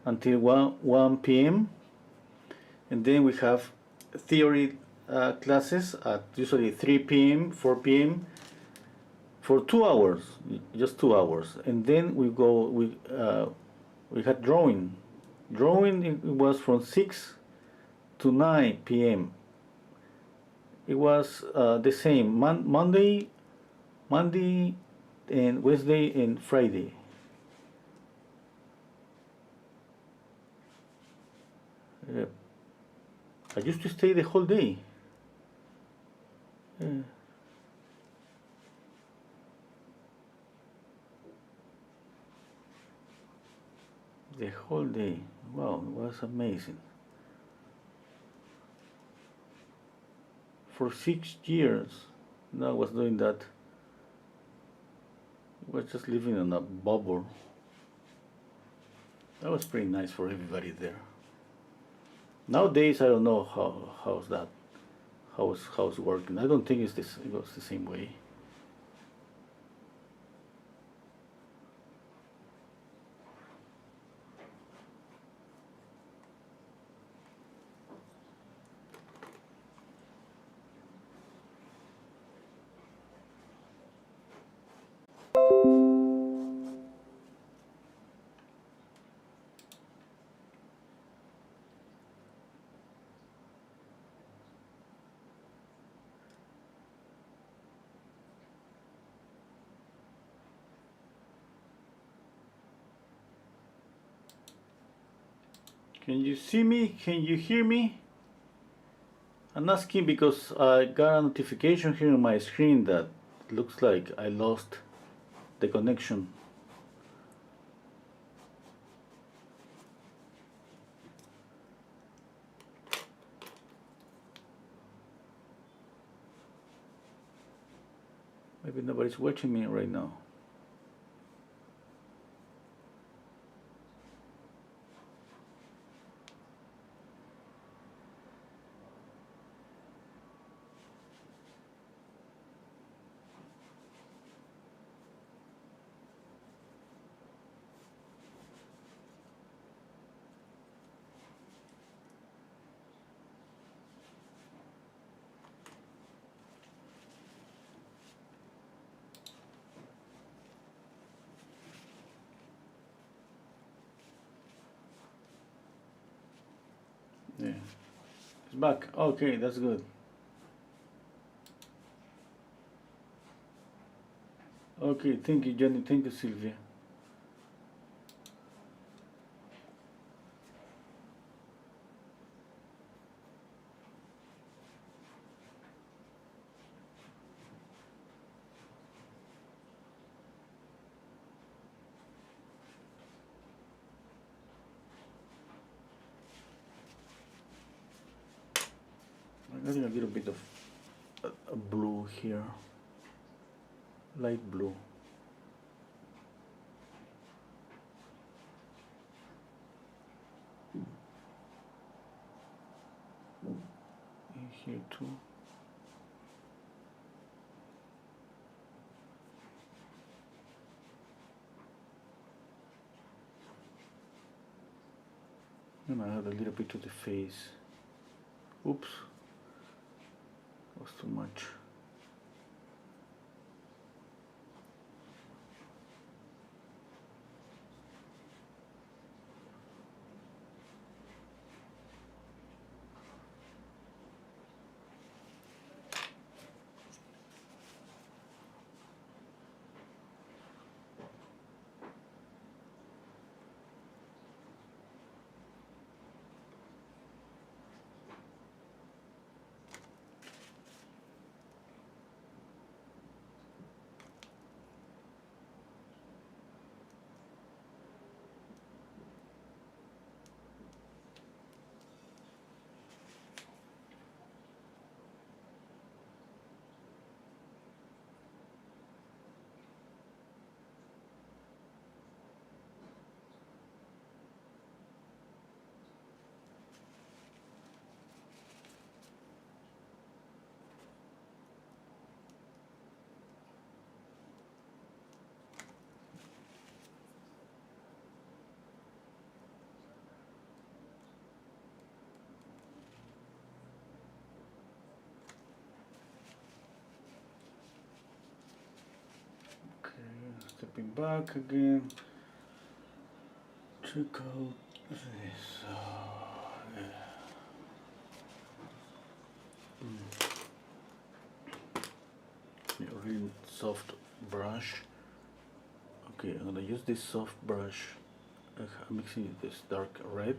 Speaker 1: until 1 p.m. and then we have theory classes at usually 3 p.m., 4 p.m. for 2 hours, just 2 hours, and then we had drawing. Drawing, it was from 6 to 9 p.m. It was the same Monday, and Wednesday and Friday. I used to stay the whole day. The whole day. Wow, it was amazing. For 6 years, I was doing that. I was just living in a bubble. That was pretty nice for everybody there. Nowadays, I don't know how's working. I don't think it was the same way. Can you see me? Can you hear me? I'm asking because I got a notification here on my screen that looks like I lost the connection. Maybe nobody's watching me right now. Yeah, it's back. Okay, that's good. Okay, thank you, Jenny. Thank you, Sylvia. I'm adding a little bit of blue here, light blue. And here too. And I add a little bit to the face. Oops, that was too much. Jumping back again. Check out this. Yeah, really soft brush. Okay, I'm gonna use this soft brush. I'm mixing this dark red.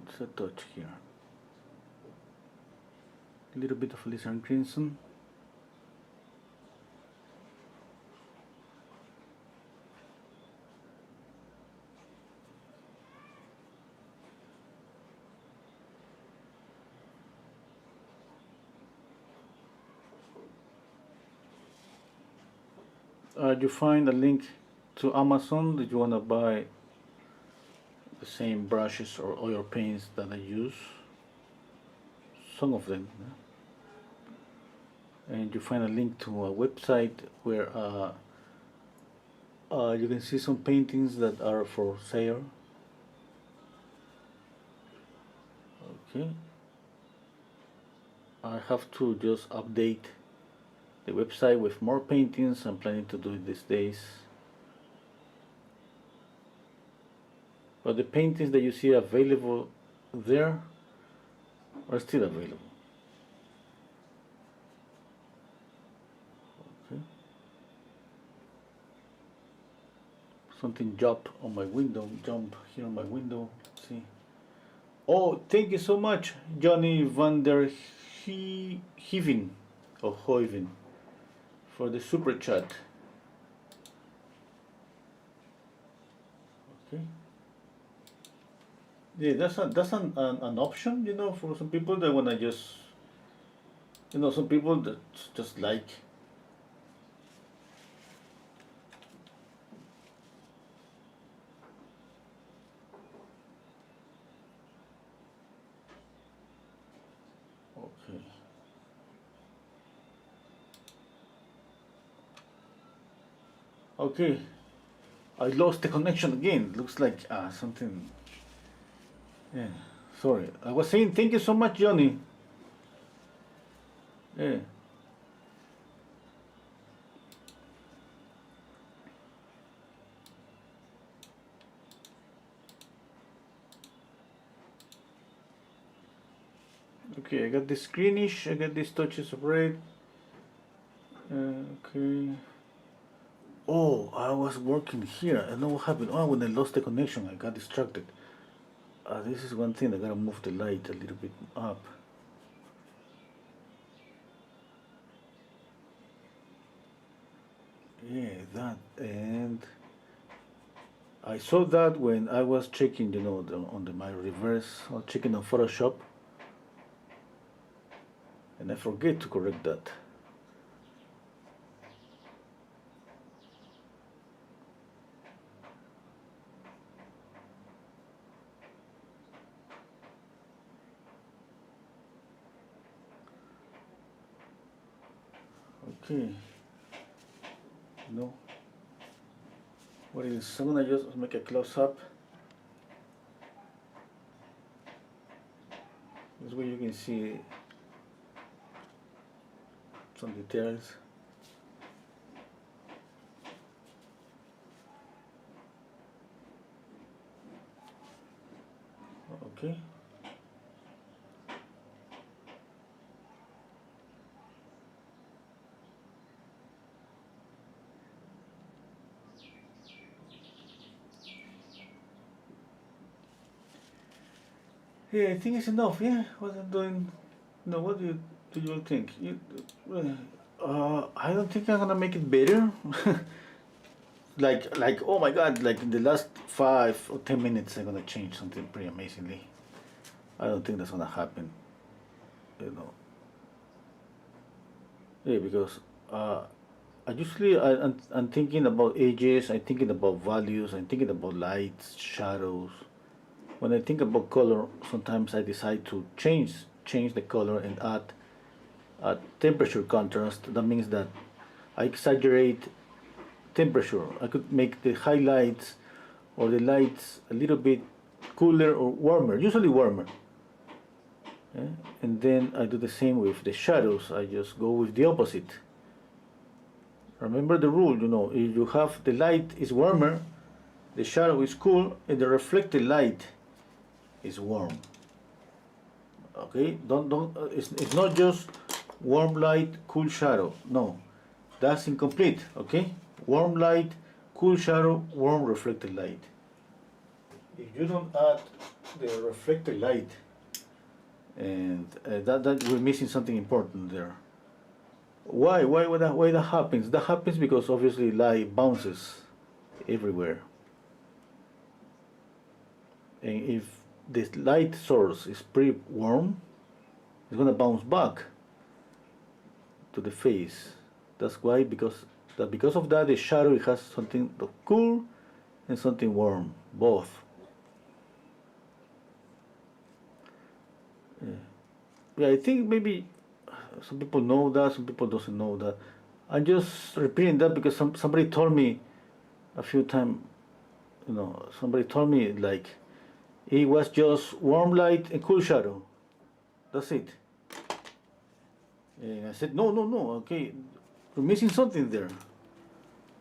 Speaker 1: It's a touch here. A little bit of Lizard Crimson. You find a link to Amazon that you want to buy the same brushes or oil paints that I use, some of them, and you find a link to a website where you can see some paintings that are for sale. Okay, I have to just update the website with more paintings. I'm planning to do it these days. But the paintings that you see available there are still available. Okay. Something jumped on my window. Jump here on my window. Let's see. Oh, thank you so much, Johnny van der Heeven or Hoiven, for the super chat. Okay. Yeah, that's an option, you know, for some people that wanna just, you know, some people that just like. Okay. Okay. I lost the connection again. Looks like something. Yeah. Sorry. I was saying thank you so much, Johnny. Yeah. Okay, I got this greenish, I got these touches of red. Okay. Oh, I was working here. I don't know what happened. Oh, when I lost the connection, I got distracted. This is one thing, I gotta move the light a little bit up. Yeah, that. And I saw that when I was checking, you know, my reverse, or checking on Photoshop. And I forget to correct that. Okay. No. What is? I'm gonna just make a close up. This way you can see some details. Okay. Yeah, I think it's enough. Yeah, what I'm doing. No, what do you think? I don't think I'm gonna make it better. like oh my god! Like in the last 5 or 10 minutes, I'm gonna change something pretty amazingly. I don't think that's gonna happen. You know. Yeah, because I'm thinking about ages. I'm thinking about values. I'm thinking about lights, shadows. When I think about color, sometimes I decide to change the color and add temperature contrast. That means that I exaggerate temperature. I could make the highlights or the lights a little bit cooler or warmer, usually warmer. Yeah? And then I do the same with the shadows. I just go with the opposite. Remember the rule, you know, if you have the light is warmer, the shadow is cool, and the reflected light is warm. Okay, don't it's not just warm light, cool shadow. No, that's incomplete. Okay, warm light, cool shadow, warm reflected light. If you don't add the reflected light, and that we're missing something important there. Why that happens? That happens because obviously light bounces everywhere, and if the light source is pretty warm, it's gonna bounce back to the face. That's why because of that the shadow it has something cool and something warm, both. Yeah, I think maybe some people know that, some people doesn't know that. I'm just repeating that because somebody told me a few times, you know, somebody told me like it was just warm light and cool shadow. That's it. And I said, no, okay, you're missing something there.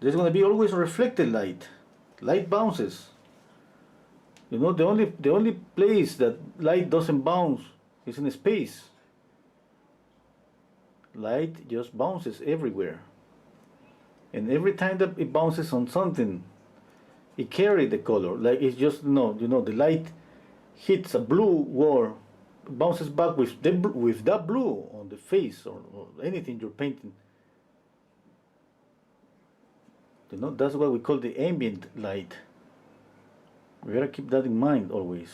Speaker 1: There's gonna be always reflected light. Light bounces. You know, the only place that light doesn't bounce is in space. Light just bounces everywhere. And every time that it bounces on something, it carries the color. Like it's just the light hits a blue wall, bounces back with that blue on the face or anything you're painting. You know, that's what we call the ambient light. We gotta keep that in mind always.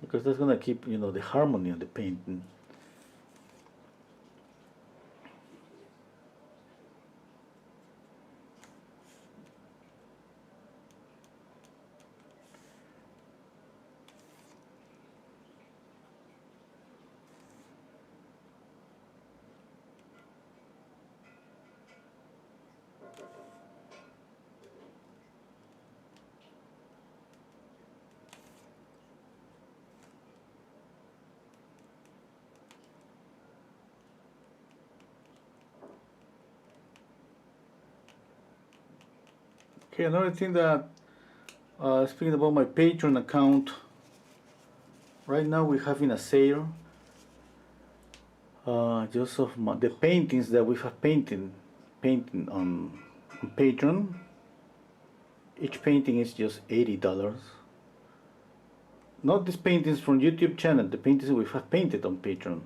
Speaker 1: Because that's gonna keep, the harmony of the painting. Okay, another thing that, speaking about my Patreon account, right now we're having a sale. Just of the paintings that we have painting on Patreon. Each painting is just $80. Not these paintings from YouTube channel, the paintings we have painted on Patreon.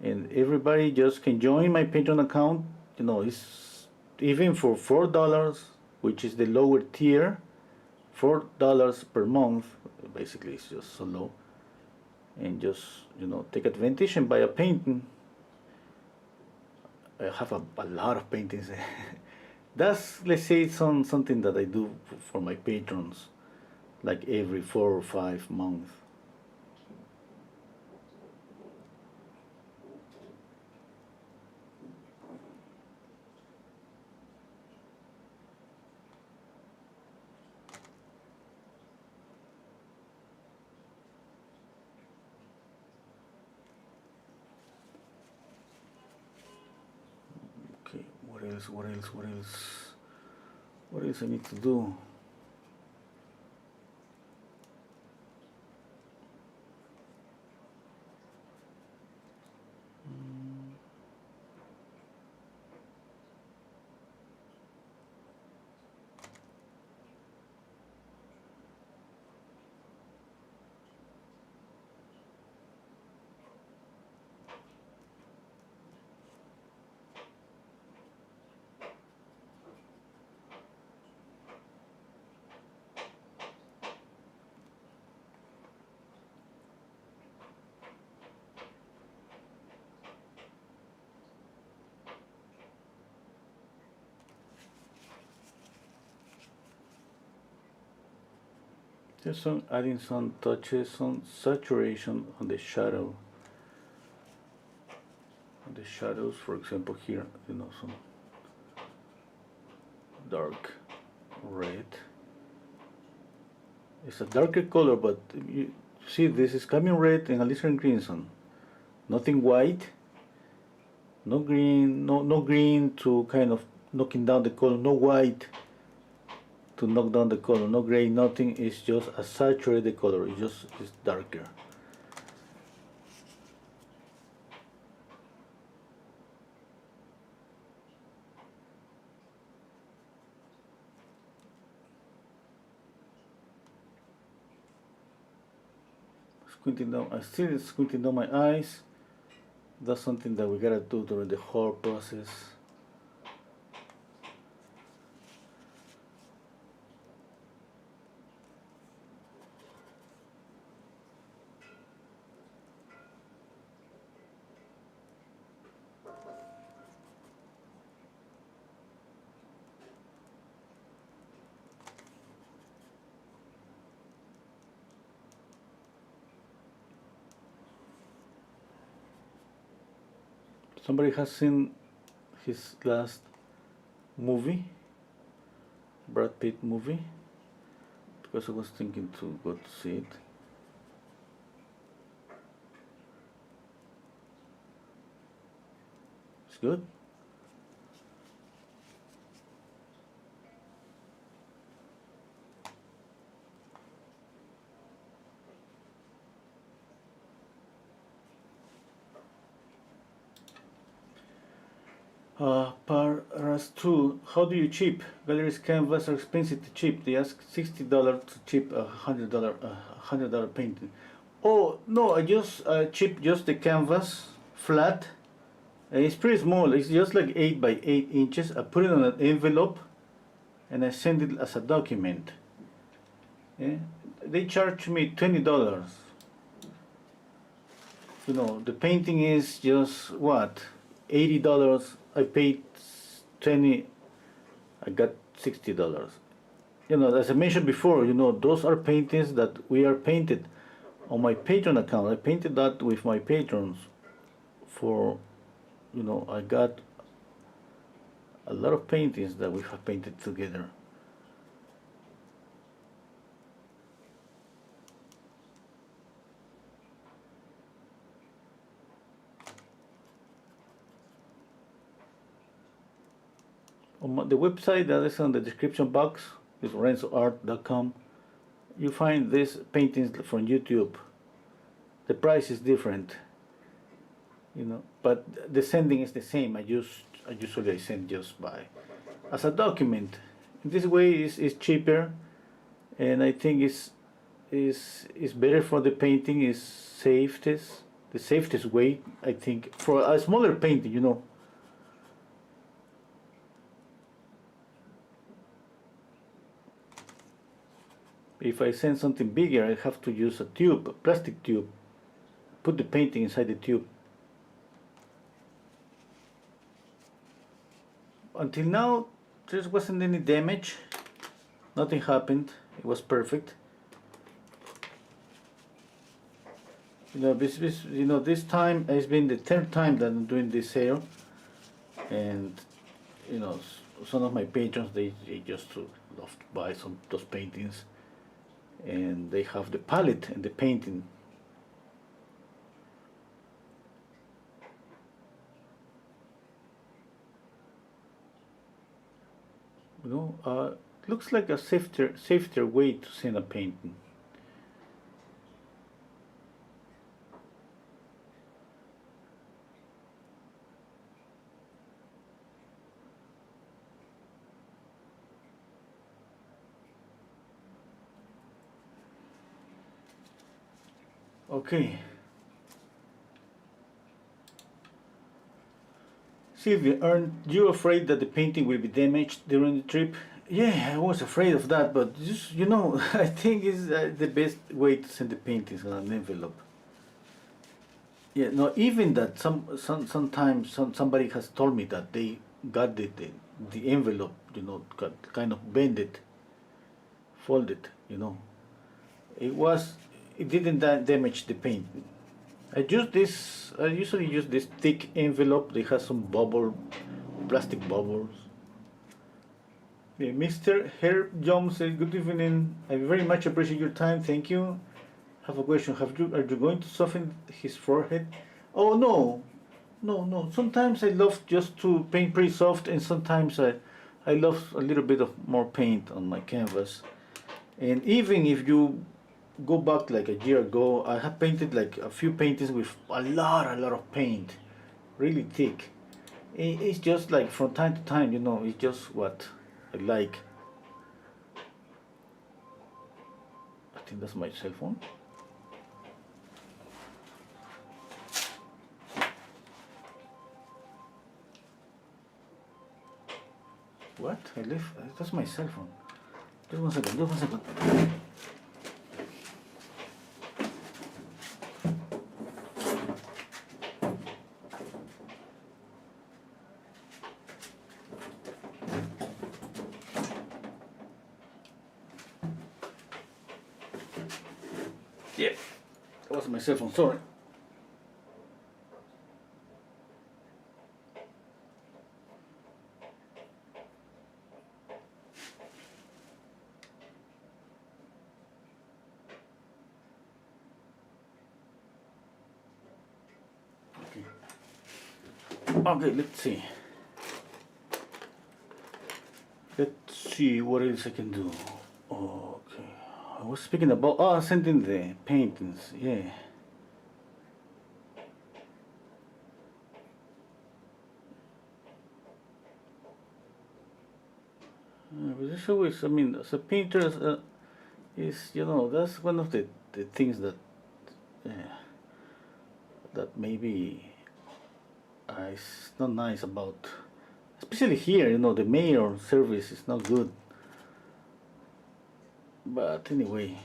Speaker 1: And everybody just can join my Patreon account. It's even for $4, which is the lower tier, $4 per month. Basically, it's just so low. And just take advantage and buy a painting. I have a lot of paintings. That's, let's say, something that I do for my patrons, like every 4 or 5 months. Okay, what else I need to do? Just adding some touches, some saturation on the shadow. On the shadows, for example, here, some dark red. It's a darker color, but you see this is coming red and a little crimson. Nothing white, no green, no green to kind of knocking down the color, no white to knock down the color, no gray, nothing. It's just a saturated color. It's darker. Squinting down, I still squinting down my eyes. That's something that we gotta do during the whole process. Somebody has seen his last movie, Brad Pitt movie, because I was thinking to go to see it. It's good. Paras 2. How do you chip? Galleries canvas are expensive to chip. They ask $60 to chip $100 painting. Oh no, I just chip just the canvas flat. It's pretty small. It's just like 8 by 8 inches. I put it on an envelope and I send it as a document. Yeah? They charge me $20. You know, the painting is just what? $80. I paid 20. I got $60. You know, as I mentioned before, you know, those are paintings that we are painted on my Patreon account. I painted that with my patrons for, you know, I got a lot of paintings that we have painted together. On the website that is on the description box is renzoart.com. You find these paintings from YouTube. The price is different, you know, but the sending is the same. I usually send just by as a document. In this way is cheaper, and I think is better for the painting. Is the safest way, I think, for a smaller painting, you know. If I send something bigger, I have to use a tube, a plastic tube, put the painting inside the tube. Until now, there wasn't any damage. Nothing happened. It was perfect. You know, this time has been the 10th time that I'm doing this sale, and you know, some of my patrons they just love to buy those paintings. And they have the palette and the painting. You know, looks like a safer way to send a painting. Okay. Sylvia, aren't you afraid that the painting will be damaged during the trip? Yeah, I was afraid of that, but just, you know, I think is the best way to send the paintings on an envelope. Yeah, no, even that sometimes somebody has told me that they got the envelope, you know, got kind of bended, folded, you know. It didn't damage the painting. I usually use this thick envelope. They have some plastic bubbles. Yeah, Mr. Herb Jones says, good evening. I very much appreciate your time. Thank you. Have a question. Are you going to soften his forehead? Oh no, no, no. Sometimes I love just to paint pretty soft, and sometimes I love a little bit of more paint on my canvas. And even if you go back like a year ago, I have painted like a few paintings with a lot of paint, really thick. It's just like from time to time, you know, it's just what I like. I think that's my cell phone. What? I left. That's my cell phone. Just one second. Just one second. Yeah, that was my cell phone. Sorry. Okay, let's see. Let's see what else I can do. Okay. I was speaking about sending the paintings. Yeah. But there's always, I mean, as a painter, is, you know, that's one of the things that uh, that maybe is not nice about, especially here. You know, the mayor service is not good. But anyway,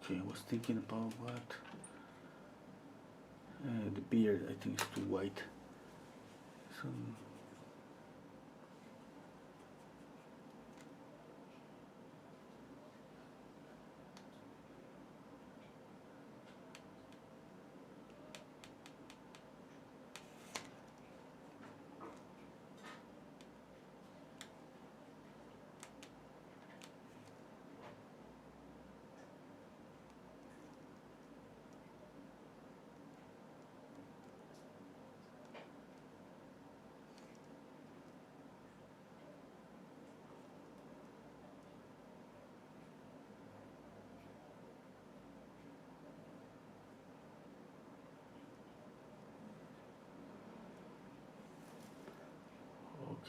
Speaker 1: okay, I was thinking about what the beard. I think is too white. So.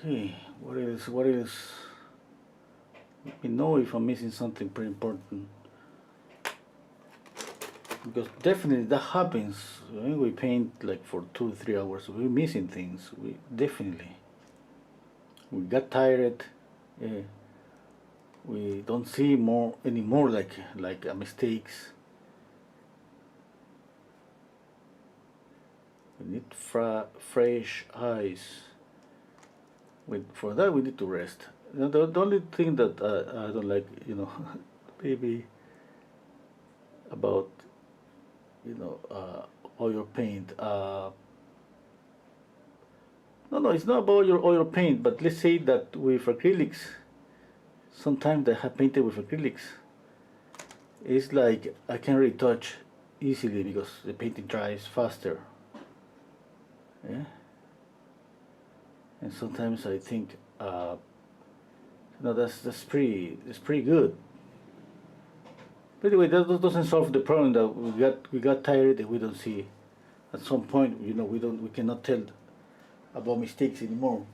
Speaker 1: Okay, what else? What else? Let me know if I'm missing something pretty important. Because definitely that happens when we paint like for 2 3 hours. We're missing things. We definitely we got tired. Yeah, we don't see more anymore like mistakes. We need fresh eyes. For that we need to rest. The only thing that I don't like, you know, maybe about oil paint. No, it's not about your oil paint. But let's say that with acrylics, sometimes I have painted with acrylics. It's like I can retouch easily because the painting dries faster. Yeah, and sometimes I think, that's pretty good. By the way, that doesn't solve the problem that we got tired and we don't see. At some point, we cannot tell about mistakes anymore.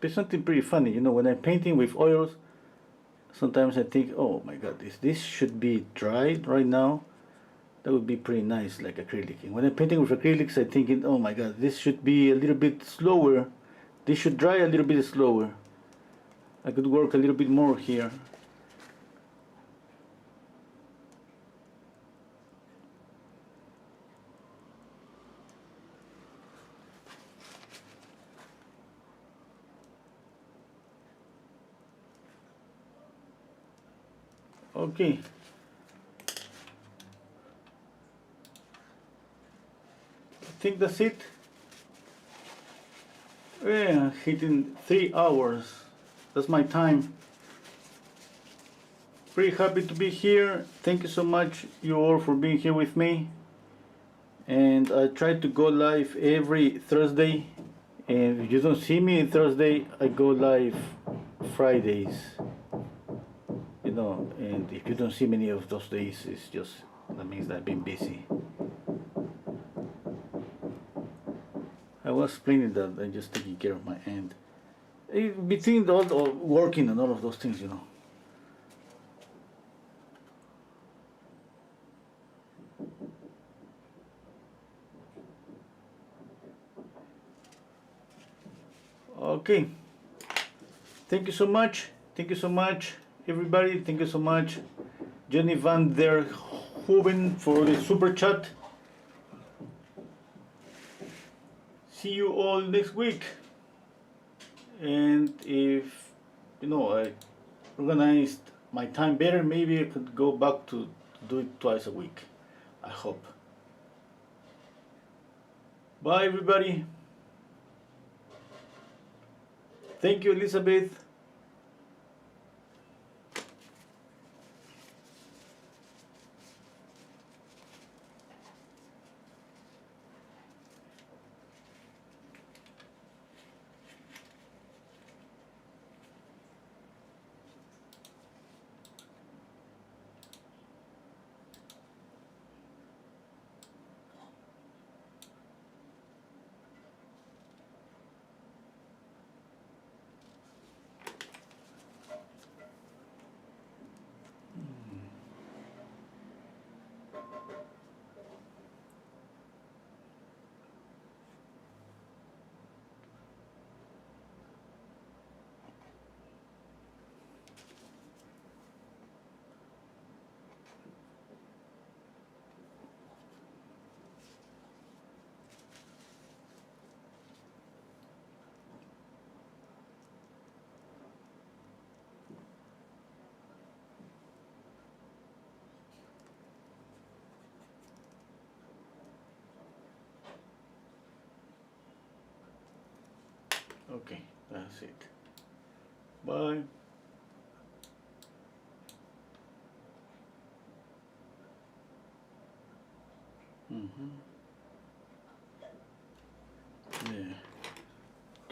Speaker 1: But something pretty funny, when I'm painting with oils, sometimes I think, oh my god, this should be dried right now. That would be pretty nice, like acrylic. And when I'm painting with acrylics, I'm thinking, oh my god, this should be a little bit slower. This should dry a little bit slower. I could work a little bit more here. Okay. I think that's it. Yeah, hitting 3 hours. That's my time. Pretty happy to be here. Thank you so much, you all, for being here with me. And I try to go live every Thursday. And if you don't see me Thursday, I go live Fridays. You know, and if you don't see many of those days, it's just, that means that I've been busy. I was explaining that I'm just taking care of my end. Between all working and all of those things, you know. Okay. Thank you so much. Thank you so much, everybody. Thank you so much, Jenny van der Hoeven, for the super chat. See you all next week. And if, you know, I organized my time better, maybe I could go back to do it twice a week. I hope. Bye, everybody. Thank you, Elizabeth. Okay, that's it. Bye. Yeah,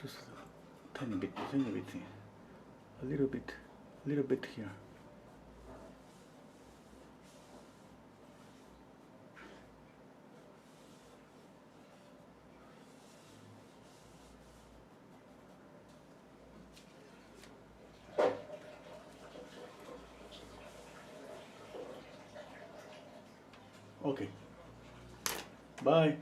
Speaker 1: just a tiny bit here. A little bit here. Okay. Bye.